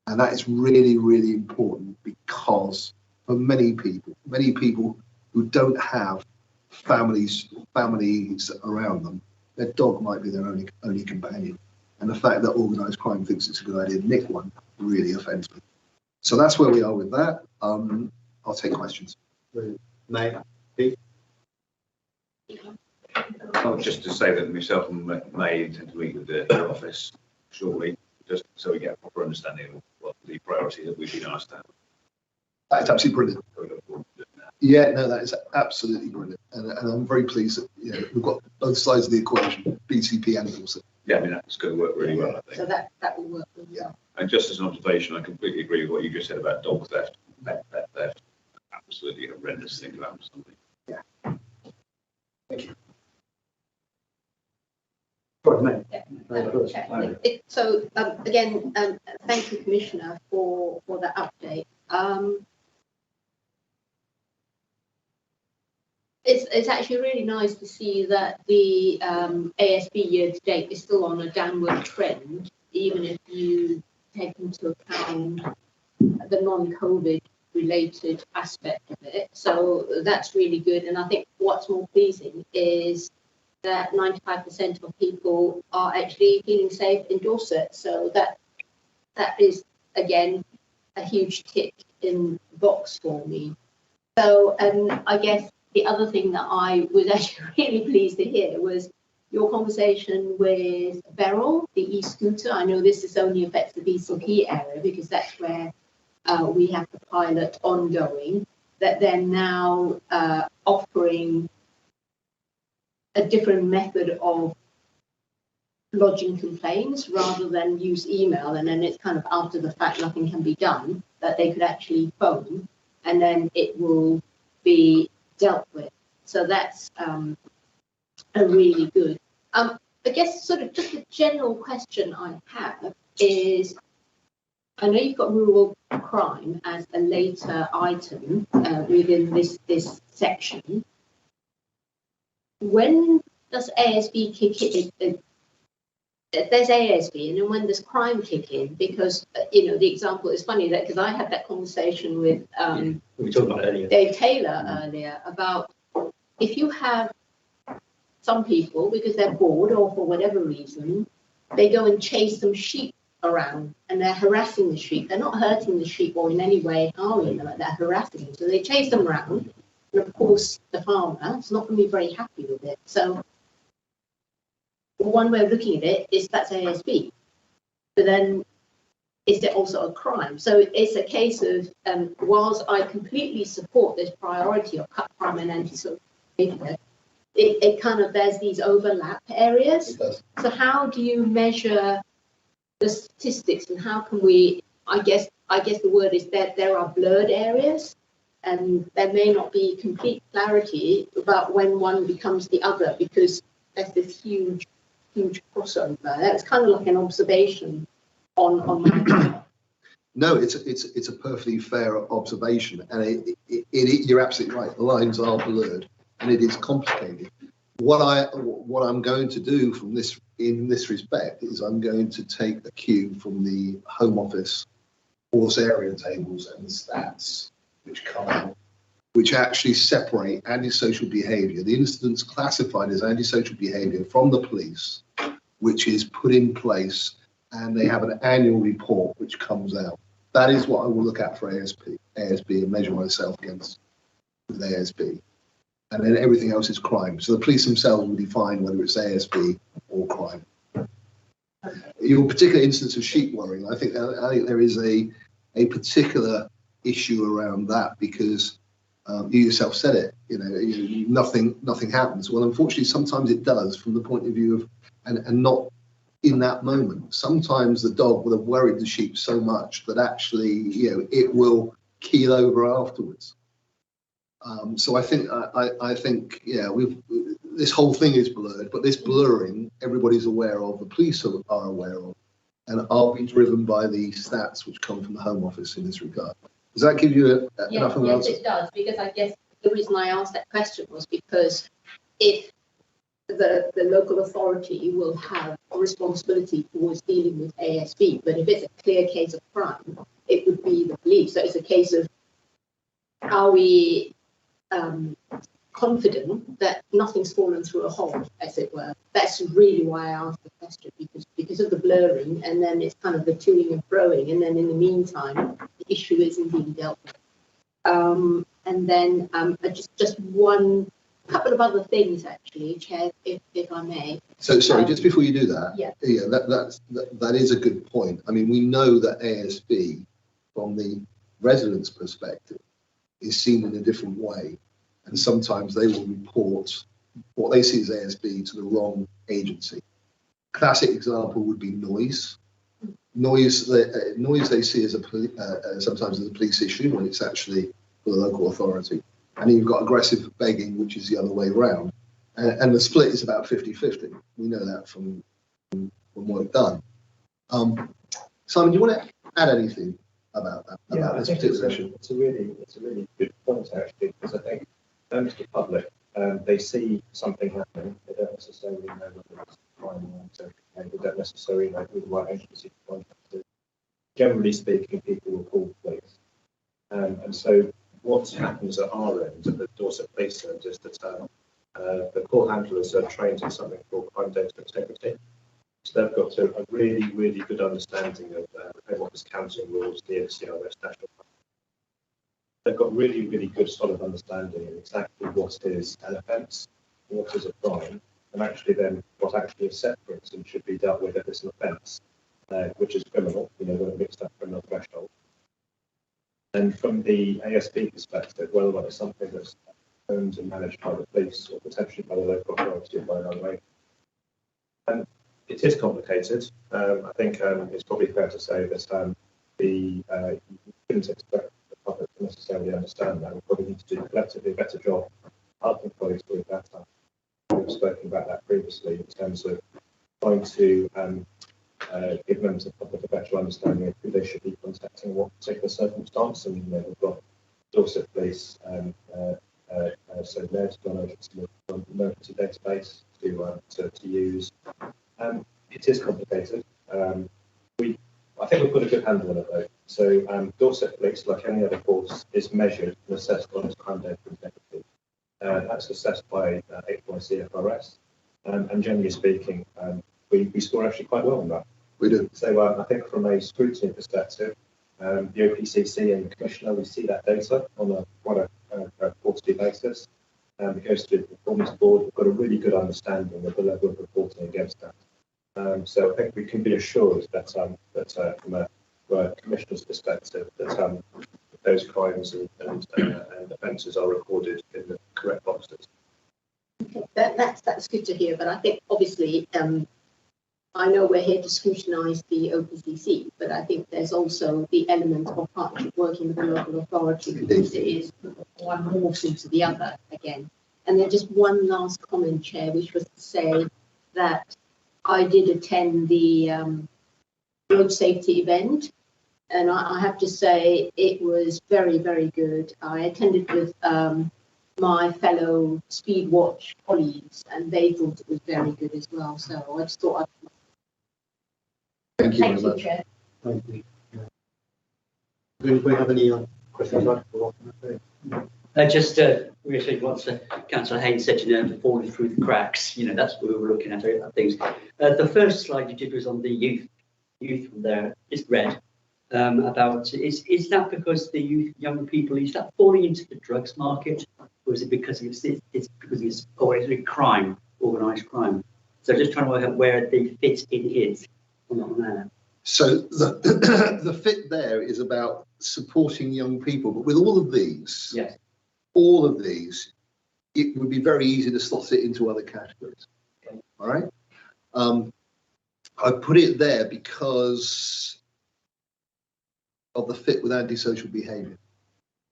And that is really, really important because for many people who don't have families around them, their dog might be their only companion. And the fact that organised crime thinks it's a good idea to nick one really offends me. So that's where we are with that. I'll take questions. May. Oh, just to say that myself and May intend to meet with the office shortly, just so we get a proper understanding of what the priority that we've been asked to have. That's absolutely brilliant. Yeah, no, that is absolutely brilliant, and I'm very pleased that we've got both sides of the equation, BCP and Dorset. Yeah, I mean that's going to work really well, I think. So that will work. Yeah. And just as an observation, I completely agree with what you just said about dog theft, pet theft. Absolutely horrendous thing to happen to somebody. Yeah. Thank you. So again, thank you, Commissioner, for that update. It's actually really nice to see that the ASB year to date is still on a downward trend, even if you take into account the non-COVID related aspect of it. So that's really good. And I think what's more pleasing is that 95% of people are actually feeling safe in Dorset. So that is, again, a huge tick in the box for me. So I guess the other thing that I was actually really pleased to hear was your conversation with Beryl, the e-scooter. I know this is only affects the BCP area because that's where we have the pilot ongoing, that they're now offering a different method of lodging complaints rather than use email, and then it's kind of after the fact nothing can be done, that they could actually phone and then it will be dealt with. So that's a really good. I guess sort of just a general question I have is, I know you've got rural crime as a later item within this section. When does ASB kick in? There's ASB, and then when does crime kick in? Because the example is funny that because I had that conversation with we talked about it earlier. Dave Taylor earlier about if you have some people because they're bored or for whatever reason, they go and chase some sheep around and they're harassing the sheep. They're not hurting the sheep or in any way harming them, they're harassing them. So they chase them around. And of course, the farmer is not going to be very happy with it. So one way of looking at it is that's ASB. But then is there also a crime? So it's a case of, whilst I completely support this priority of cut crime and anti-social behaviour, it kind of, there's these overlap areas. So how do you measure the statistics and how can we, I guess the word is that there are blurred areas and there may not be complete clarity about when one becomes the other because there's this huge crossover. That's kind of like an observation on my part. No, it's a perfectly fair observation, and you're absolutely right. The lines are blurred, and it is complicated. What I'm going to do from this in this respect is I'm going to take a cue from the Home Office force area tables and the stats which come out, which actually separate antisocial behaviour, the incidents classified as antisocial behaviour from the police, which is put in place, and they have an annual report which comes out. That is what I will look at for ASB and measure myself against with ASB. And then everything else is crime. So the police themselves will define whether it's ASB or crime. Your particular instance of sheep worrying, I think there is a particular issue around that because you yourself said it. Nothing happens. Well, unfortunately, sometimes it does from the point of view of and not in that moment. Sometimes the dog will have worried the sheep so much that actually it will keel over afterwards. So I think this whole thing is blurred, but this blurring everybody's aware of, the police are aware of, and I'll be driven by the stats which come from the Home Office in this regard. Does that give you enough of an answer? Yes, it does, because I guess the reason I asked that question was because if the local authority will have a responsibility towards dealing with ASB, but if it's a clear case of crime, it would be the police. So it's a case of are we confident that nothing's fallen through a hole, as it were. That's really why I asked the question, because of the blurring, and then it's kind of the toing and froing, and then in the meantime, the issue isn't being dealt with. And then just one couple of other things, actually, Chair, if I may. So sorry, just before you do that, yeah, that is a good point. I mean, we know that ASB, from the residents' perspective, is seen in a different way, and sometimes they will report what they see as ASB to the wrong agency. Classic example would be noise. Noise they see as sometimes as a police issue when it's actually for the local authority. And then you've got aggressive begging, which is the other way around. And the split is about 50-50. We know that from work done. Simon, do you want to add anything about that? Yeah, about I think it's a really good point, actually, because I think members of the public, they see something happening, they don't necessarily know whether it's crime or they don't necessarily know who the right agency to contact is. Generally speaking, people will call the police. And so what happens at our end, at the Dorset Police Service, is that the call handlers are trained in something called crime data integrity. So they've got a really, really good understanding of the Home Office counting rules, the CRS national. They've got really, really good solid understanding of exactly what is an offence, what is a crime, and actually then what actually is separate and should be dealt with if it's an offence, which is criminal, when a mixed up criminal threshold. And from the ASB perspective, whether or not it's something that's owned and managed by the police or potentially by the local authority or by another way. And it is complicated. I think it's probably fair to say that you couldn't expect the public to necessarily understand that. We probably need to do collectively a better job helping colleagues with that. We've spoken about that previously in terms of trying to give members of the public a better understanding of who they should be contacting in what particular circumstance. And we've got Dorset Police, so there's gone over to the emergency database to use. It is complicated. I think we've got a good handle on it though. So Dorset Police, like any other force, is measured and assessed on its crime data integrity. That's assessed by CFRS, and generally speaking, we score actually quite well on that. We do. So I think from a scrutiny perspective, the OPCC and the Commissioner, we see that data on a quarterly basis. It goes to the Performance Board. We've got a really good understanding of the level of reporting against that. So I think we can be assured that from a Commissioner's perspective, that those crimes and offences are recorded in the correct boxes. Okay, that's good to hear. But I think obviously, I know we're here to scrutinise the OPCC, but I think there's also the element of partnership working with the local authority, because it is one morphs into the other again. And then just one last comment, Chair, which was to say that I did attend the road safety event, and I have to say it was very, very good. I attended with my fellow Speed Watch colleagues, and they thought it was very good as well. So I just thought I'd... Thank you very much. Chair. Thank you. Do we have any questions? Just really what Councillor Haynes said, falling through the cracks, that's what we were looking at things. The first slide you did was on the youth from there, it's red, about, is that because the young people, is that falling into the drugs market, or is it because it's because it's always crime, organised crime? So just trying to work out where the fit in is on there. So the fit there is about supporting young people, but with all of these, yes, all of these, it would be very easy to slot it into other categories. Okay. All right. I put it there because of the fit with antisocial behaviour.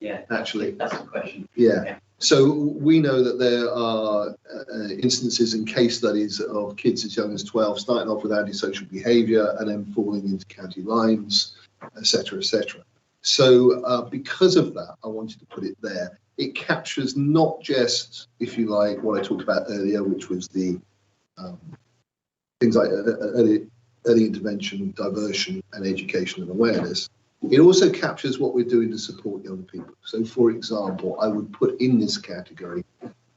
Yeah, actually, that's the question. Yeah. So we know that there are instances and case studies of kids as young as 12 starting off with antisocial behaviour and then falling into county lines, etc., etc. So because of that, I wanted to put it there. It captures not just, if you like, what I talked about earlier, which was the things like early intervention, diversion, and education and awareness. It also captures what we're doing to support young people. So, for example, I would put in this category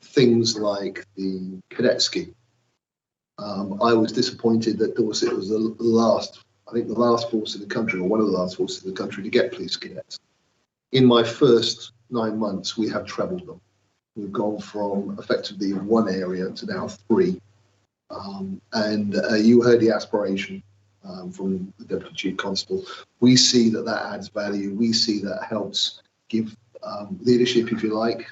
things like the cadet scheme. I was disappointed that Dorset was the last force in the country, or one of the last forces in the country, to get police cadets. In my first 9 months, we have trebled them. We've gone from effectively one area to now 3. And you heard the aspiration from the Deputy Chief Constable. We see that adds value. We see that helps give leadership, if you like,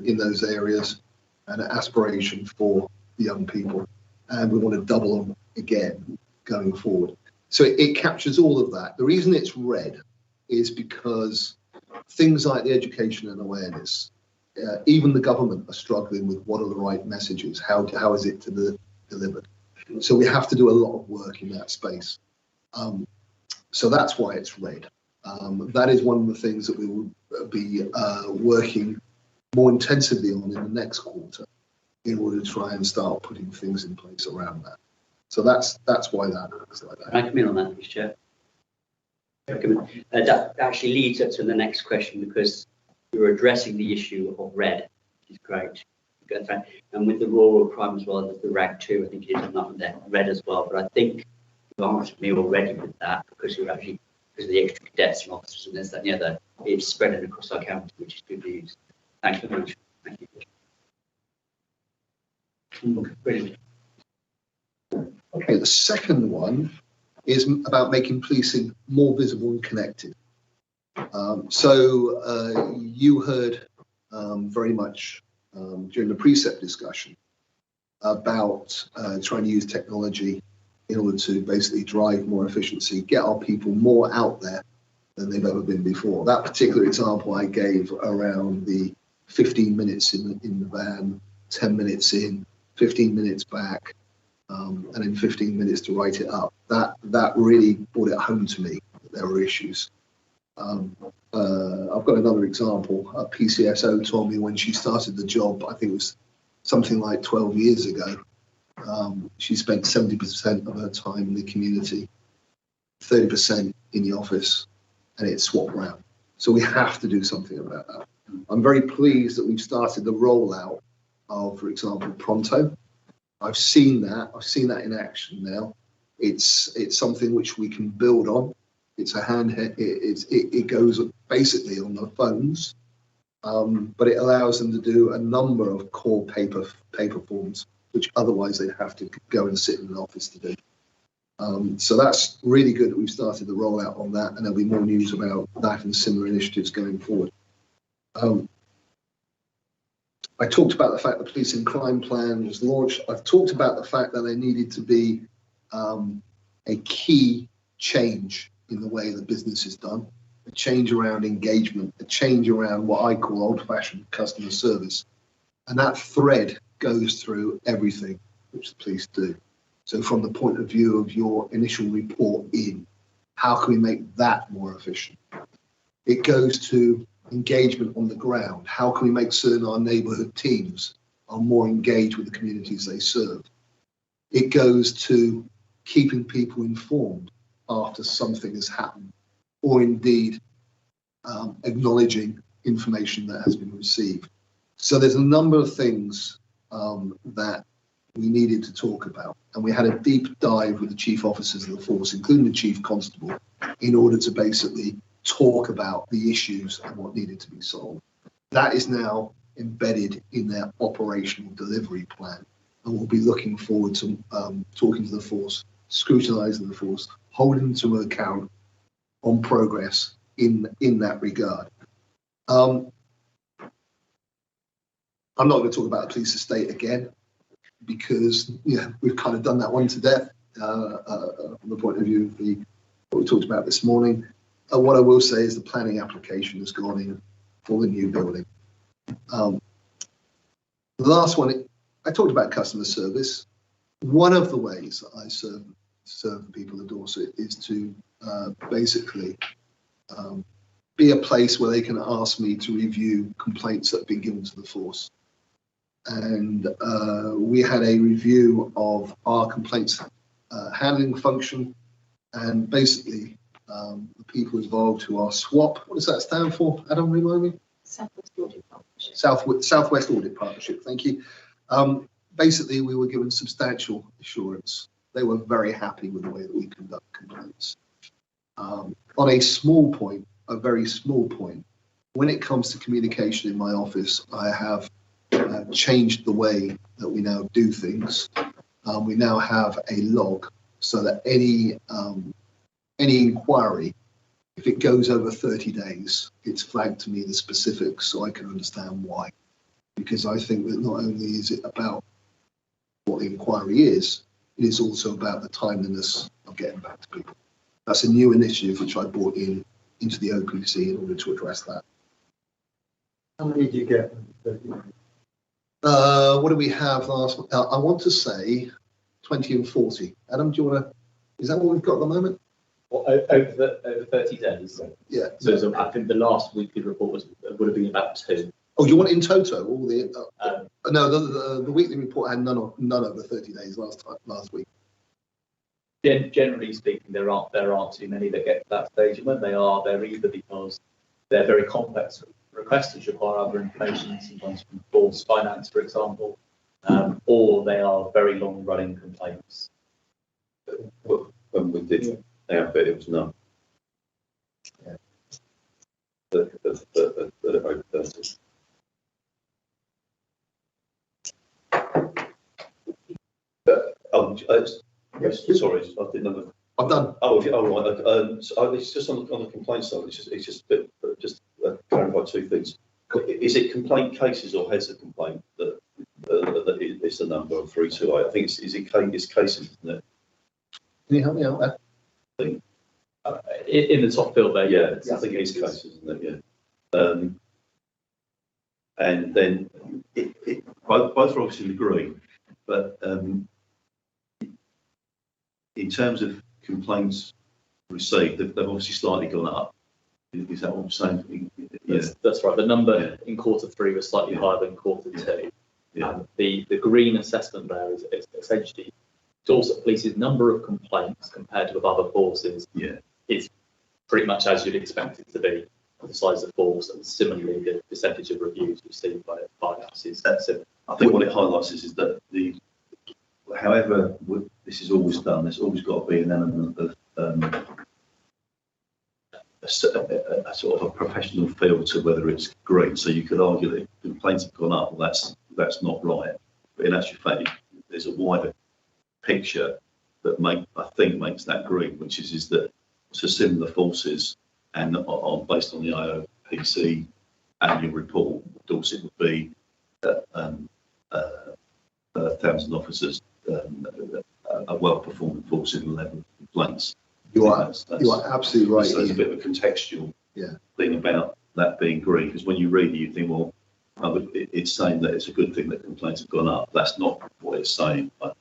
in those areas, and an aspiration for the young people. And we want to double them again going forward. So it captures all of that. The reason it's red is because things like the education and awareness, even the government are struggling with what are the right messages, how is it to be delivered. So we have to do a lot of work in that space. So that's why it's red. That is one of the things that we will be working more intensively on in the next quarter in order to try and start putting things in place around that. So that's why that looks like that. Can I come in on that, Mr. Chair? That actually leads up to the next question, because you're addressing the issue of red, which is great. And with the rural crime as well, there's the RAG 2, I think it is on that one there, red as well. But I think you answered me already with that, because you're actually, because of the extra cadets and officers and this, that, and the other, it's spreading across our county, which is good news. Thank you very much. Thank you. Brilliant. Okay, the second one is about making policing more visible and connected. So you heard very much during the precept discussion about trying to use technology in order to basically drive more efficiency, get our people more out there than they've ever been before. That particular example I gave around the 15 minutes in the van, 10 minutes in, 15 minutes back, and then 15 minutes to write it up. That really brought it home to me that there were issues. I've got another example. A PCSO told me when she started the job, I think it was something like 12 years ago, she spent 70% of her time in the community, 30% in the office, and it swapped around. So we have to do something about that. I'm very pleased that we've started the rollout of, for example, Pronto. I've seen that in action now. It's something which we can build on. It's a handheld. It goes basically on the phones, but it allows them to do a number of core paper forms, which otherwise they'd have to go and sit in an office to do. So that's really good that we've started the rollout on that, and there'll be more news about that and similar initiatives going forward. I talked about the fact the policing crime plan was launched. I've talked about the fact that there needed to be a key change in the way the business is done, a change around engagement, a change around what I call old-fashioned customer service. And that thread goes through everything which the police do. So from the point of view of your initial report in, how can we make that more efficient? It goes to engagement on the ground. How can we make certain our neighbourhood teams are more engaged with the communities they serve? It goes to keeping people informed after something has happened, or indeed acknowledging information that has been received. So there's a number of things that we needed to talk about, and we had a deep dive with the chief officers of the force, including the chief constable, in order to basically talk about the issues and what needed to be solved. That is now embedded in their operational delivery plan, and we'll be looking forward to talking to the force, scrutinising the force, holding them to account on progress in that regard. I'm not going to talk about the police estate again, because we've kind of done that one to death from the point of view of what we talked about this morning. What I will say is the planning application has gone in for the new building. The last one, I talked about customer service. One of the ways that I serve the people of Dorset is to basically be a place where they can ask me to review complaints that have been given to the force. And we had a review of our complaints handling function, and basically the people involved who are SWAP. What does that stand for? Adam, remind me. Southwest Audit Partnership. Southwest Audit Partnership, thank you. Basically, we were given substantial assurance. They were very happy with the way that we conduct complaints. On a small point, a very small point, when it comes to communication in my office, I have changed the way that we now do things. We now have a log so that any inquiry, if it goes over 30 days, it's flagged to me the specifics so I can understand why. Because I think that not only is it about what the inquiry is, it is also about the timeliness of getting back to people. That's a new initiative which I brought into the OPC in order to address that. How many did you get? What do we have last? I want to say 20 and 40. Adam, do you want to? Is that what we've got at the moment? Well, over 30 days. Yeah. So I think the last weekly report would have been about 2. Oh, you want in toto all the? No, the weekly report had none over 30 days last week. Generally speaking, there aren't too many that get to that stage, and when they are, they're either because they're very complex requests which require other information, sometimes from force finance, for example, or they are very long-running complaints. When we did our bit, it was none. Yeah. Over 30. Sorry, I didn't know. I'm done. Oh, right. So it's just on the complaint side. It's just clarify two things. Is it complaint cases or heads of complaint that is the number of 328? I think it's cases, isn't it? Can you help me out there? In the top field there, yeah, I think it's cases, isn't it? Yeah. And then both are obviously in the green, but in terms of complaints received, they've obviously slightly gone up. Is that what I'm saying? Yeah. That's right. The number in Q3 was slightly higher than Q2. Yeah. The green assessment there is essentially Dorset Police's number of complaints compared to other forces. Yeah. Is pretty much as you'd expect it to be. The size of force, and similarly the percentage of reviews received by us is similar. I think what it highlights is that however this is always done, there's always got to be an element of a sort of a professional feel to whether it's green. So you could argue that if complaints have gone up, well, that's not right. But in actual fact, there's a wider picture that I think makes that green, which is that to similar forces and based on the IOPC annual report, Dorset would be 1,000 officers, a well-performing force in the level of complaints. You are absolutely right. So there's a bit of a contextual thing about that being green, because when you read it, you think, well, it's saying that it's a good thing that complaints have gone up. That's not what it's saying, but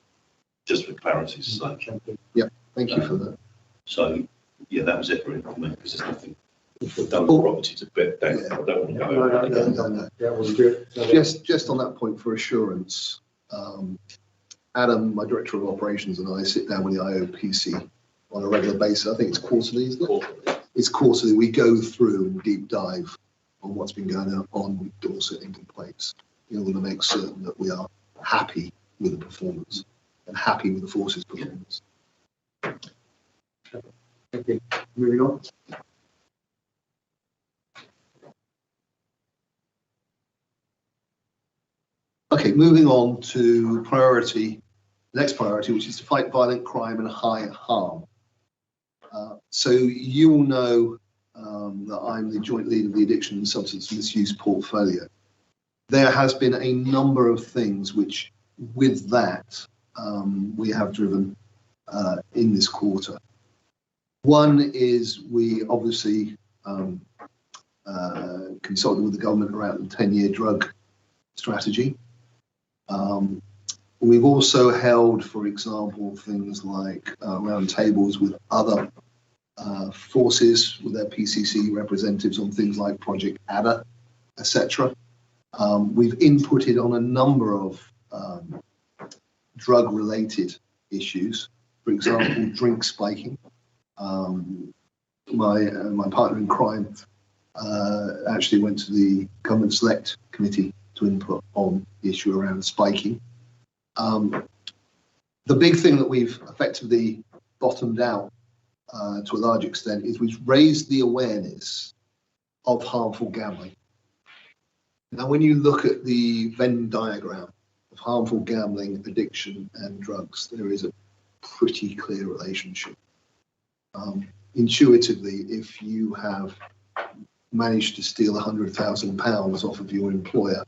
just for clarity's sake. Yeah, thank you for that. So, yeah, that was it really for me, because there's nothing. Done property to bit down. I don't want to go over No. That was good. Just on that point for assurance, Adam, my Director of Operations, and I sit down with the IOPC on a regular basis. I think it's quarterly, isn't it? It's quarterly. We go through and deep dive on what's been going on with Dorset in complaints in order to make certain that we are happy with the performance and happy with the force's performance. Thank you. Moving on. Okay, moving on to next priority, which is to fight violent crime and high harm. So you all know that I'm the joint lead of the Addiction and Substance Misuse Portfolio. There has been a number of things which, with that, we have driven in this quarter. One is we obviously consulted with the government around the 10-year drug strategy. We've also held, for example, things like round tables with other forces with their PCC representatives on things like Project ADA, etc. We've inputted on a number of drug-related issues, for example, drink spiking. My partner in crime actually went to the Government Select Committee to input on the issue around spiking. The big thing that we've effectively bottomed out to a large extent is we've raised the awareness of harmful gambling. Now, when you look at the Venn diagram of harmful gambling, addiction and drugs, there is a pretty clear relationship. Intuitively, if you have managed to steal £100,000 off of your employer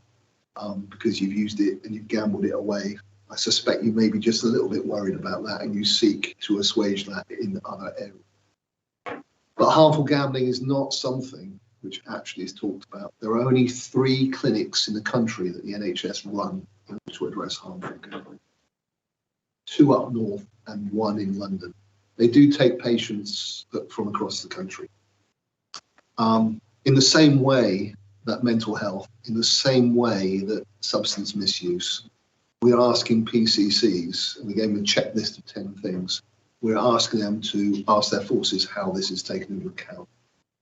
because you've used it and you've gambled it away, I suspect you may be just a little bit worried about that and you seek to assuage that in other areas. But harmful gambling is not something which actually is talked about. There are only 3 clinics in the country that the NHS run to address harmful gambling. 2 up north and 1 in London. They do take patients from across the country. In the same way that mental health, in the same way that substance misuse, we're asking PCCs, and we gave them a checklist of 10 things, we're asking them to ask their forces how this is taken into account.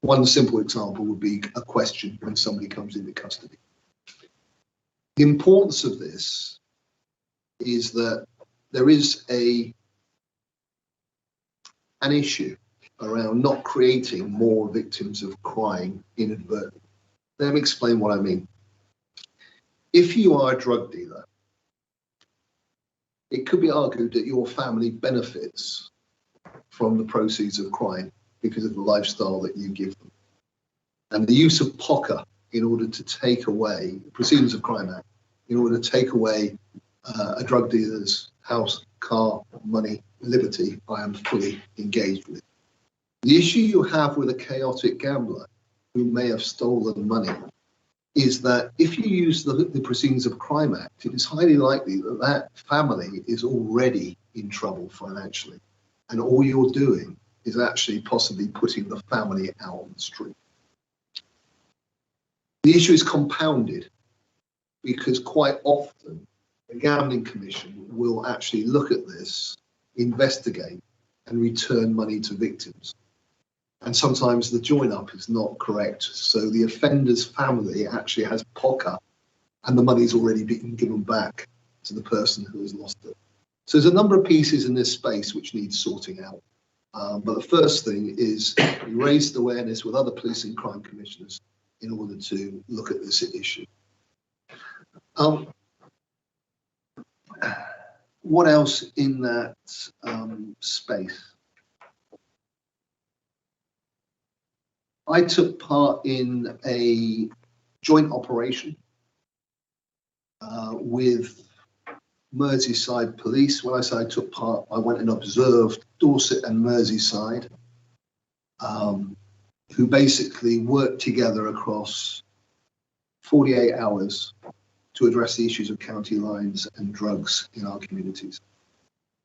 One simple example would be a question when somebody comes into custody. The importance of this is that there is an issue around not creating more victims of crime inadvertently. Let me explain what I mean. If you are a drug dealer, it could be argued that your family benefits from the proceeds of crime because of the lifestyle that you give them. And the use of POCA in order to take away, Proceedings of Crime Act, in order to take away a drug dealer's house, car, money, liberty, I am fully engaged with. The issue you have with a chaotic gambler who may have stolen money is that if you use the Proceedings of Crime Act, it is highly likely that that family is already in trouble financially. And all you're doing is actually possibly putting the family out on the street. The issue is compounded because quite often the Gambling Commission will actually look at this, investigate and return money to victims. And sometimes the join-up is not correct. So the offender's family actually has POCA and the money's already been given back to the person who has lost it. So there's a number of pieces in this space which need sorting out. But the first thing is we raised awareness with other police and crime commissioners in order to look at this issue. What else in that space? I took part in a joint operation with Merseyside Police. When I say I took part, I went and observed Dorset and Merseyside, who basically worked together across 48 hours to address the issues of county lines and drugs in our communities.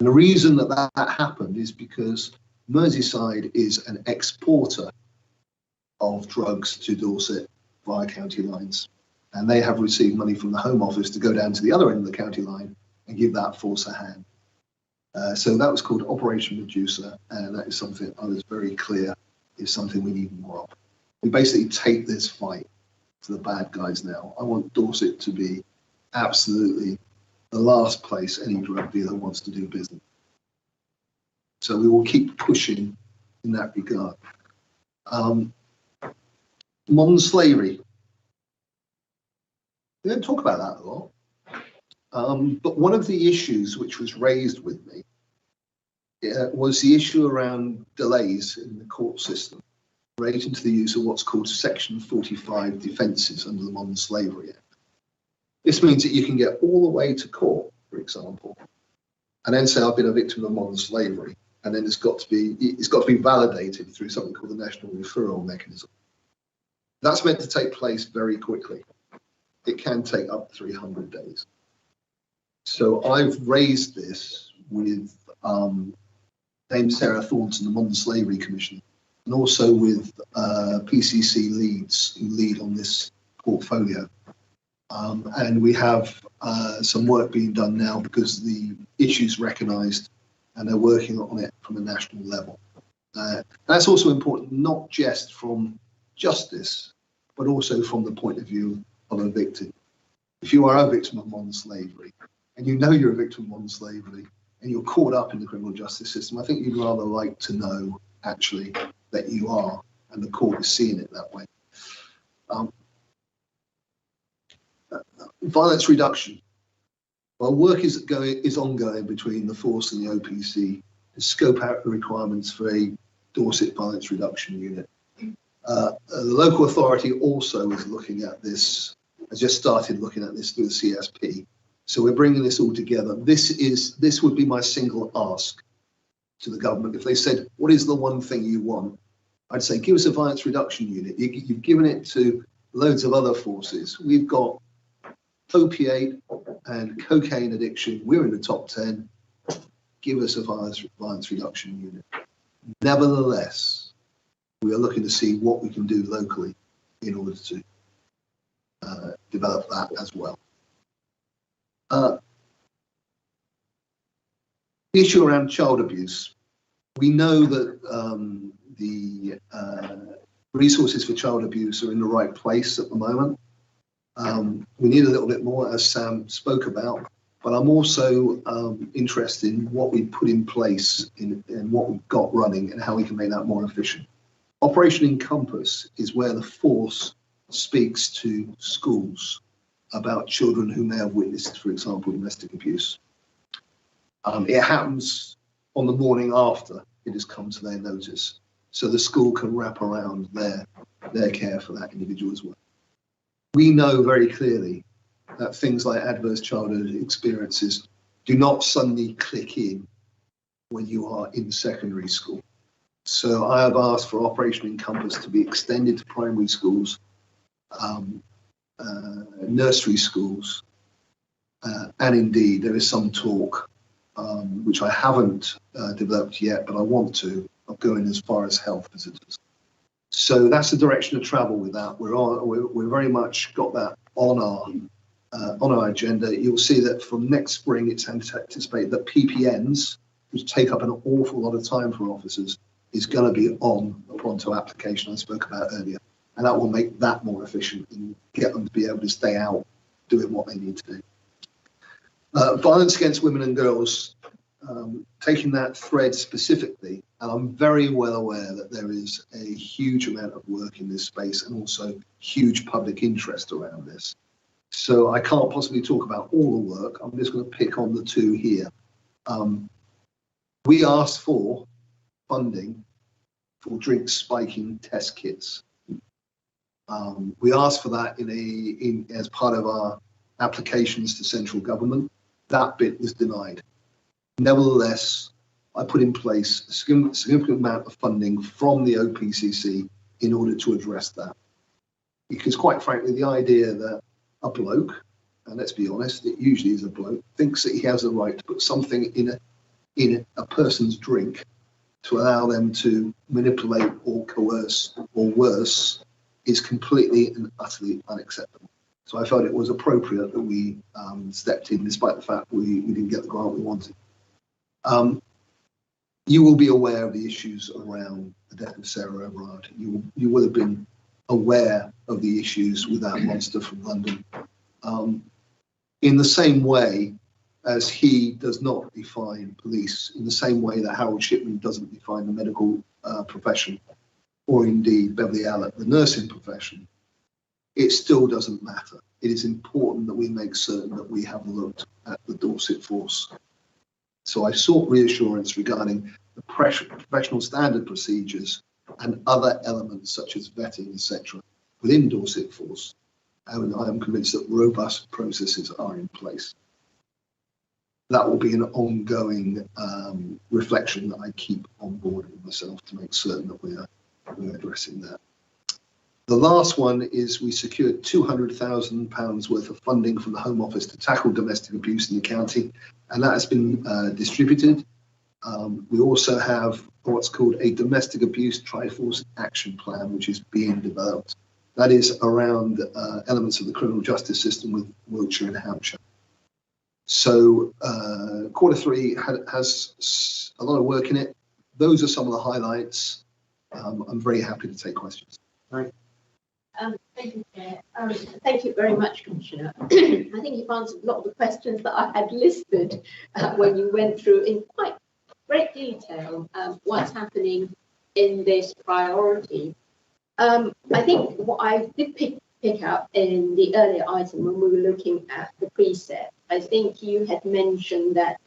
And the reason that happened is because Merseyside is an exporter of drugs to Dorset via county lines. And they have received money from the Home Office to go down to the other end of the county line and give that force a hand. So that was called Operation Medusa, and that is something I was very clear is something we need more of. We basically take this fight to the bad guys now. I want Dorset to be absolutely the last place any drug dealer wants to do business. So we will keep pushing in that regard. Modern slavery. We don't talk about that a lot. But one of the issues which was raised with me was the issue around delays in the court system relating to the use of what's called Section 45 defences under the Modern Slavery Act. This means that you can get all the way to court, for example, and then say I've been a victim of modern slavery, and then it's got to be validated through something called the National Referral Mechanism. That's meant to take place very quickly. It can take up to 300 days. So I've raised this with Dame Sarah Thornton, the Modern Slavery Commission, and also with PCC leads who lead on this portfolio. And we have some work being done now because the issue's recognised and they're working on it from a national level. That's also important, not just from justice, but also from the point of view of a victim. If you are a victim of modern slavery, and you know you're a victim of modern slavery, and you're caught up in the criminal justice system, I think you'd rather like to know, actually, that you are, and the court is seeing it that way. Violence reduction. Well, work is ongoing between the force and the OPC to scope out the requirements for a Dorset violence reduction unit. The local authority also is looking at this, has just started looking at this through the CSP. So we're bringing this all together. This would be my single ask to the government. If they said, what is the one thing you want? I'd say, give us a violence reduction unit. You've given it to loads of other forces. We've got opiate and cocaine addiction. We're in the top 10. Give us a violence reduction unit. Nevertheless, we are looking to see what we can do locally in order to develop that as well. The issue around child abuse. We know that the resources for child abuse are in the right place at the moment. We need a little bit more, as Sam spoke about, but I'm also interested in what we put in place and what we've got running and how we can make that more efficient. Operation Encompass is where the force speaks to schools about children who may have witnessed, for example, domestic abuse. It happens on the morning after it has come to their notice, so the school can wrap around their care for that individual as well. We know very clearly that things like adverse childhood experiences do not suddenly click in when you are in secondary school. So I have asked for Operation Encompass to be extended to primary schools, nursery schools, and indeed there is some talk, which I haven't developed yet, but I want to, of going as far as health visitors. So that's the direction of travel with that. We're very much got that on our agenda. You'll see that from next spring, it's anticipated that PPNs, which take up an awful lot of time for officers, is going to be on the pronto application I spoke about earlier. And that will make that more efficient and get them to be able to stay out doing what they need to do. Violence against women and girls, taking that thread specifically, and I'm very well aware that there is a huge amount of work in this space and also huge public interest around this. So I can't possibly talk about all the work. I'm just going to pick on the two here. We asked for funding for drink spiking test kits. We asked for that as part of our applications to central government. That bit was denied. Nevertheless, I put in place a significant amount of funding from the OPCC in order to address that. Because quite frankly, the idea that a bloke, and let's be honest, it usually is a bloke, thinks that he has the right to put something in a person's drink to allow them to manipulate or coerce or worse is completely and utterly unacceptable. So I felt it was appropriate that we stepped in, despite the fact we didn't get the grant we wanted. You will be aware of the issues around the death of Sarah Everard. You will have been aware of the issues with that monster from London. In the same way as he does not define police, in the same way that Harold Shipman doesn't define the medical profession, or indeed Beverly Allett, the nursing profession, it still doesn't matter. It is important that we make certain that we have looked at the Dorset force. So I sought reassurance regarding the professional standard procedures and other elements such as vetting, etc., within Dorset force. And I am convinced that robust processes are in place. That will be an ongoing reflection that I keep on board with myself to make certain that we're addressing that. The last one is we secured £200,000 worth of funding from the Home Office to tackle domestic abuse in the county, and that has been distributed. We also have what's called a domestic abuse Triforce action plan, which is being developed. That is around elements of the criminal justice system with Wiltshire and Hampshire. So Q3 has a lot of work in it. Those are some of the highlights. I'm very happy to take questions. Right. Thank you, Chair. Thank you very much, Commissioner. I think you've answered a lot of the questions that I had listed when you went through in quite great detail what's happening in this priority. I think what I did pick up in the earlier item when we were looking at the precept, I think you had mentioned that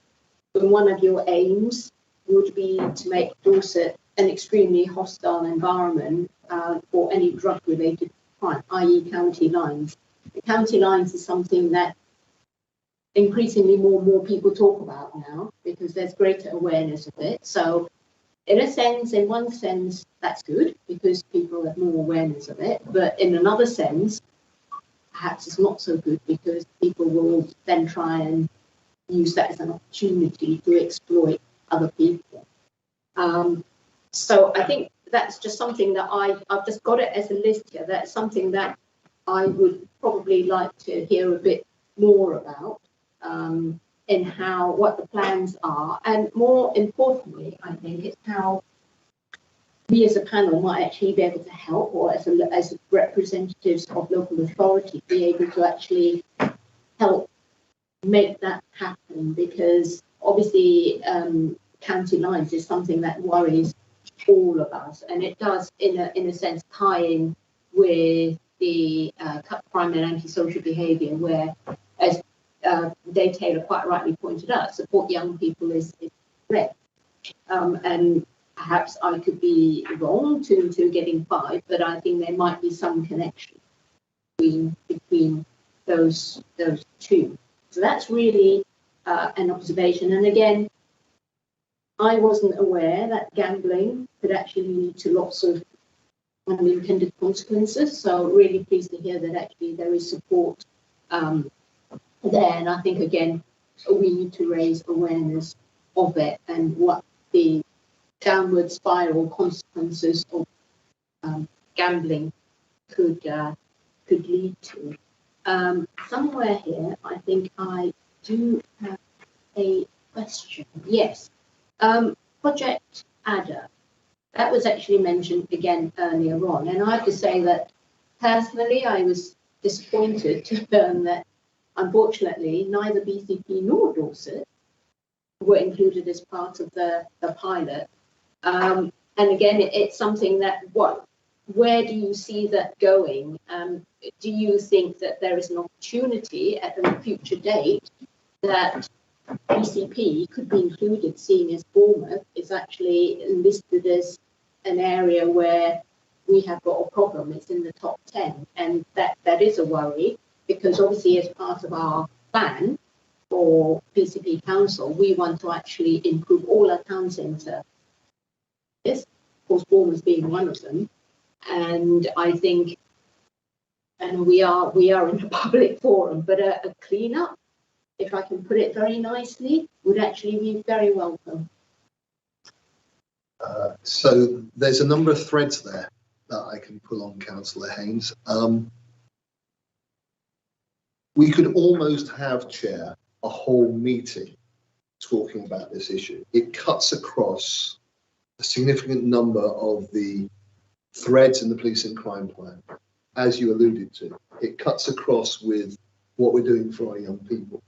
one of your aims would be to make Dorset an extremely hostile environment for any drug-related crime, i.e. county lines. The county lines is something that increasingly more and more people talk about now because there's greater awareness of it. So in a sense, in one sense, that's good because people have more awareness of it. But in another sense, perhaps it's not so good because people will then try and use that as an opportunity to exploit other people. So I think that's just something that I've just got it as a list here. That's something that I would probably like to hear a bit more about in what the plans are. And more importantly, I think it's how we as a panel might actually be able to help, or as representatives of local authority, be able to actually help make that happen, because obviously county lines is something that worries all of us, and it does in a sense tie in with the cut crime and antisocial behaviour, where, as Dave Taylor quite rightly pointed out, support young people is correct. And perhaps I could be wrong to getting 5, but I think there might be some connection between those two. So that's really an observation. And again, I wasn't aware that gambling could actually lead to lots of unintended consequences. So really pleased to hear that actually there is support there. And I think, again, we need to raise awareness of it and what the downward spiral consequences of gambling could lead to. Somewhere here, I think I do have a question. Yes. Project Adder. That was actually mentioned again earlier on. And I have to say that personally, I was disappointed to learn that unfortunately neither BCP nor Dorset were included as part of the pilot. And again, it's something that where do you see that going? Do you think that there is an opportunity at a future date that BCP could be included, seeing as Bournemouth is actually listed as an area where we have got a problem? It's in the top 10, and that is a worry, because obviously as part of our plan for PCP Council, we want to actually improve all our town centre. Yes, of course, Bournemouth being one of them. And I think, and we are in a public forum, but a clean-up, if I can put it very nicely, would actually be very welcome. So there's a number of threads there that I can pull on, Councillor Haynes. We could almost have, Chair, a whole meeting talking about this issue. It cuts across a significant number of the threads in the police and crime plan, as you alluded to. It cuts across with what we're doing for our young people.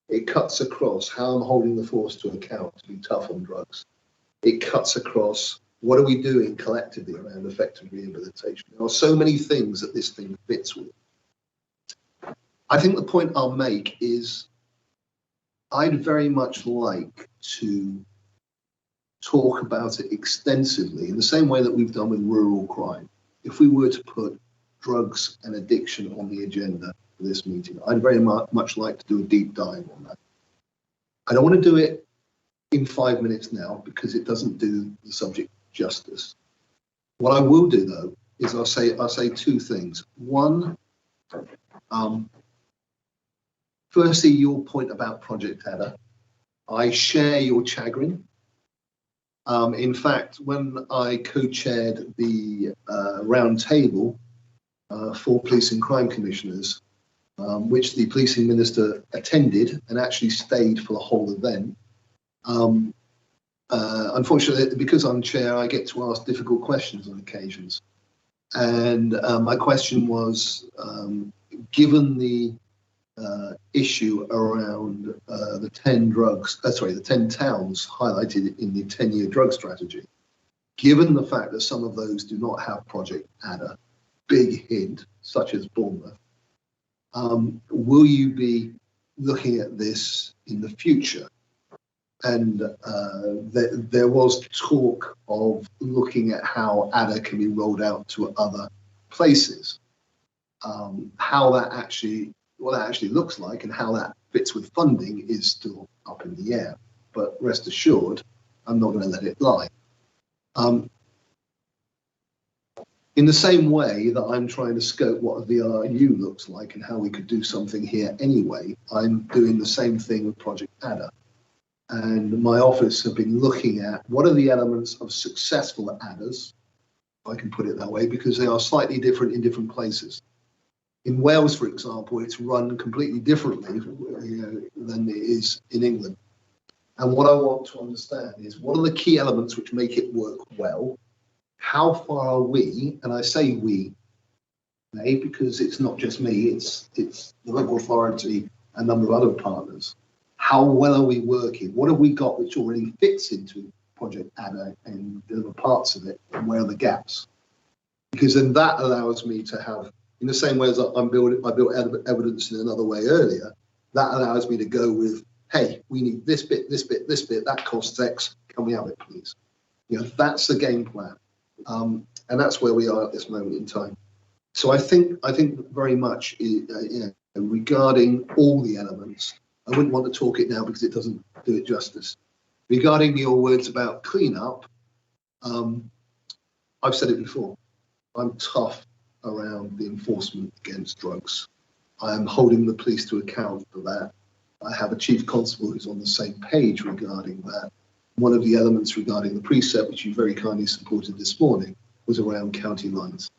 It cuts across how I'm holding the force to account to be tough on drugs. It cuts across what are we doing collectively around effective rehabilitation. There are so many things that this thing fits with. I think the point I'll make is I'd very much like to talk about it extensively in the same way that we've done with rural crime. If we were to put drugs and addiction on the agenda for this meeting, I'd very much like to do a deep dive on that. I don't want to do it in 5 minutes now because it doesn't do the subject justice. What I will do though is I'll say 2 things. One, firstly, your point about Project Adder. I share your chagrin. In fact, when I co-chaired the round table for police and crime commissioners, which the policing minister attended and actually stayed for the whole event, unfortunately, because I'm chair, I get to ask difficult questions on occasions. And my question was, given the issue around the 10 towns highlighted in the 10-year drug strategy, given the fact that some of those do not have Project Adder, big hint, such as Bournemouth, will you be looking at this in the future? And there was talk of looking at how Adder can be rolled out to other places. How that actually, what that actually looks like and how that fits with funding is still up in the air. But rest assured, I'm not going to let it lie. In the same way that I'm trying to scope what a VRU looks like and how we could do something here anyway, I'm doing the same thing with Project Adder. And my office have been looking at what are the elements of successful adders, if I can put it that way, because they are slightly different in different places. In Wales, for example, it's run completely differently than it is in England. And what I want to understand is what are the key elements which make it work well? How far are we, and I say we, because it's not just me, it's the local authority and a number of other partners. How well are we working? What have we got which already fits into Project Adder and the other parts of it, and where are the gaps? Because then that allows me to have, in the same way as I built evidence in another way earlier, that allows me to go with, hey, we need this bit, this bit, this bit, that costs X, can we have it, please? That's the game plan. And that's where we are at this moment in time. So I think very much regarding all the elements, I wouldn't want to talk it now because it doesn't do it justice. Regarding your words about cleanup, I've said it before. I'm tough around the enforcement against drugs. I am holding the police to account for that. I have a chief constable who's on the same page regarding that. One of the elements regarding the precept, which you very kindly supported this morning, was around county lines.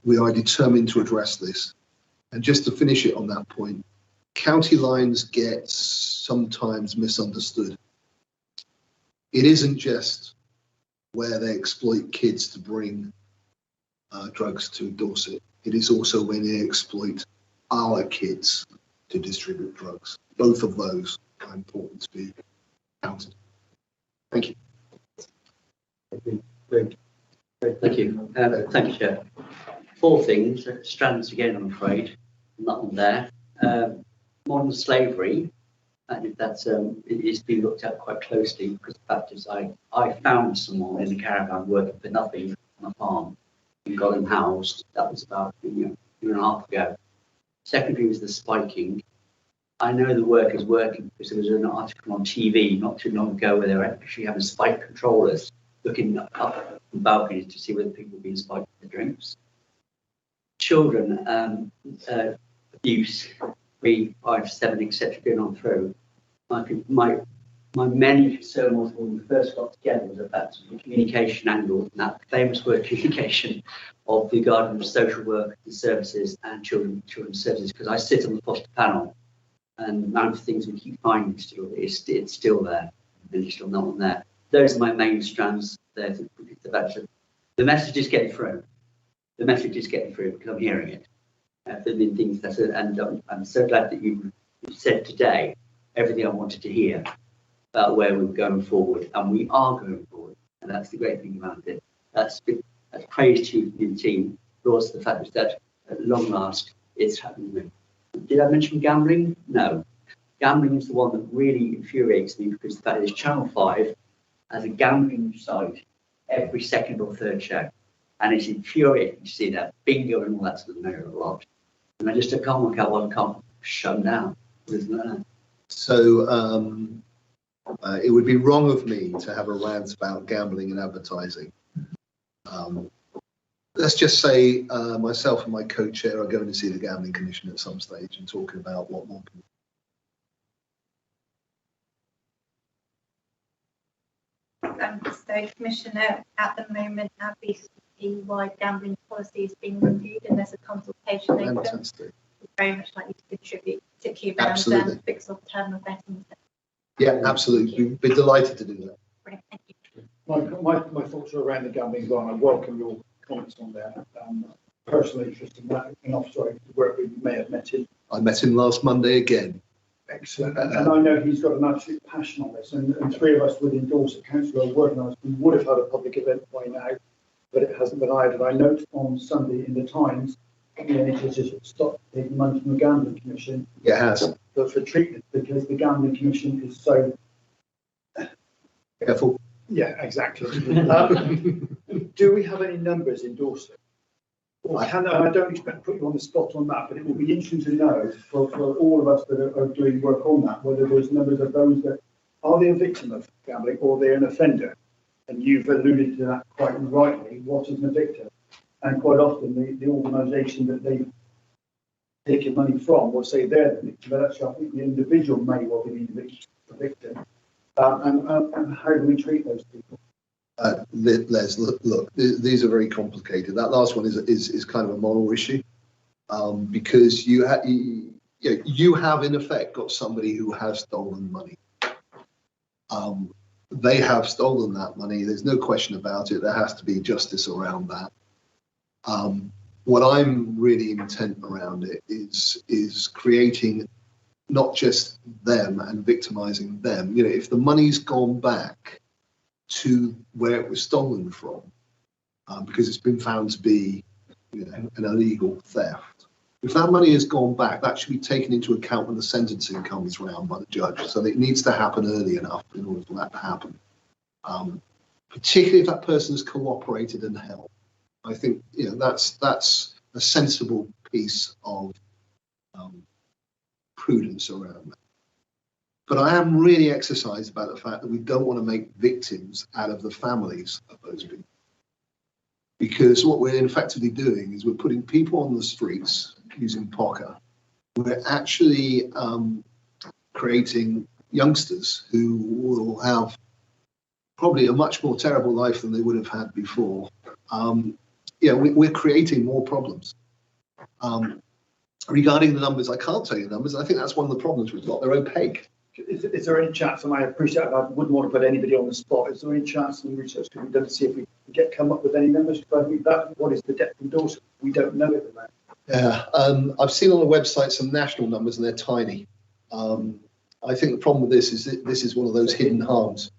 We are determined to address this. And just to finish it on that point, county lines get sometimes misunderstood. It isn't just where they exploit kids to bring drugs to Dorset. It is also when they exploit our kids to distribute drugs. Both of those are important to be counted. Thank you. Thank you. Thank you, Chair. 4 things, strands again, I'm afraid, not on there. Modern slavery, and that's it is being looked at quite closely because the fact is I found someone in a caravan working for nothing on a farm and got him housed. That was about a year and a half ago. Secondly was the spiking. I know the work is working because there was an article on TV not too long ago where they were actually having spike controllers looking up from balconies to see whether people were being spiked with the drinks. Children, abuse, 3, 5, 7, etc. going on through. My main concern was when we first got together was about the communication angle, and that famous word communication of the Guardian of Social Work and Services and Children's Services, because I sit on the foster panel, and the amount of things we keep finding it's still there, and it's still not on there. Those are my main strands there. The message is getting through. The message is getting through because I'm hearing it. There have been things that, and I'm so glad that you said today everything I wanted to hear about where we're going forward, and we are going forward, and that's the great thing about it. That's praise to you and the team, but also the fact that at long last it's happening. Did I mention gambling? No. Gambling is the one that really infuriates me because the fact is Channel 5 has a gambling site every second or third show, and it's infuriating to see that bingo and all that sort of mirror a lot. And I just can't work out why I can't shut them down. Isn't that? So it would be wrong of me to have a rant about gambling and advertising. Let's just say myself and my co-chair are going to see the Gambling Commission at some stage and talking about what more can. So, Commissioner, at the moment, our BCP-wide gambling policy is being reviewed and there's a consultation open. Fantastic. We'd very much like you to contribute, particularly around fixed or terminal betting. Yeah, absolutely. We'd be delighted to do that. Brilliant, thank you. My thoughts are around the gambling as well, and I welcome your comments on there. Personal interest in that, and officer I work with, you may have met him. I met him last Monday again. Excellent. And I know he's got an absolute passion on this, and three of us within Dorset Council are working on it. We would have had a public event by now, but it hasn't been either. I note on Sunday in the Times, the NHS has stopped taking money from the Gambling Commission. It has. But for treatment, because the Gambling Commission is so... Careful. Yeah, exactly. Do we have any numbers in Dorset? Or can, and I don't expect to put you on the spot on that, but it will be interesting to know for all of us that are doing work on that, whether there's numbers of those that are they a victim of gambling or they're an offender. And you've alluded to that quite rightly. What is a victim? And quite often the organisation that they've taken money from will say they're the victim, but actually I think the individual may well be the victim. And how do we treat those people? Les, look, these are very complicated. That last one is kind of a moral issue, because you have in effect got somebody who has stolen money. They have stolen that money. There's no question about it. There has to be justice around that. What I'm really intent around it is creating not just them and victimizing them. You know, if the money's gone back to where it was stolen from, because it's been found to be, you know, an illegal theft. If that money has gone back, that should be taken into account when the sentencing comes round by the judge. So it needs to happen early enough in order for that to happen. Particularly if that person has cooperated and helped. I think, you know, that's a sensible piece of prudence around that. But I am really exercised about the fact that we don't want to make victims out of the families of those people. Because what we're effectively doing is we're putting people on the streets using poker. We're actually creating youngsters who will have probably a much more terrible life than they would have had before. We're creating more problems. Regarding the numbers, I can't tell you the numbers. I think that's one of the problems we've got. They're opaque. Is there any chance, and I appreciate I wouldn't want to put anybody on the spot, is there any chance some research can be done to see if we can come up with any numbers? Because I think that what is the depth in Dorset? We don't know at the moment. Yeah, I've seen on the website some national numbers and they're tiny. I think the problem with this is that this is one of those hidden harms.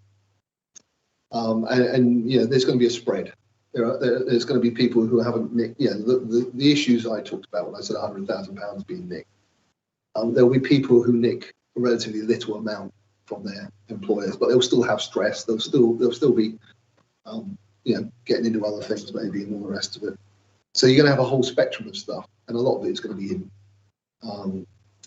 And you know, there's going to be a spread. There's going to be people who haven't nicked, you know, the issues I talked about when I said £100,000 being nicked. There'll be people who nick a relatively little amount from their employers, but they'll still have stress. They'll still be, you know, getting into other things maybe and all the rest of it. So you're going to have a whole spectrum of stuff, and a lot of it is going to be hidden.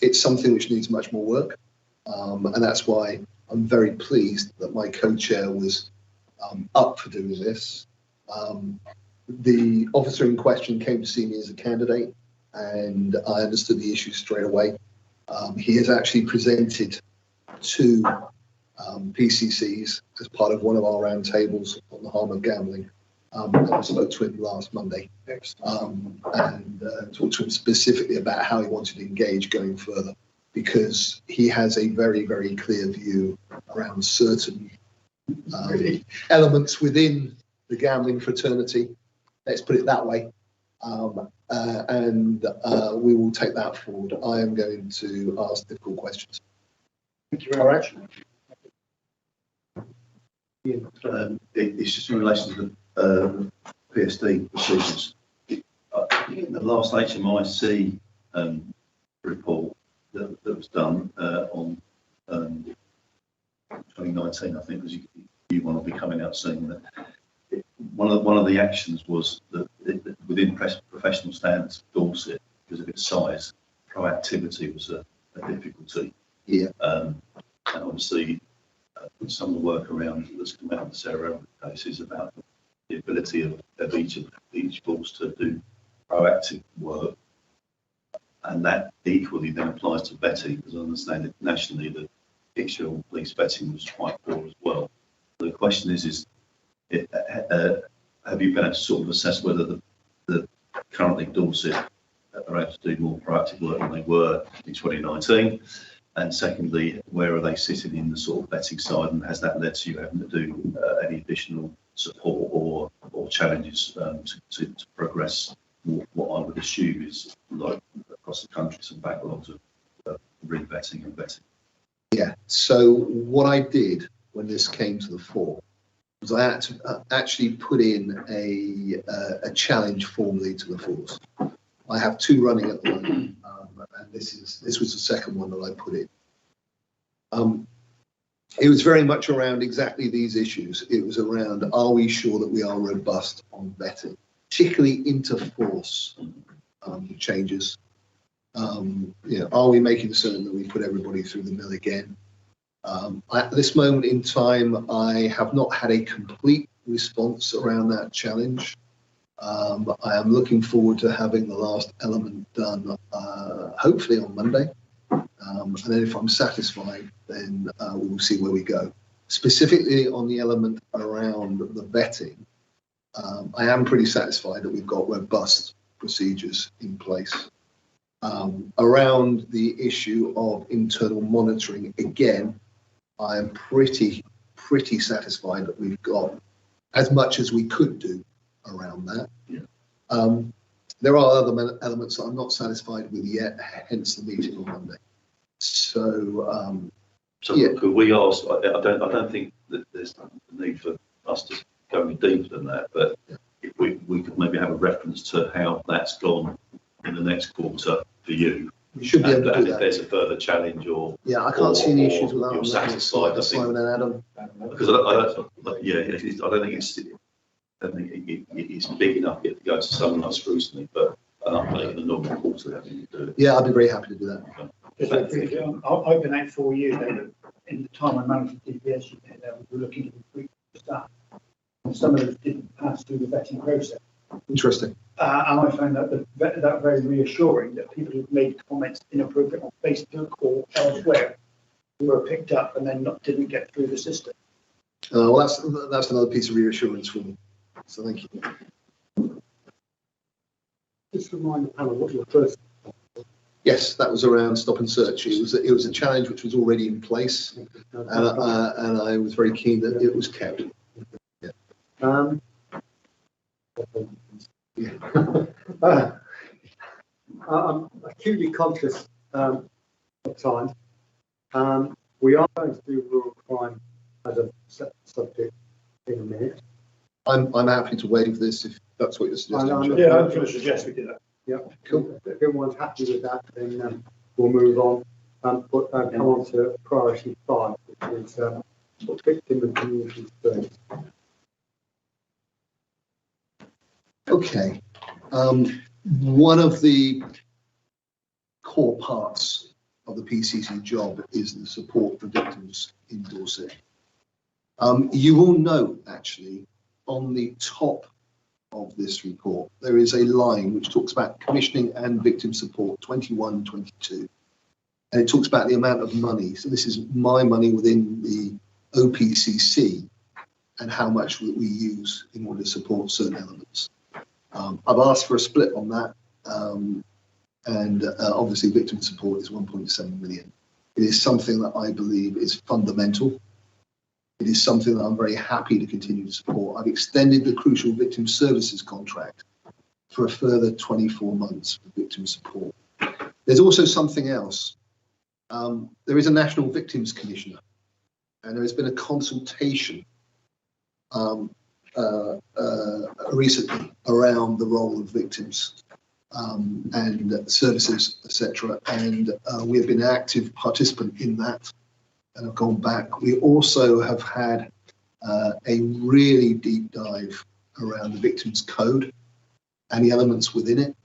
It's something which needs much more work, and that's why I'm very pleased that my co-chair was up for doing this. The officer in question came to see me as a candidate, and I understood the issue straight away. He has actually presented to PCCs as part of one of our roundtables on the harm of gambling. I spoke to him last Monday and talked to him specifically about how he wanted to engage going further, because he has a very, very clear view around certain elements within the gambling fraternity. Let's put it that way. And we will take that forward. I am going to ask difficult questions. Thank you very much. It's just in relation to the PSD procedures. In the last HMIC report that was done on 2019, I think, was you want to be coming out soon. That one of the actions was that within professional standards of Dorset, because of its size, proactivity was a difficulty. Yeah. And obviously, some of the work around that's come out of the Sarah cases about the ability of each force to do proactive work, and that equally then applies to vetting, because I understand that nationally the picture on police vetting was quite poor as well. So the question is have you been able to sort of assess whether the currently Dorset are able to do more proactive work than they were in 2019? And secondly, where are they sitting in the sort of vetting side, and has that led to you having to do any additional support or challenges to progress what I would assume is, like across the country, some backlogs of re-vetting and vetting. Yeah, so what I did when this came to the fore was I had to actually put in a challenge formally to the force. I have 2 running at the moment, and this was the second one that I put in. It was very much around exactly these issues. It was around, are we sure that we are robust on vetting, particularly interforce changes? Are we making certain that we put everybody through the mill again? At this moment in time, I have not had a complete response around that challenge. I am looking forward to having the last element done, hopefully on Monday. And then if I'm satisfied, then we will see where we go. Specifically on the element around the vetting, I am pretty satisfied that we've got robust procedures in place. Around the issue of internal monitoring, again, I am pretty satisfied that we've got as much as we could do around that. Yeah. There are other elements that I'm not satisfied with yet, hence the meeting on Monday. So, yeah. Could we ask? I don't think that there's a need for us to go any deeper than that, but if we could maybe have a reference to how that's gone in the next quarter for you. We should be able to do that. If there's a further challenge, or I can't see any issues with that. You're satisfied, I think. Simon and Adam. Because I don't think it's big enough yet to go to someone like scrutiny, but an update in the normal quarterly, I think you do it. Yeah, I'd be very happy to do that. I've been out 4 years now, but in the time I managed the DPS unit, we were looking to recruit staff. And some of them didn't pass through the vetting process. Interesting. And I found that very reassuring, that people who've made comments inappropriate on Facebook or elsewhere were picked up and then didn't get through the system. Well, that's another piece of reassurance for me. So thank you. Just remind the panel what your first. Yes, that was around stop and search. It was a challenge which was already in place, and I was very keen that it was kept. Yeah. I'm acutely conscious of time. We are going to do rural crime as a subject in a minute. I'm happy to waive this if that's what you're suggesting. I was going to suggest we do that. Yeah, cool. If everyone's happy with that, then we'll move on and come on to priority 5, which is victim and community service. Okay. One of the core parts of the PCC job is the support for victims in Dorset. You will note, actually, on the top of this report, there is a line which talks about commissioning and victim support 21-22, and it talks about the amount of money. So this is my money within the OPCC and how much we use in order to support certain elements. I've asked for a split on that, and obviously victim support is 1.7 million. It is something that I believe is fundamental. It is something that I'm very happy to continue to support. I've extended the Crucial Victim Services contract for a further 24 months for victim support. There's also something else. There is a National Victims Commissioner, and there has been a consultation recently around the role of victims and services, etc. And we have been an active participant in that and have gone back. We also have had a really deep dive around the Victims Code and the elements within it,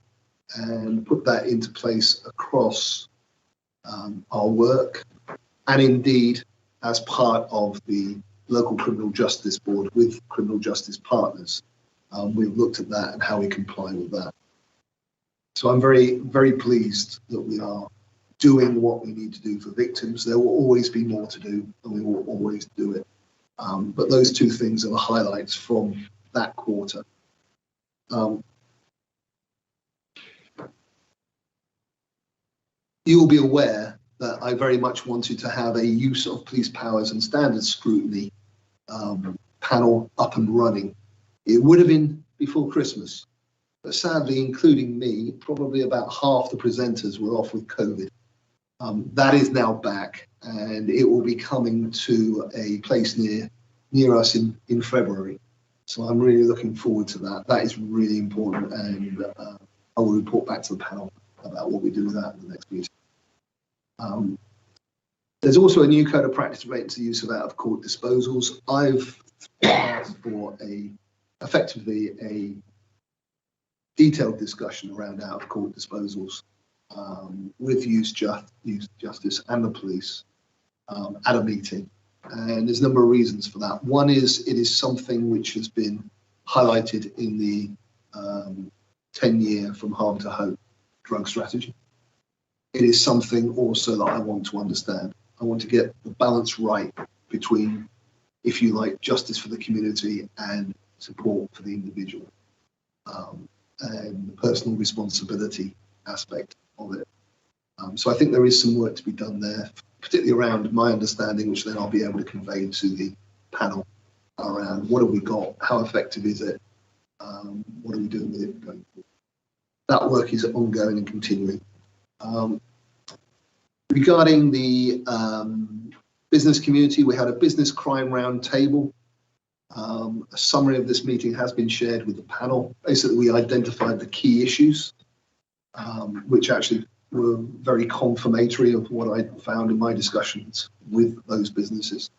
and put that into place across our work, and indeed as part of the local criminal justice board with criminal justice partners. We've looked at that and how we comply with that. So I'm very, very pleased that we are doing what we need to do for victims. There will always be more to do, and we will always do it. But those two things are the highlights from that quarter. You will be aware that I very much wanted to have a use of police powers and standards scrutiny panel up and running It would have been before Christmas, but sadly, including me, probably about half the presenters were off with COVID. That is now back, and it will be coming to a place near us in February. So I'm really looking forward to that. That is really important, and I will report back to the panel about what we do with that in the next meeting. There's also a new code of practice relating to the use of out-of-court disposals. I've asked for effectively a detailed discussion around out-of-court disposals with Youth Justice and the police at a meeting. And there's a number of reasons for that. One is it is something which has been highlighted in the 10-year From Harm to Hope drug strategy. It is something also that I want to understand. I want to get the balance right between, if you like, justice for the community and support for the individual, and the personal responsibility aspect of it. So I think there is some work to be done there, particularly around my understanding, which then I'll be able to convey to the panel around what have we got, how effective is it, what are we doing with it going forward. That work is ongoing and continuing. Regarding the business community, we had a business crime round table. A summary of this meeting has been shared with the panel. Basically, we identified the key issues, which actually were very confirmatory of what I found in my discussions with those businesses.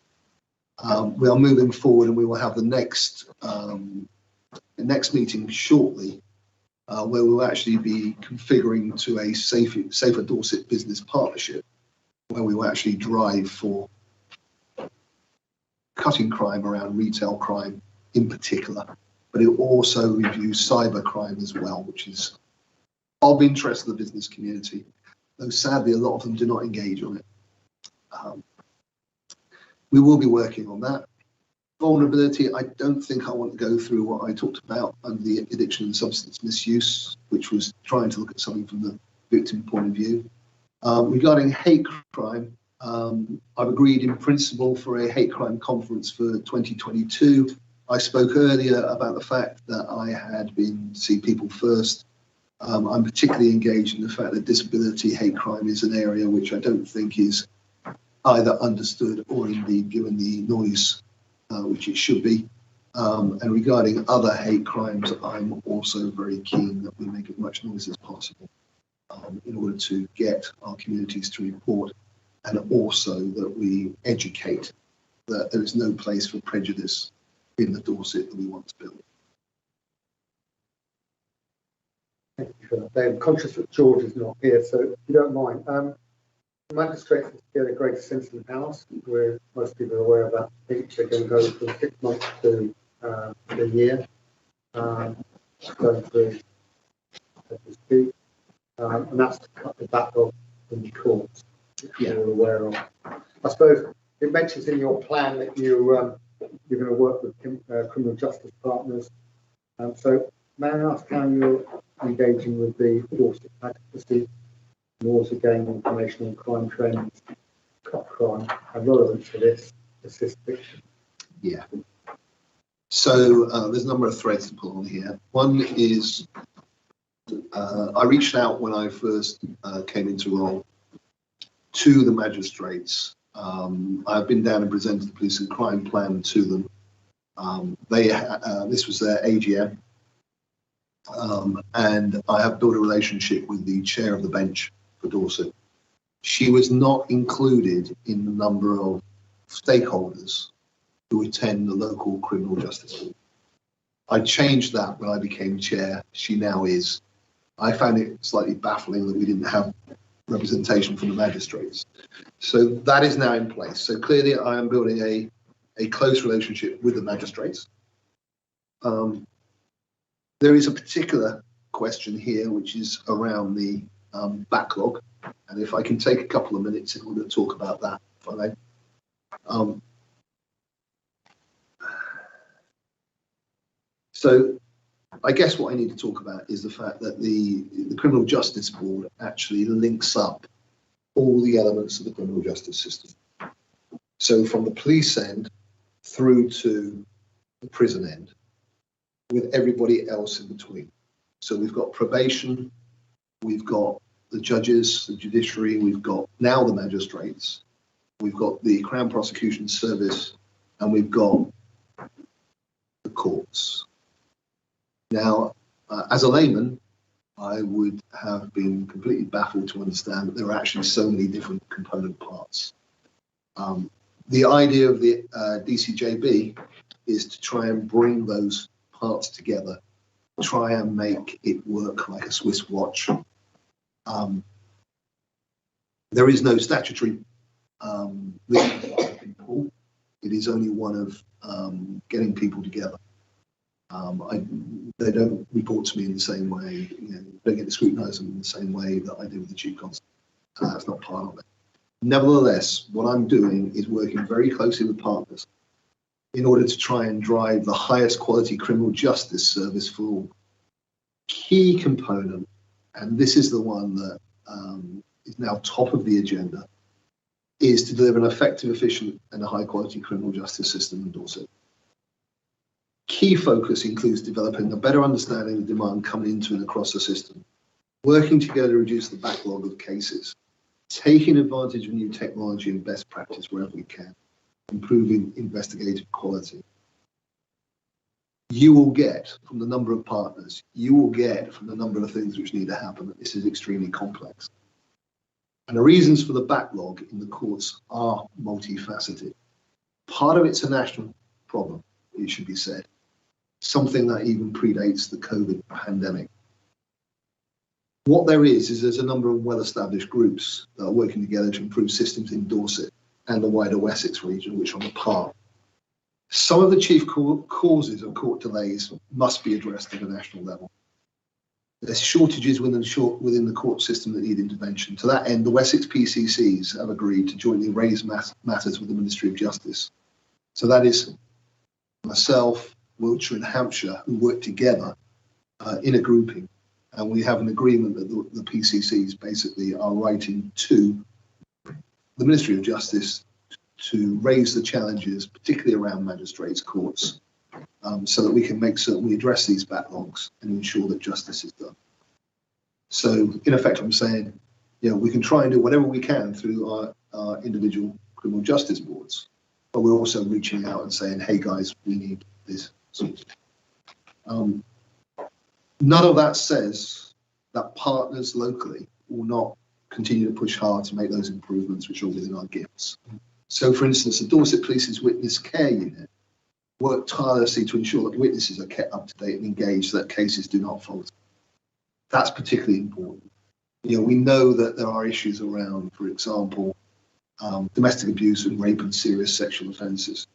We are moving forward, and we will have the next meeting shortly, where we'll actually be configuring to a Safer Dorset business partnership, where we will actually drive for cutting crime around retail crime in particular, but it will also review cyber crime as well, which is of interest to the business community, though sadly a lot of them do not engage on it. We will be working on that. Vulnerability, I don't think I want to go through what I talked about under the addiction and substance misuse, which was trying to look at something from the victim point of view. Regarding hate crime, I've agreed in principle for a hate crime conference for 2022. I spoke earlier about the fact that I had been See People First. I'm particularly engaged in the fact that disability hate crime is an area which I don't think is either understood or indeed given the noise which it should be. And regarding other hate crimes, I'm also very keen that we make as much noise as possible in order to get our communities to report, and also that we educate that there is no place for prejudice in the Dorset that we want to build. Thank you for that, Dave. I'm conscious that George is not here, so if you don't mind, magistrates get a greater sense of the house. Most people are aware of that. I think they're going to go from 6 months to a year. Going through as we speak, and that's to cut the backlog in the courts, which you're aware of. I suppose it mentions in your plan that you're going to work with criminal justice partners. So may I ask how you're engaging with the Dorset advocacy in order to gain information on crime trends, cut crime, and relevant to this, assist victims? Yeah. So there's a number of threads to pull on here. One is I reached out when I first came into role to the magistrates. I've been down and presented the police and crime plan to them. This was their AGM, and I have built a relationship with the chair of the bench for Dorset. She was not included in the number of stakeholders who attend the local criminal justice board. I changed that when I became chair. She now is. I found it slightly baffling that we didn't have representation from the magistrates. So that is now in place. So clearly I am building a close relationship with the magistrates. There is a particular question here which is around the backlog, and if I can take a couple of minutes in order to talk about that, if I may. So I guess what I need to talk about is the fact that the Criminal Justice Board actually links up all the elements of the criminal justice system. So from the police end through to the prison end. with everybody else in between. So we've got probation, we've got the judges, the judiciary, we've got now the magistrates, we've got the Crown Prosecution Service, and we've got the courts. Now, as a layman, I would have been completely baffled to understand that there are actually so many different component parts. The idea of the DCJB is to try and bring those parts together, try and make it work like a Swiss watch. There is no statutory people. It is only one of getting people together. They don't report to me in the same way, don't get to scrutinise them in the same way that I do with the Chief Constable. That's not part of it. Nevertheless, what I'm doing is working very closely with partners in order to try and drive the highest quality criminal justice service for all. Key component, and this is the one that is now top of the agenda, is to deliver an effective, efficient and a high quality criminal justice system in Dorset. Key focus includes developing a better understanding of demand coming into and across the system, working together to reduce the backlog of cases, taking advantage of new technology and best practice wherever we can, improving investigative quality. You will get from the number of partners, you will get from the number of things which need to happen that this is extremely complex. And the reasons for the backlog in the courts are multifaceted. Part of it's a national problem, it should be said, something that even predates the COVID pandemic. What there is there's a number of well-established groups that are working together to improve systems in Dorset and the wider Wessex region, which are on the par. Some of the chief causes of court delays must be addressed at a national level. There's shortages within the court system that need intervention. To that end, the Wessex PCCs have agreed to jointly raise matters with the Ministry of Justice. So that is myself, Wiltshire and Hampshire, who work together in a grouping. And we have an agreement that the PCCs basically are writing to the Ministry of Justice to raise the challenges, particularly around magistrates' courts, so that we can make certain we address these backlogs and ensure that justice is done. So, in effect, I'm saying, we can try and do whatever we can through our individual criminal justice boards, but we're also reaching out and saying, hey guys, we need this. None of that says that partners locally will not continue to push hard to make those improvements which are within our gifts. So, for instance, the Dorset Police's Witness Care Unit work tirelessly to ensure that witnesses are kept up to date and engaged so that cases do not falter. That's particularly important. We know that there are issues around, for example, domestic abuse and rape and serious sexual offences.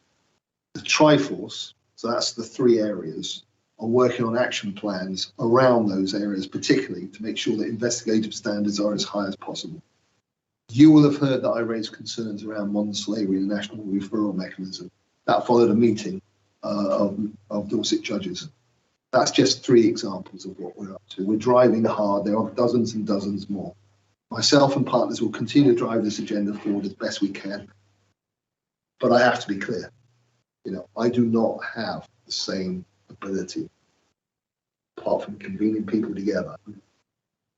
The Triforce, so that's the three areas, are working on action plans around those areas, particularly to make sure that investigative standards are as high as possible. You will have heard that I raised concerns around modern slavery and the national referral mechanism. That followed a meeting of Dorset judges. That's just three examples of what we're up to. We're driving hard. There are dozens and dozens more. Myself and partners will continue to drive this agenda forward as best we can. But I have to be clear, I do not have the same ability, apart from convening people together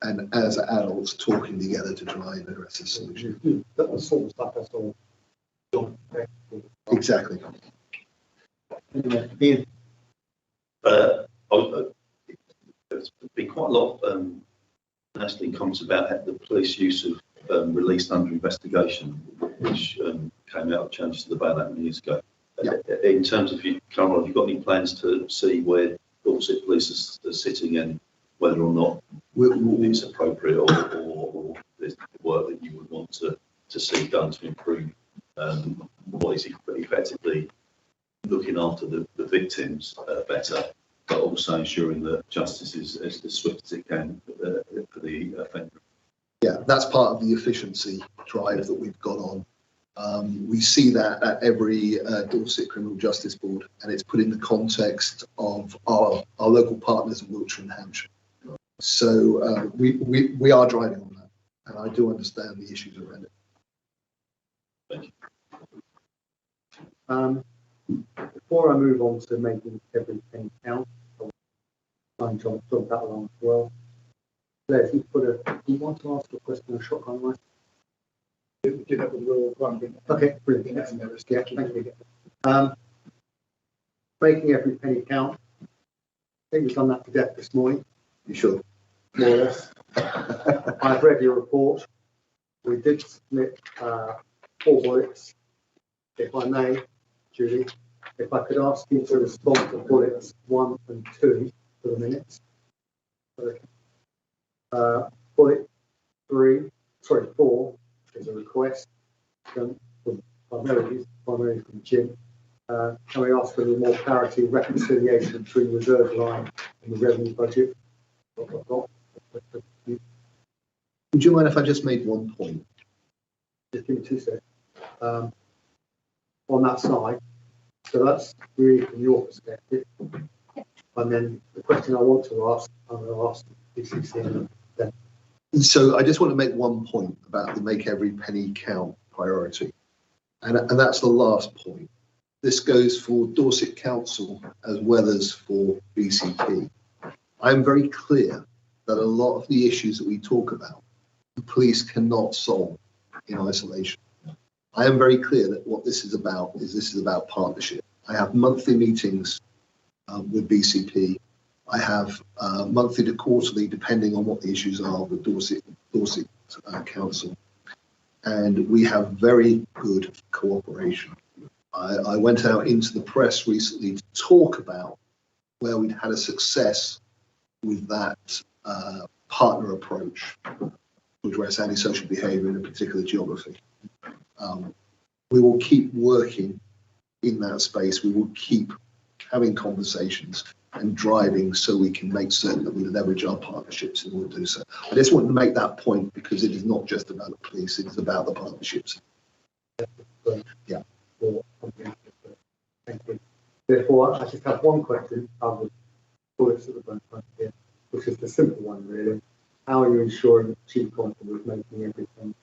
and as adults talking together to try and address this solution. That was sort of stuff I saw. Exactly. Ian. There's been quite a lot of nationally comments about the police use of released under investigation, which came out of changes to the bailout many years ago. Yeah. In terms of Carol, have you got any plans to see where Dorset Police are sitting and whether or not it's appropriate or there's work that you would want to see done to improve what is effectively looking after the victims better, but also ensuring that justice is as swift as it can for the offender? Yeah, that's part of the efficiency drive that we've got on. We see that at every Dorset Criminal Justice Board, and it's put in the context of our local partners in Wiltshire and Hampshire. So we are driving on that, and I do understand the issues around it. Thank you. Before I move on to making everything count, I want try and jump that along as well. Claire, if you want to ask a question on shotgun license? We did that with rural crime. Okay, brilliant. Yeah, thank you. Making every penny count. I think we've done that to death this morning. You sure? More or less. I've read your report. We did submit 4 bullets. If I may, Julie, if I could ask you to respond to bullets 1 and 2 for the minutes. Okay. Bullet 4 is a request primarily from Jim. Can we ask for any more clarity, reconciliation between the reserve line and the revenue budget? Would you mind if I just made one point? Just give me 2 seconds. On that side, so that's really from your perspective. And then the question I want to ask, I'm going to ask PCC then. So I just want to make one point about the make every penny count priority. And that's the last point. This goes for Dorset Council as well as for BCP. I'm very clear that a lot of the issues that we talk about, the police cannot solve in isolation. I am very clear that what this is about partnership. I have monthly meetings with BCP. I have monthly to quarterly, depending on what the issues are, with Dorset Council. And we have very good cooperation. I went out into the press recently to talk about where we'd had a success with that partner approach to address antisocial behaviour in a particular geography. We will keep working in that space. We will keep having conversations and driving so we can make certain that we leverage our partnerships in order to do so. I just want to make that point because it is not just about the police, it is about the partnerships. Yeah. Thank you. Therefore, I just have one question. I will bullets at the front here, which is the simple one, really. How are you ensuring that Chief Constable is making everything?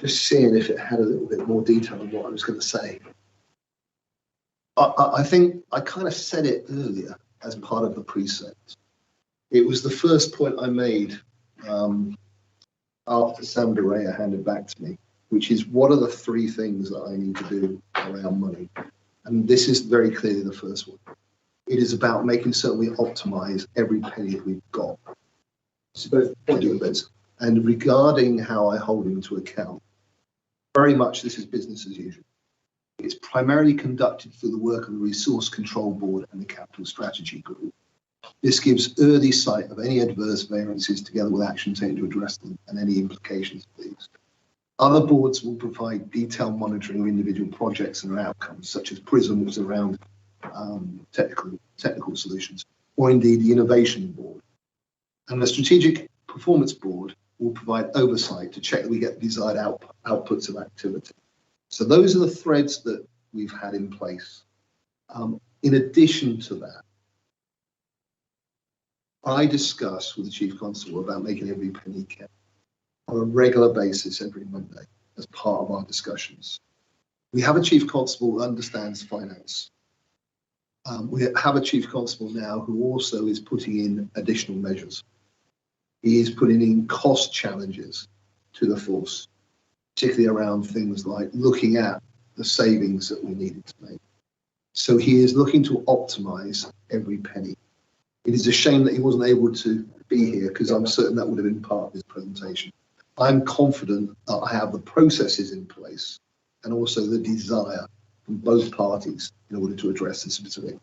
Just seeing if it had a little bit more detail on what I was going to say. I think I kind of said it earlier as part of the precept. It was the first point I made after Sam Derea handed back to me, which is what are the 3 things that I need to do around money? And this is very clearly the first one. It is about making certain we optimise every penny that we've got. And regarding how I hold him to account, very much this is business as usual. It's primarily conducted through the work of the Resource Control Board and the Capital Strategy Group. This gives early sight of any adverse variances together with action taken to address them and any implications of these. Other boards will provide detailed monitoring of individual projects and their outcomes, such as PRISM, which is around technical solutions, or indeed the Innovation Board. And the Strategic Performance Board will provide oversight to check that we get desired outputs of activity. So those are the threads that we've had in place. In addition to that, I discuss with the Chief Constable about making every penny count on a regular basis every Monday as part of our discussions. We have a Chief Constable who understands finance. We have a Chief Constable now who also is putting in additional measures. He is putting in cost challenges to the force, particularly around things like looking at the savings that we needed to make. So he is looking to optimise every penny. It is a shame that he wasn't able to be here because I'm certain that would have been part of his presentation. I'm confident that I have the processes in place and also the desire from both parties in order to address this specific.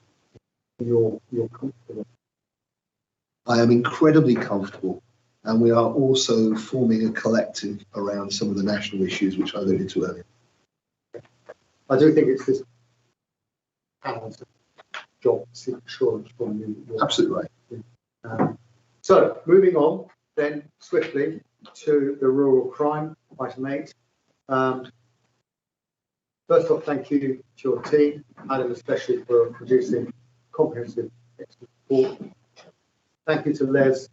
You're comfortable? I am incredibly comfortable, and we are also forming a collective around some of the national issues which I alluded to earlier. I do think it's this panel's job to seek assurance from you. Absolutely right. So moving on then swiftly to the rural crime, item 8. First off, thank you to your team, Adam especially, for producing comprehensive report. Thank you to Les,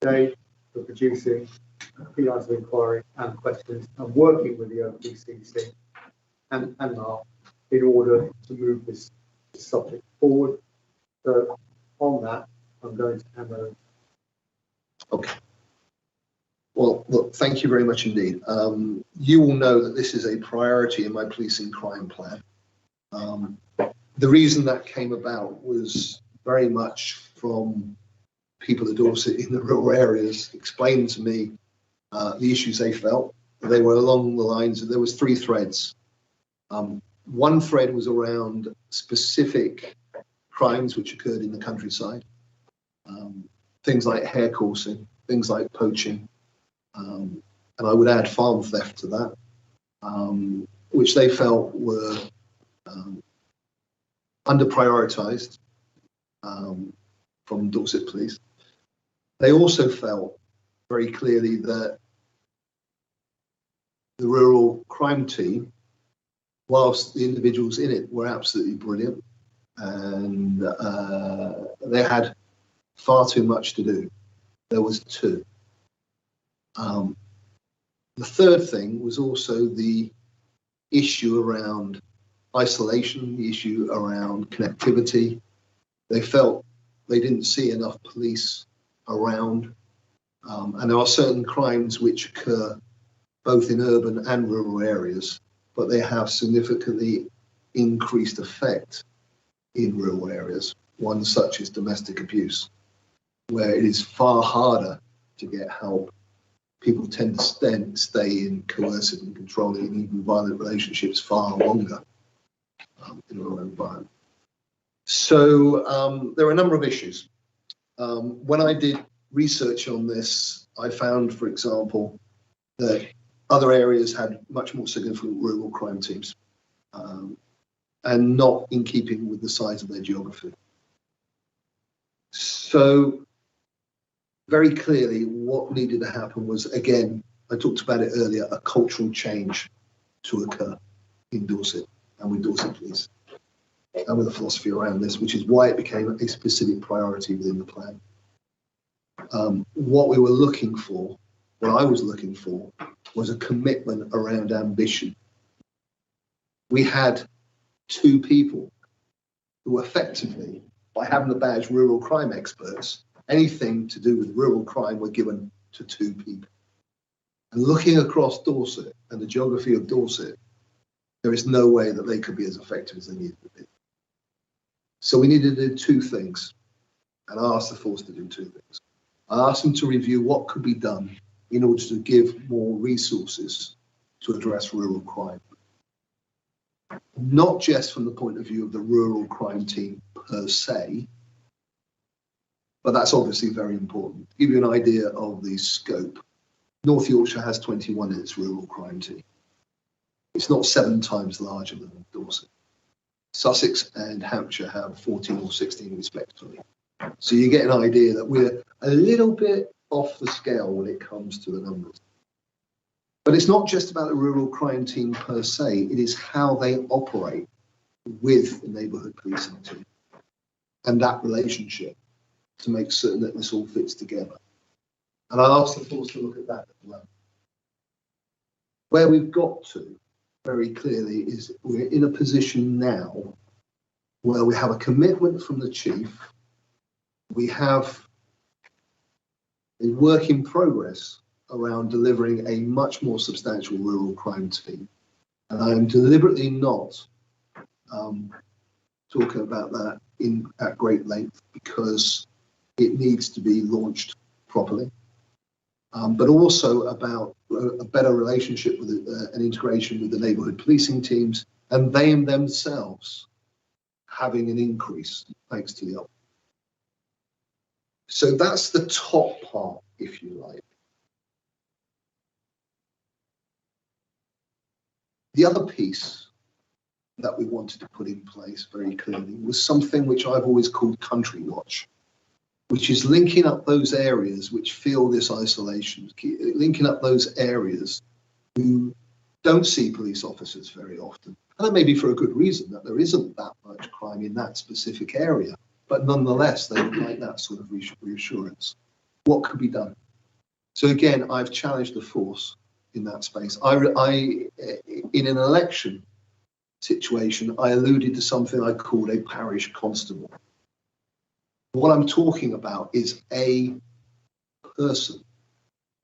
Dave, for producing PIs of inquiry and questions and working with the OPCC and Mark in order to move this subject forward. So on that, I'm going to hand over. Okay. Well, look, thank you very much indeed. You will know that this is a priority in my policing crime plan. The reason that came about was very much from people at Dorset in the rural areas explained to me the issues they felt. They were along the lines of, there was 3 threads. One thread was around specific crimes which occurred in the countryside. Things like hair coursing, things like poaching, and I would add farm theft to that, which they felt were under prioritised from Dorset Police. They also felt very clearly that the rural crime team, whilst the individuals in it were absolutely brilliant, and they had far too much to do. There was 2. The third thing was also the issue around isolation, the issue around connectivity. They felt they didn't see enough police around, and there are certain crimes which occur both in urban and rural areas, but they have significantly increased effect in rural areas. One such is domestic abuse, where it is far harder to get help. People tend to stay in coercive and controlling and even violent relationships far longer in a rural environment. So there are a number of issues. When I did research on this, I found, for example, that other areas had much more significant rural crime teams, and not in keeping with the size of their geography. So very clearly what needed to happen was, again, I talked about it earlier, a cultural change to occur in Dorset and with Dorset Police and with the philosophy around this, which is why it became a specific priority within the plan. What we were looking for, what I was looking for, was a commitment around ambition. We had 2 people who effectively, by having the badge rural crime experts, anything to do with rural crime were given to 2 people. And looking across Dorset and the geography of Dorset, there is no way that they could be as effective as they needed to be. So we needed to do 2 things, and I asked the force to do 2 things. I asked them to review what could be done in order to give more resources to address rural crime. Not just from the point of view of the rural crime team per se, but that's obviously very important. To give you an idea of the scope, North Yorkshire has 21 in its rural crime team. It's not 7 times larger than Dorset. Sussex and Hampshire have 14 or 16 respectively. So you get an idea that we're a little bit off the scale when it comes to the numbers. But it's not just about the rural crime team per se, it is how they operate with the neighbourhood policing team and that relationship to make certain that this all fits together. And I asked the force to look at that as well. Where we've got to very clearly is we're in a position now where we have a commitment from the chief. We have a work in progress around delivering a much more substantial rural crime team. And I am deliberately not talking about that at great length because it needs to be launched properly. But also about a better relationship with an integration with the neighbourhood policing teams and they themselves having an increase thanks to the up. So that's the top part, if you like. The other piece that we wanted to put in place very clearly was something which I've always called Country Watch, which is linking up those areas which feel this isolation, linking up those areas who don't see police officers very often. And that may be for a good reason, that there isn't that much crime in that specific area. But nonetheless, they would like that sort of reassurance. What could be done? So again, I've challenged the force in that space. In an election situation, I alluded to something I called a parish constable. What I'm talking about is a person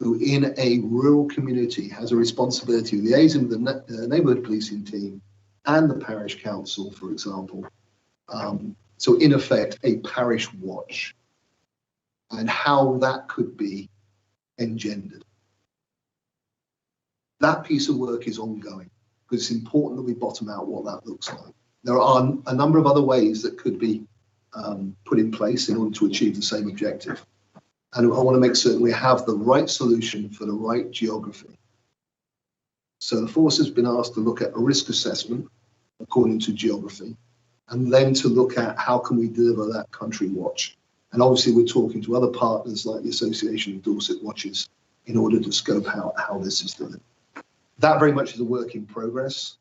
who in a rural community has a responsibility of liaising with the neighbourhood policing team and the parish council, for example. So in effect, a parish watch, and how that could be engendered. That piece of work is ongoing, because it's important that we bottom out what that looks like. There are a number of other ways that could be put in place in order to achieve the same objective. And I want to make certain we have the right solution for the right geography. So the force has been asked to look at a risk assessment according to geography, and then to look at how can we deliver that country watch. And obviously we're talking to other partners like the Association of Dorset Watches in order to scope out how this is done. That very much is a work in progress.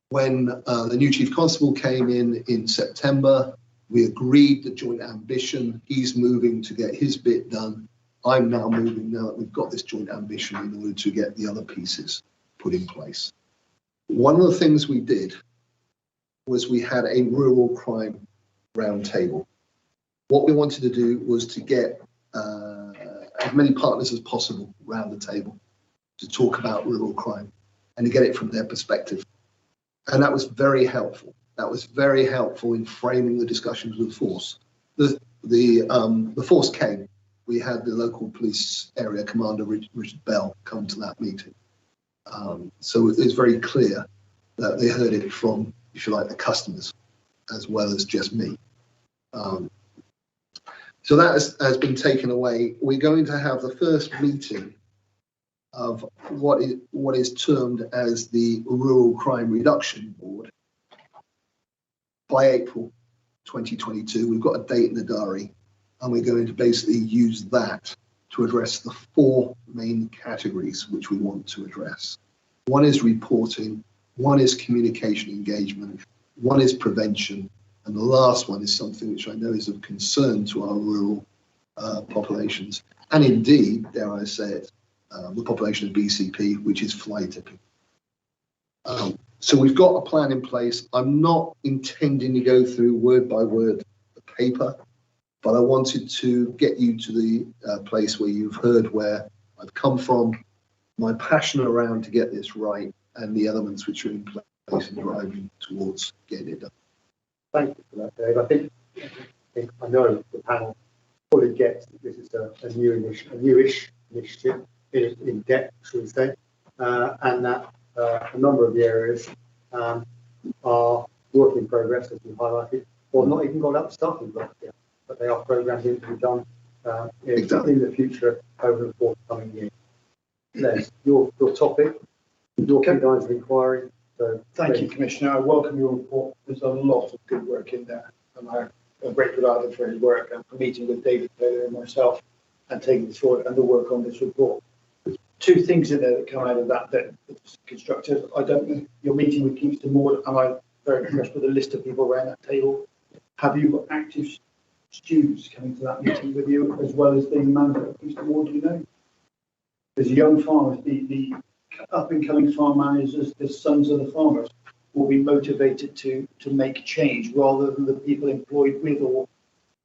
When the new Chief Constable came in September, we agreed the joint ambition. He's moving to get his bit done. I'm now moving, now that we've got this joint ambition, in order to get the other pieces put in place. One of the things we did was we had a rural crime roundtable. What we wanted to do was to get as many partners as possible around the table to talk about rural crime and to get it from their perspective. And that was very helpful. That was very helpful in framing the discussions with the force. The force came. We had the local police area commander, Richard Bell, come to that meeting. So it's very clear that they heard it from, if you like, the customers, as well as just me. So that has been taken away. We're going to have the first meeting of what is termed as the Rural Crime Reduction Board by April 2022. We've got a date in the diary, and we're going to basically use that to address the four main categories which we want to address. One is reporting, one is communication engagement, one is prevention, and the last one is something which I know is of concern to our rural populations, and indeed, dare I say it, the population of BCP, which is fly tipping. So we've got a plan in place. I'm not intending to go through word by word the paper, but I wanted to get you to the place where you've heard where I've come from, my passion around to get this right, and the elements which are in place and driving towards getting it done. Thank you for that, Dave. I know the panel fully gets that this is a newish initiative, in depth, should we say, and that a number of the areas are work in progress, as we highlighted, or not even got up starting block yet, but they are programmed in to be done in the future over the forthcoming year. Les, your topic, your key lines of inquiry. So thank you, Commissioner. I welcome your report. There's a lot of good work in there, and I'm grateful to Adam for his work and for meeting with David Taylor and myself and taking this forward and the work on this report. Two things in there that come out of that that's constructive. I don't know, your meeting with Kingston Ward, am I very impressed with the list of people around that table? Have you got active students coming to that meeting with you, as well as the manager of Kingston Ward, do you know? There's young farmers, the up and coming farm managers, the sons of the farmers, will be motivated to make change rather than the people employed with or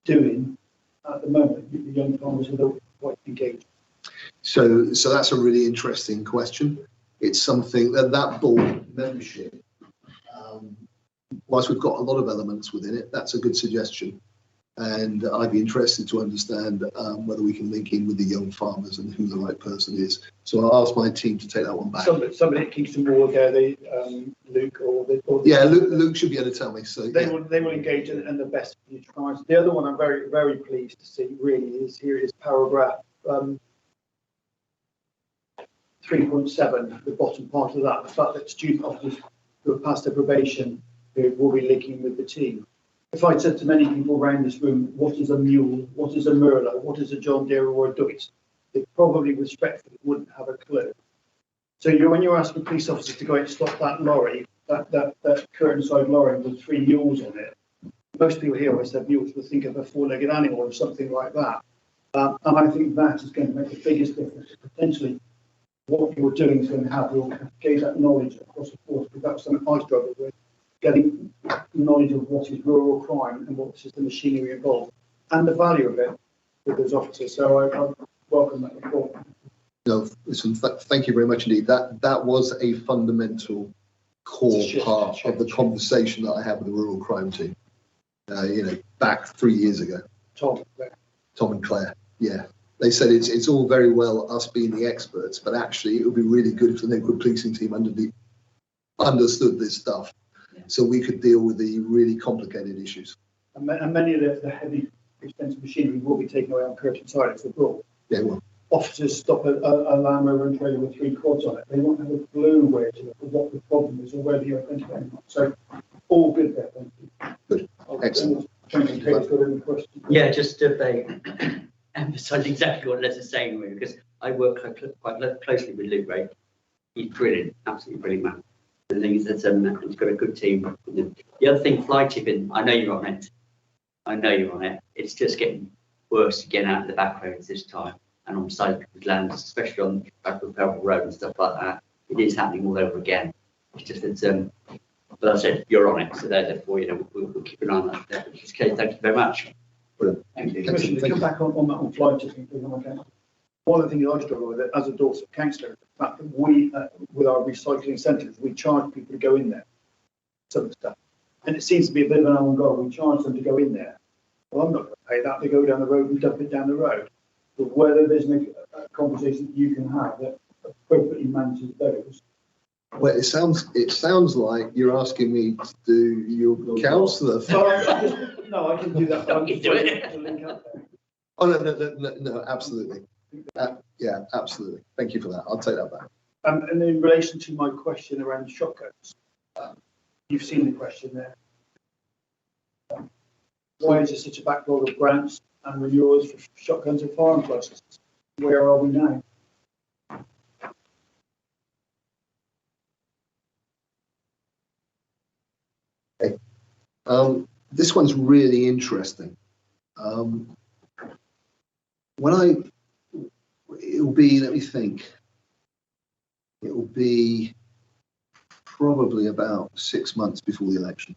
doing at the moment. The young farmers are quite engaged. So that's a really interesting question. It's something that board membership, whilst we've got a lot of elements within it, that's a good suggestion. And I'd be interested to understand whether we can link in with the young farmers and who the right person is. So I'll ask my team to take that one back. Somebody at Kingston Ward there, Luke Luke should be able to tell me. So they will engage in the best future clients. The other one I'm very, very pleased to see really is here is paragraph 3.7, the bottom part of that, the fact that student officers who have passed their probation will be linking with the team. If I'd said to many people around this room, what is a mule, what is a Merlot, what is a John Deere or a Deutz, they probably respectfully wouldn't have a clue. So when you're asking police officers to go and stop that lorry, that curtain side lorry with 3 mules on it, most people here always have mules will think of a 4-legged animal or something like that. And I think that is going to make the biggest difference. Potentially, what you're doing is going to have will gain that knowledge across the force, because that's something I struggle with, getting knowledge of what is rural crime and what is the machinery involved and the value of it with those officers. So I welcome that report. No, listen, thank you very much indeed. That was a fundamental core part of the conversation that I had with the rural crime team. Back 3 years ago. Tom and Claire. Yeah, they said it's all very well us being the experts, but actually it would be really good if the neighbourhood policing team understood this stuff, so we could deal with the really complicated issues. And many of the heavy, expensive machinery will be taken away on curtain side if they're brought. Yeah, well. Officers stop a Land Rover and trailer with 3 quads on it. They won't have a clue where to look, what the problem is, or where the identifying. So all good there. Thank you. Good. Excellent. Yeah, just to emphasise exactly what Les is saying, really, because I work quite closely with Luke Ray. He's brilliant, absolutely brilliant man. The thing is that he's got a good team. The other thing, fly tipping, I know you're on it. I know you're on it. It's just getting worse again out of the back roads this time, and on side lands, especially on the back of Pebble Road and stuff like that. It is happening all over again. It's just that, but I said you're on it, so therefore, we'll keep an eye on that. In this case, thank you very much. Brilliant. Thank you. Commissioner, to come back on that on fly tipping, one of the things I struggle with as a Dorset councillor is the fact that we, with our recycling centres, we charge people to go in there, some stuff, and it seems to be a bit of an own goal. We charge them to go in there. Well, I'm not going to pay that. They go down the road and dump it down the road. But whether there's a conversation that you can have that appropriately manages those. Well, it sounds like you're asking me to do your councillor. No, I can do that. Don't you do it? Oh no, absolutely. Yeah, absolutely. Thank you for that. I'll take that back. And in relation to my question around shotguns, you've seen the question there. Why is there such a backlog of grants and renewals for shotguns and firearms licenses? Where are we now? Okay. This one's really interesting. It'll be, let me think, it will be probably about 6 months before the election.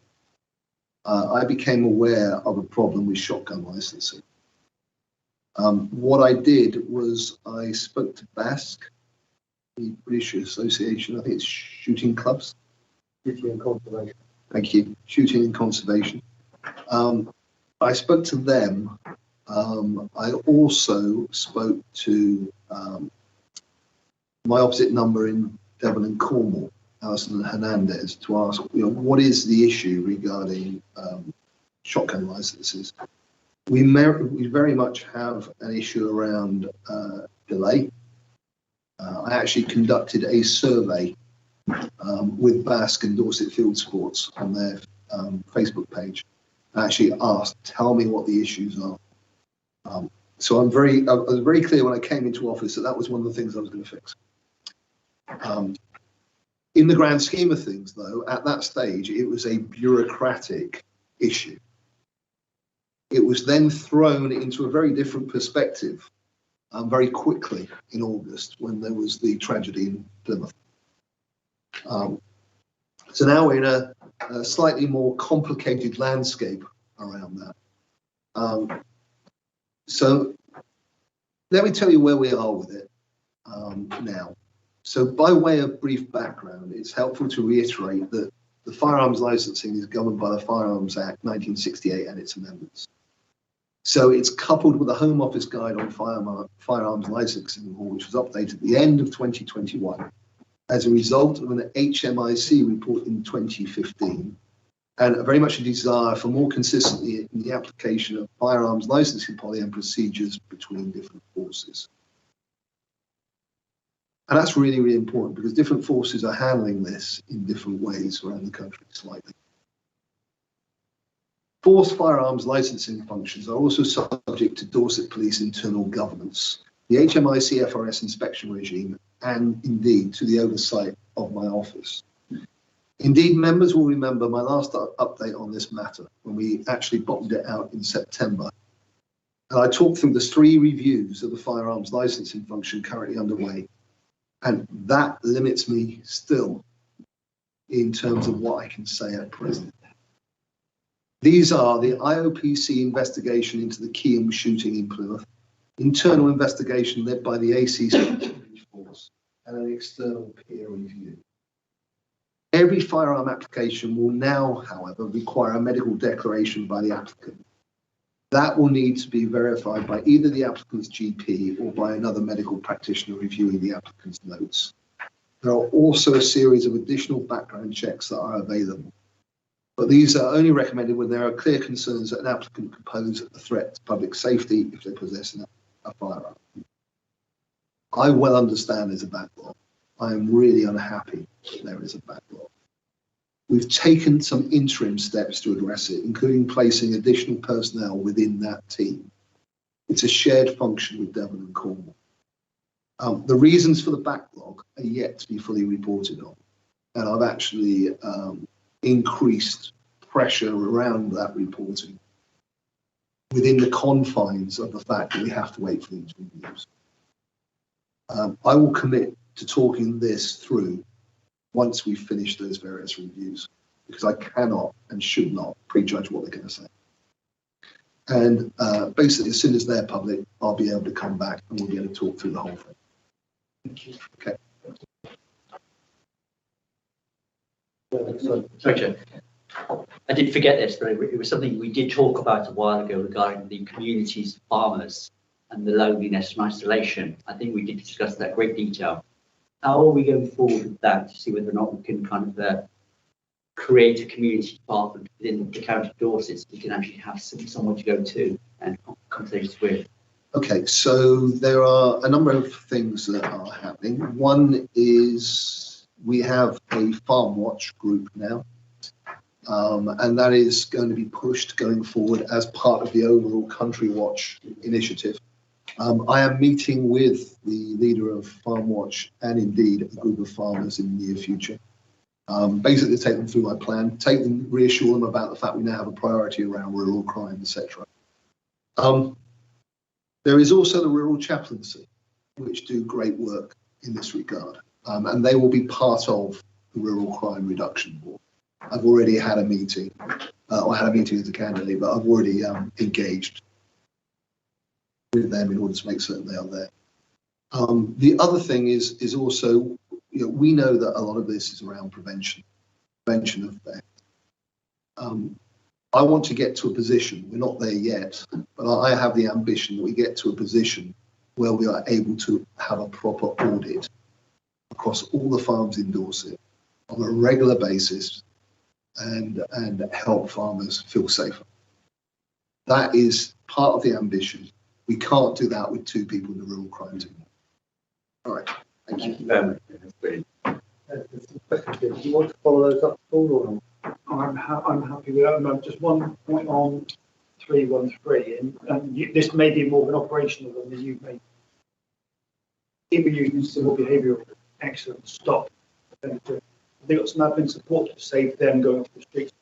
I became aware of a problem with shotgun licensing. What I did was I spoke to BASC, the British Association, I think it's Shooting Clubs. Shooting and Conservation. Thank you, Shooting and Conservation. I spoke to them. I also spoke to my opposite number in Devon and Cornwall, Alison Hernandez, to ask, what is the issue regarding shotgun licenses? We very much have an issue around delay. I actually conducted a survey with BASC and Dorset Field Sports on their Facebook page. I actually asked, tell me what the issues are. So I was very clear when I came into office that was one of the things I was going to fix. In the grand scheme of things, though, at that stage, it was a bureaucratic issue. It was then thrown into a very different perspective very quickly in August when there was the tragedy in Plymouth. So now we're in a slightly more complicated landscape around that. So let me tell you where we are with it now. So by way of brief background, it's helpful to reiterate that the firearms licensing is governed by the Firearms Act 1968 and its amendments. So it's coupled with the Home Office Guide on Firearms Licensing Law, which was updated at the end of 2021 as a result of an HMIC report in 2015, and very much a desire for more consistency in the application of firearms licensing policy and procedures between different forces. And that's really, really important because different forces are handling this in different ways around the country slightly. Force firearms licensing functions are also subject to Dorset Police internal governance. The HMIC FRS inspection regime and indeed to the oversight of my office. Indeed, members will remember my last update on this matter when we actually bottomed it out in September. And I talked through the 3 reviews of the firearms licensing function currently underway. And that limits me still in terms of what I can say at present. These are the IOPC investigation into the Keyham shooting in Plymouth, internal investigation led by the ACC force, and an external peer review. Every firearm application will now, however, require a medical declaration by the applicant. That will need to be verified by either the applicant's GP or by another medical practitioner reviewing the applicant's notes. There are also a series of additional background checks that are available, but these are only recommended when there are clear concerns that an applicant could pose a threat to public safety if they possess a firearm. I well understand there's a backlog. I am really unhappy that there is a backlog. We've taken some interim steps to address it, including placing additional personnel within that team. It's a shared function with Devon and Cornwall. The reasons for the backlog are yet to be fully reported on, and I've actually increased pressure around that reporting within the confines of the fact that we have to wait for these reviews. I will commit to talking this through once we've finished those various reviews, because I cannot and should not prejudge what they're going to say. And basically, as soon as they're public, I'll be able to come back and we'll be able to talk through the whole thing. Thank you. Okay. Sorry, I did forget this, but it was something we did talk about a while ago regarding the community's farmers and the loneliness and isolation. I think we did discuss that in great detail. How are we going forward with that to see whether or not we can kind of create a community department within the county of Dorset so we can actually have someone to go to and conversations with? Okay, so there are a number of things that are happening. One is we have a farm watch group now, and that is going to be pushed going forward as part of the overall Country Watch initiative. I am meeting with the leader of Farm Watch and indeed a group of farmers in the near future. Basically take them through my plan, reassure them about the fact we now have a priority around rural crime, etc. There is also the rural chaplaincy, which do great work in this regard, and they will be part of the Rural Crime Reduction Board. I've already had a meeting, I had a meeting as a candidate, but I've already engaged with them in order to make certain they are there. The other thing is also, we know that a lot of this is around prevention of theft. I want to get to a position, we're not there yet, but I have the ambition that we get to a position where we are able to have a proper audit across all the farms in Dorset on a regular basis and help farmers feel safer. That is part of the ambition. We can't do that with 2 people in the rural crime team. All right, thank you. Do you want to follow those up, Paul, or not? I'm happy with that. Just one point on 313, and this may be more of an operational one than you've made. People using civil behavioural excellence stop. Have they got some admin support to save them going to the streets?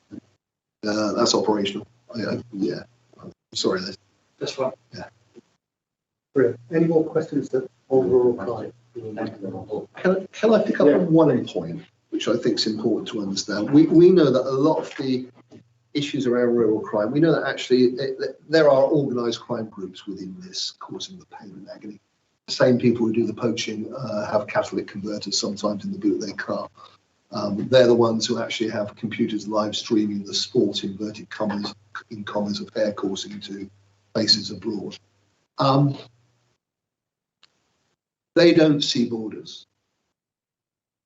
That's operational. Yeah. I'm sorry, Liz. That's fine. Yeah. Brilliant. Any more questions on rural crime? Can I pick up on one point, which I think is important to understand? We know that a lot of the issues around rural crime, we know that actually there are organised crime groups within this causing the pain and agony. The same people who do the poaching have catalytic converters sometimes in the boot of their car. They're the ones who actually have computers live streaming the sport, inverted commas, of hair coursing to places abroad. They don't see borders,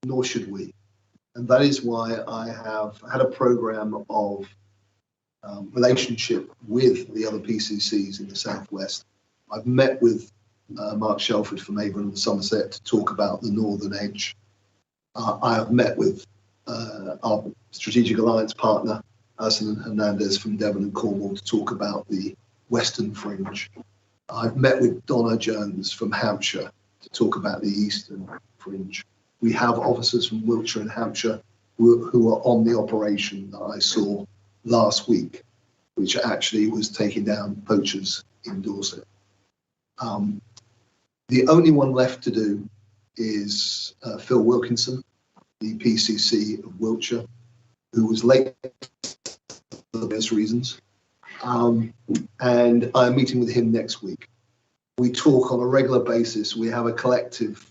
nor should we. And that is why I have had a programme of relationship with the other PCCs in the Southwest. I've met with Mark Shelford from Avon and Somerset to talk about the Northern Edge. I have met with our strategic alliance partner, Alison Hernandez from Devon and Cornwall, to talk about the Western Fringe. I've met with Donna Jones from Hampshire to talk about the Eastern fringe. We have officers from Wiltshire and Hampshire who are on the operation that I saw last week, which actually was taking down poachers in Dorset. The only one left to do is Phil Wilkinson, the PCC of Wiltshire, who was late for various reasons. And I'm meeting with him next week. We talk on a regular basis. We have a collective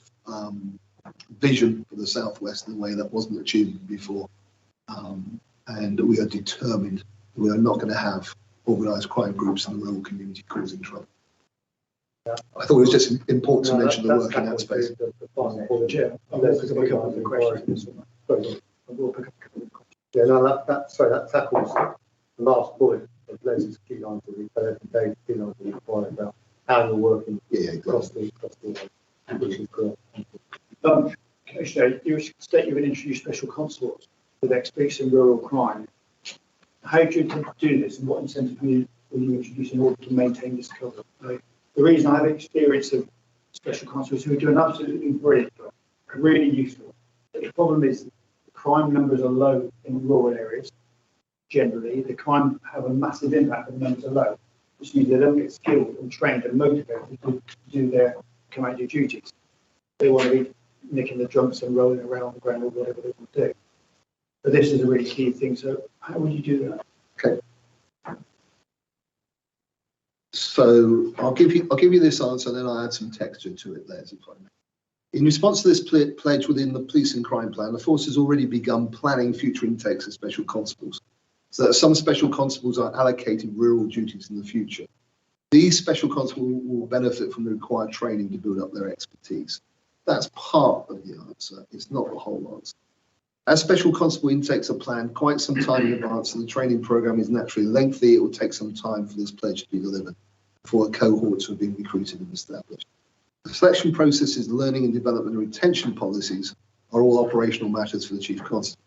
vision for the Southwest in a way that wasn't achieved before. And we are determined that we are not going to have organised crime groups in the rural community causing trouble. I thought it was just important to mention the work in that space. Yeah, no, that tackles the last bullet of Les's key line to Dave's key line to the about how you're working across the which is correct. Commissioner, you state you're going to introduce special constables with expertise in rural crime. How do you intend to do this, and what incentive will you introduce in order to maintain this cover? The reason I have experience of special constables who are doing absolutely brilliant, really useful. But the problem is the crime numbers are low in rural areas. Generally, the crime have a massive impact when the numbers are low, which means they don't get skilled and trained and motivated to do their commander duties. They want to be nicking the drunks and rolling around on the ground or whatever they want to do. But this is a really key thing. So how would you do that? Okay. So I'll give you this answer, and then I'll add some texture to it, Les, if I may. In response to this pledge within the police and crime plan, the force has already begun planning future intakes of special constables, so that some special constables are allocated rural duties in the future. These special constables will benefit from the required training to build up their expertise. That's part of the answer. It's not the whole answer. As special constable intakes are planned quite some time in advance, and the training program is naturally lengthy, it will take some time for this pledge to be delivered before cohorts have been recruited and established. The selection processes, learning and development and retention policies are all operational matters for the Chief Constable.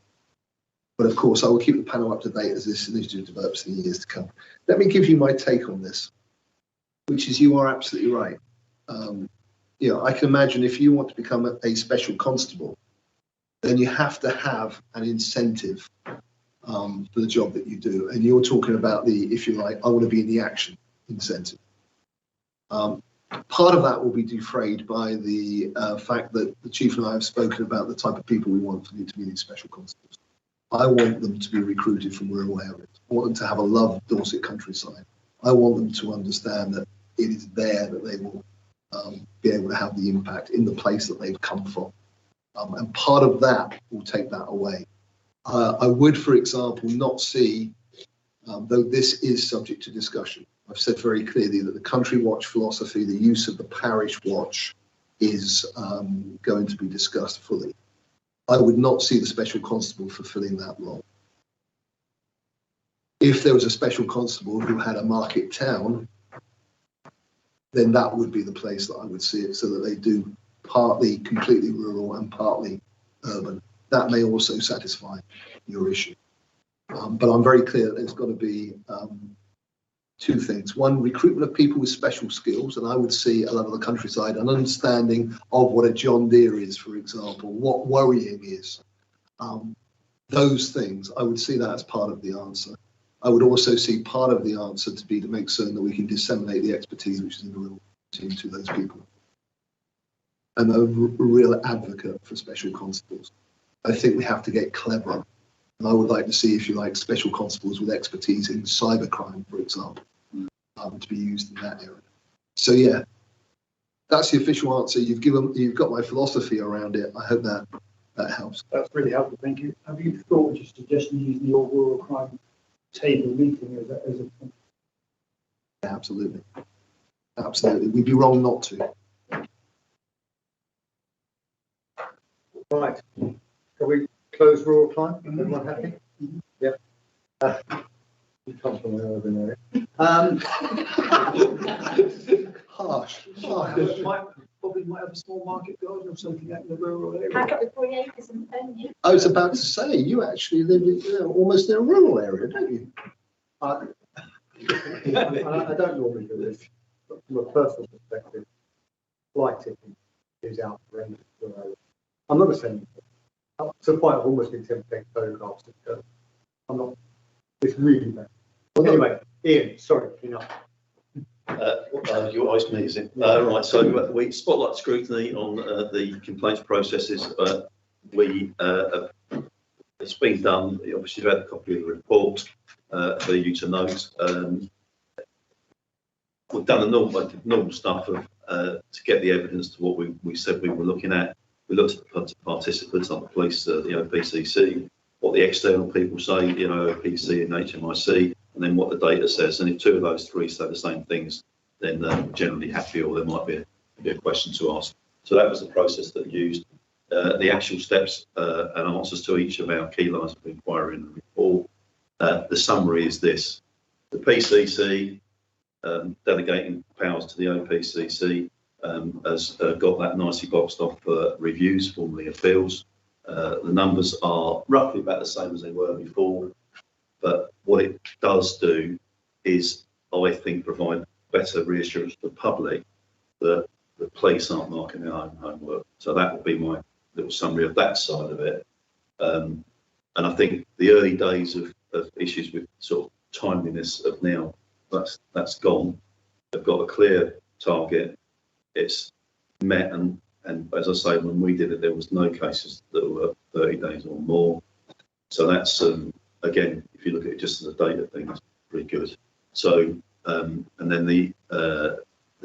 But of course, I will keep the panel up to date as this initiative develops in the years to come. Let me give you my take on this, which is you are absolutely right. I can imagine if you want to become a special constable, then you have to have an incentive for the job that you do. And you're talking about the, if you like, I want to be in the action incentive. Part of that will be defrayed by the fact that the Chief and I have spoken about the type of people we want to be these special constables. I want them to be recruited from rural areas. I want them to have a love of Dorset countryside. I want them to understand that it is there that they will be able to have the impact in the place that they've come from. And part of that will take that away. I would, for example, not see, though this is subject to discussion, I've said very clearly that the country watch philosophy, the use of the parish watch is going to be discussed fully. I would not see the special constable fulfilling that role. If there was a special constable who had a market town, then that would be the place that I would see it, so that they do partly completely rural and partly urban. That may also satisfy your issue. But I'm very clear that there's got to be two things. One, recruitment of people with special skills, and I would see a lot of the countryside, an understanding of what a John Deere is, for example, what worrying is. Those things, I would see that as part of the answer. I would also see part of the answer to be to make certain that we can disseminate the expertise which is in the rural team to those people. I'm a real advocate for special constables. I think we have to get clever. And I would like to see, if you like, special constables with expertise in cybercrime, for example, to be used in that area. So yeah, that's the official answer. You've got my philosophy around it. I hope that helps. That's really helpful, thank you. Have you thought of suggesting using the rural crime table meeting as a Yeah, absolutely. Absolutely. We'd be wrong not to. Right. Can we close rural crime? Everyone happy? Yeah. You come from an urban area. Harsh. Probably might have a small market garden or something out in the rural area. Pack up the 3 acres and phone you. I was about to say, you actually live in, almost in a rural area, don't you? I don't normally do this, but from a personal perspective, fly tipping is outrageous. I'm not going to send up to the point of almost been tempting photographs. I'm not. It's really bad. Well, anyway, Ian, sorry, enough. You asked me, is it? Right, so we spotlight scrutiny on the complaints processes. It's been done. Obviously, you've had a copy of the report for you to note. We've done the normal stuff of, to get the evidence to what we said we were looking at. We looked at the participants, like the police, the OPCC, what the external people say, you know, OPC and HMIC, and then what the data says. And if two of those three say the same things, then we're generally happy, or there might be a question to ask. So that was the process that we used. The actual steps and answers to each of our key lines of inquiry in the report. The summary is this: the PCC delegating powers to the OPCC has got that nicely boxed off for reviews, formerly appeals. The numbers are roughly about the same as they were before, but what it does do is, I think, provide better reassurance to the public that the police aren't marking their own homework. So that would be my little summary of that side of it. And I think the early days of issues with sort of timeliness of now, that's gone. They've got a clear target. It's met, and as I say, when we did it, there was no cases that were 30 days or more. So that's again, if you look at it just as a data thing, it's pretty good. So and then the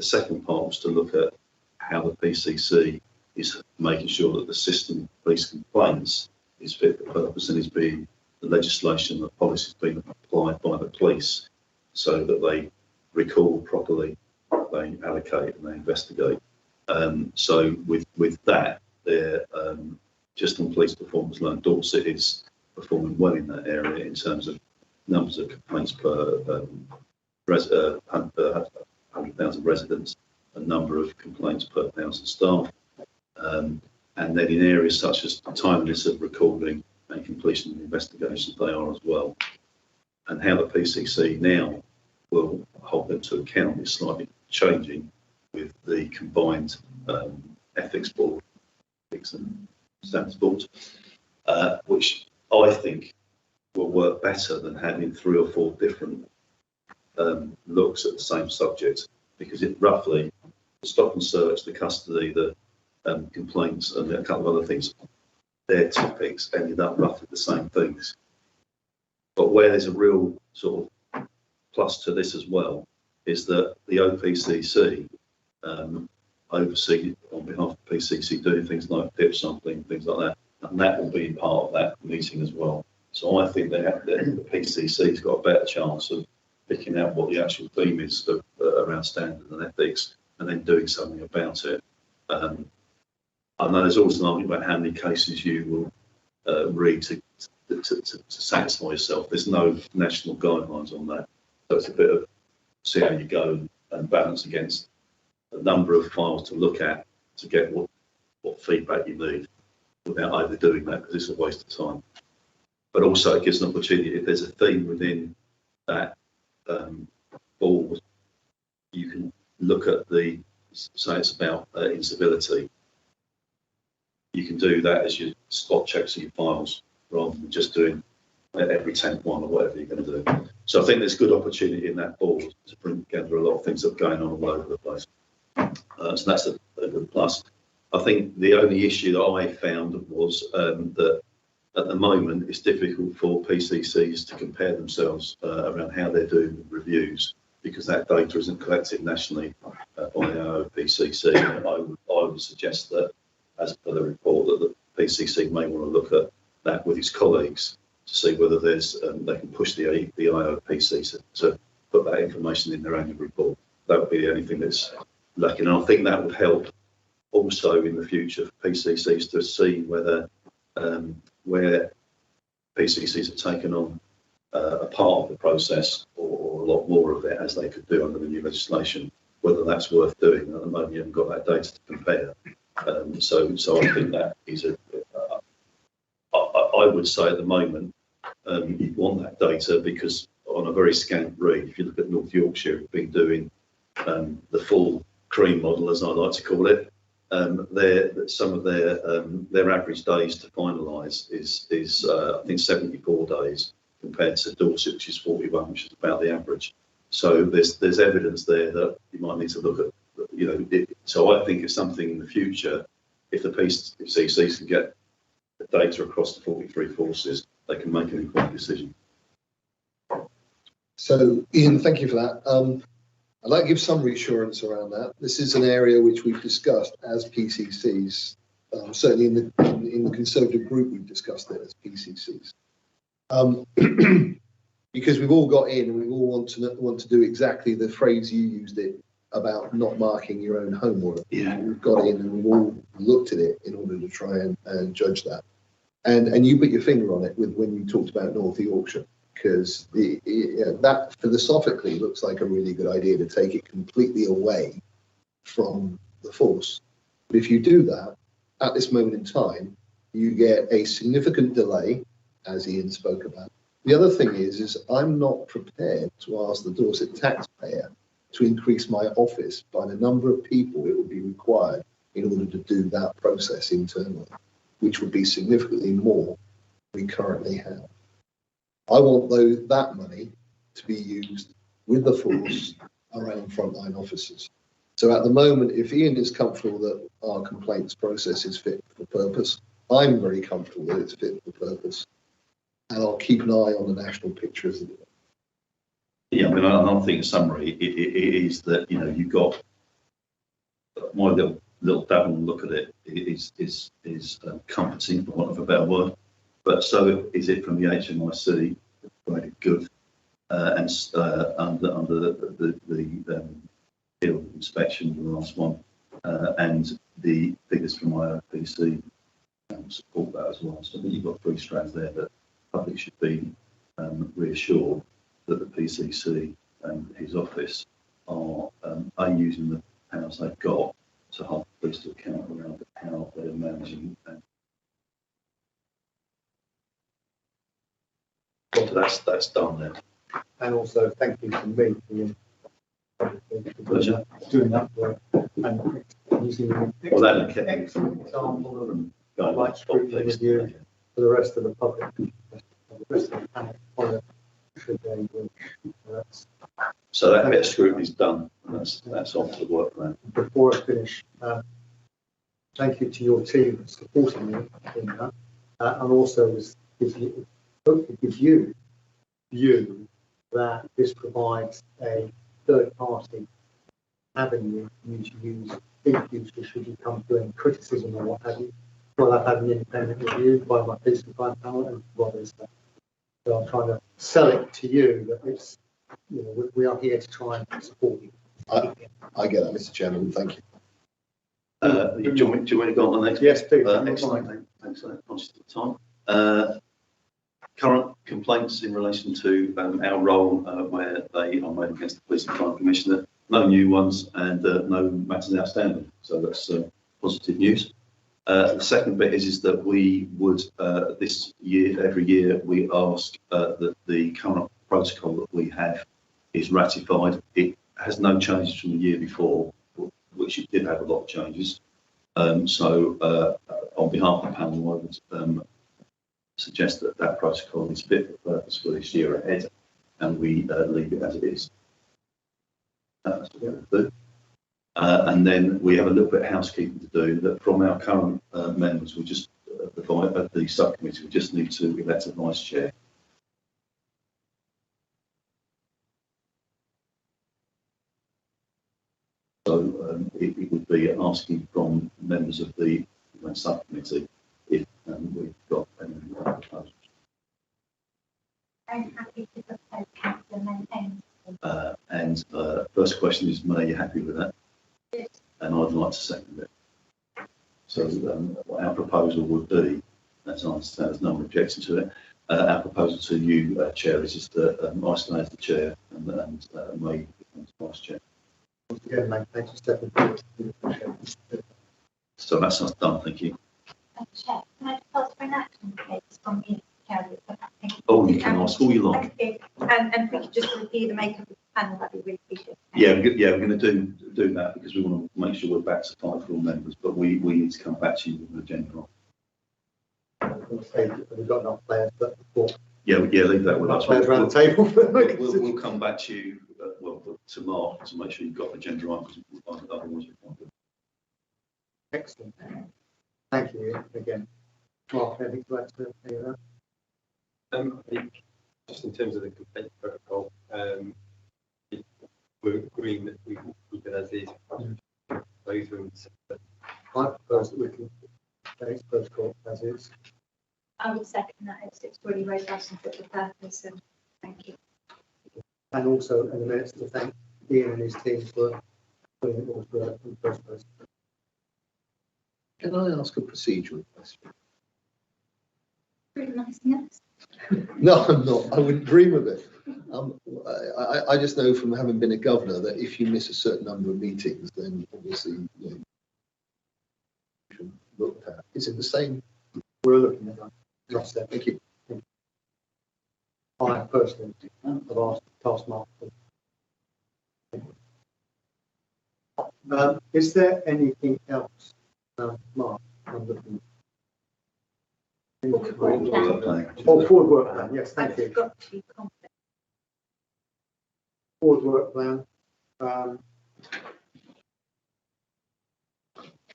second part was to look at how the PCC is making sure that the system police complaints is fit for purpose and is being the legislation, the policy is being applied by the police, so that they record properly, they allocate and they investigate. So with that, they're just on police performance alone, Dorset is performing well in that area in terms of numbers of complaints per 100,000 residents, a number of complaints per 1,000 staff. And then in areas such as the timeliness of recording and completion of investigations, they are as well. And how the PCC now will hold them to account is slightly changing with the combined ethics board, ethics and standards board, which I think will work better than having 3 or 4 different looks at the same subject, because it roughly stop and search, the custody, the complaints, and a couple of other things, their topics ended up roughly the same things. But where there's a real sort of plus to this as well is that the OPCC oversee on behalf of the PCC doing things like PIP sampling, things like that, and that will be part of that meeting as well. So I think that the PCC's got a better chance of picking out what the actual theme is around standards and ethics, and then doing something about it. I know there's always an argument about how many cases you will read to satisfy yourself. There's no national guidelines on that, so it's a bit of see how you go and balance against a number of files to look at to get what feedback you need without overdoing that, because it's a waste of time. But also it gives an opportunity, if there's a theme within that board, you can look at the, say it's about incivility, you can do that as your spot checks of your files rather than just doing every 10th one or whatever you're going to do. So I think there's good opportunity in that board to bring together a lot of things that are going on all over the place. So that's a good plus. I think the only issue that I found was that at the moment it's difficult for PCCs to compare themselves around how they're doing reviews, because that data isn't collected nationally by the OPCC. I would suggest that, as per the report, that the PCC may want to look at that with its colleagues to see whether there's they can push the IOPC to put that information in their annual report. That would be the only thing that's lacking. And I think that would help also in the future for PCCs to see whether where PCCs have taken on a part of the process or a lot more of it, as they could do under the new legislation, whether that's worth doing. At the moment, you haven't got that data to compare. So I think that is I would say at the moment, you'd want that data, because on a very scant read, if you look at North Yorkshire, we've been doing the full cream model, as I like to call it, some of their average days to finalise is I think 74 days compared to Dorset, which is 41, which is about the average. So there's evidence there that you might need to look at, you know. So I think it's something in the future, if the PCCs can get the data across the 43 forces, they can make an informed decision. So, Ian, thank you for that. I'd like to give some reassurance around that. This is an area which we've discussed as PCCs. Certainly in the Conservative group, we've discussed it as PCCs. Because we've all got in and we all want to do exactly the phrase you used it about not marking your own homework. Yeah. We've got in and we've all looked at it in order to try and judge that. And you put your finger on it with when you talked about North Yorkshire, because that philosophically looks like a really good idea to take it completely away from the force. But if you do that, at this moment in time, you get a significant delay, as Ian spoke about. The other thing is I'm not prepared to ask the Dorset taxpayer to increase my office by the number of people it would be required in order to do that process internally, which would be significantly more than we currently have. I want that money to be used with the force around frontline officers. So at the moment, if Ian is comfortable that our complaints process is fit for purpose, I'm very comfortable that it's fit for purpose. And I'll keep an eye on the national picture as it is. Yeah, I mean, I think in summary, it is that, you know, you've got my little dabble look at it is comforting, for want of a better word. But so is it from the HMIC, very good, and under the field inspection, the last one, and the figures from IOPC support that as well. So I think you've got 3 strands there that the public should be reassured that the PCC and his office are using the powers they've got to hold the police to account around how they're managing. That's done then. And also thank you to me Pleasure. doing that work and using an excellent example of like scrutiny review for the rest of the public. The rest of the panel follow should they do. So that bit of scrutiny is done, and that's on to the work plan. Before I finish, thank you to your team for supporting me in that, and also hopefully gives you view that this provides a third-party avenue for you to use in future should you come to any criticism or what have you. Well, I've had an independent review by my police and crime panel and others. So I'm trying to sell it to you that it's, you know, we are here to try and support you. I get that, Mr. Chairman. Thank you. Do you want me to go on the next? Yes, please. Excellent. Thanks for that. Conscious of the time. Current complaints in relation to our role where they are made against the Police and Crime Commissioner. No new ones and no matters outstanding. So that's positive news. The second bit is that we would this year, every year, we ask that the current protocol that we have is ratified. It has no changes from the year before, which it did have a lot of changes. So on behalf of the panel, I would suggest that that protocol is fit for purpose for this year ahead, and we leave it as it is. That's what we're going to do. And then we have a little bit of housekeeping to do. That from our current members, we just the subcommittee, we just need to elect a vice chair. So it would be asking from members of the subcommittee if we've got any proposals. I'm happy to propose Councillor Maintain. And first question is, May, are you happy with that? Yes. And I'd like to second it. So what our proposal would be, as I understand, there's no objection to it. Our proposal to you, Chair, is just that I stay as the Chair and May becomes Vice Chair. Again, mate, thanks for stepping forward. So that's us done, thank you. Chair, can I just ask for an action case from you? Oh, you can ask all you like. Thank you. And if we could just review the makeup of the panel, that'd be really appreciated. Yeah, we're going to do that because we want to make sure we're back to 5 full members, but we need to come back to you with an agenda on. We've got enough players, but Yeah, leave that with us. Players around the table. We'll come back to you, to Mark, to make sure you've got the agenda on, because otherwise we can't do it. Excellent. Thank you again. Mark, anything to add to any of that? I think just in terms of the complaint protocol, we're agreeing that we keep it as is. Both rooms. I propose that we can take protocol as is. I would second that. It's really robust and fit for purpose, and thank you. And also in the minutes to thank Ian and his team for putting it all together in the first place. Can I ask a procedural question? Really nice, yes. No, I'm not. I wouldn't dream of it. I just know from having been a governor that if you miss a certain number of meetings, then obviously you should look at. Is it the same? We're looking at that. Just there. Thank you. I personally have asked Taskmaster. Is there anything else, Mark? I'm looking. Forward work plan. Oh, forward work plan. Yes, thank you. Forward work plan.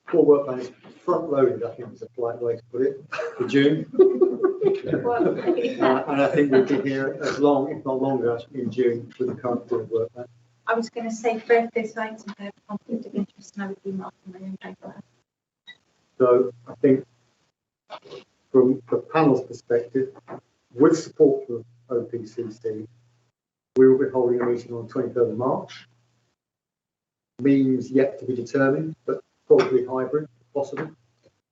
Forward work plan is front loaded, I think is a polite way to put it, for June. And I think we'll be here as long, if not longer, in June with the current forward work plan. I was going to say for if this item had a conflict of interest, and I would be marking my own paper. So I think from the panel's perspective, with support from OPCC, we will be holding a meeting on 23rd of March. Means yet to be determined, but probably hybrid if possible.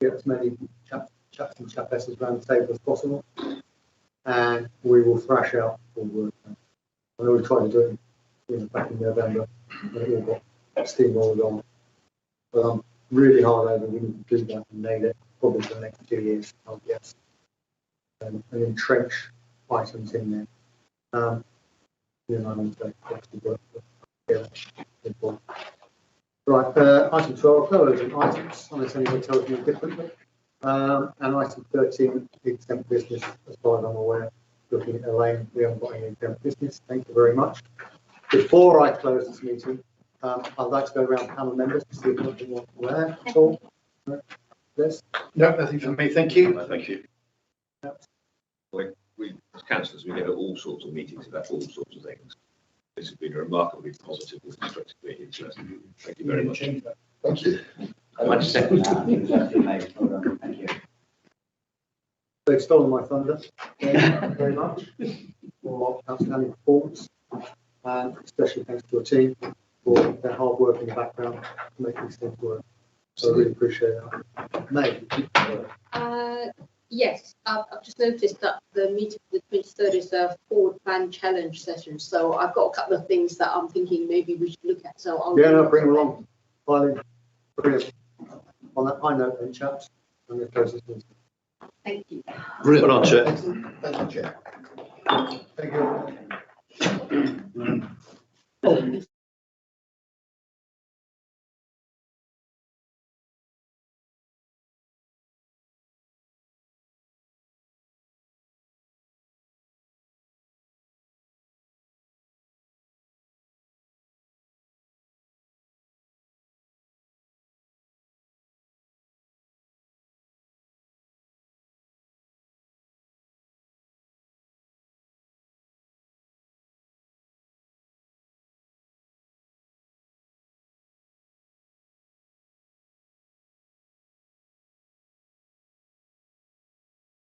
Get as many chaps and chapesses around the table as possible. And we will thrash out full work. I know we tried to do it back in November, and it all got steamrolled on. But I'm really hard over, we need to do that and nail it probably for the next 2 years, I would guess. And entrench items in there. You know, I'm going to work with. Right, item 12, no urgent items, unless anybody tells me differently. And item 13, exempt business, as far as I'm aware. Looking at Elaine, we haven't got any exempt business. Thank you very much. Before I close this meeting, I'd like to go around panel members to see if anything wants to add at all. Yes? No, nothing from me. Thank you. No, thank you. We as councillors, we get all sorts of meetings about all sorts of things. This has been a remarkably positive and constructive meeting. So thank you very much. Thank you. I'd like to second that. I think that's been made. Well done. Thank you. They've stolen my thunder. Thank you very much for outstanding performance, and especially thanks to your team for their hard work in the background to make these things work. So I really appreciate that. May. Yes, I've just noticed that the meeting for the 23rd is a forward plan challenge session. So I've got a couple of things that I'm thinking maybe we should look at. So I'll Bring them along. Brilliant. On that high note, then, chaps, I'm going to close this meeting. Thank you. Brilliant. Well done, Chair. Thank you, Chair. Thank you.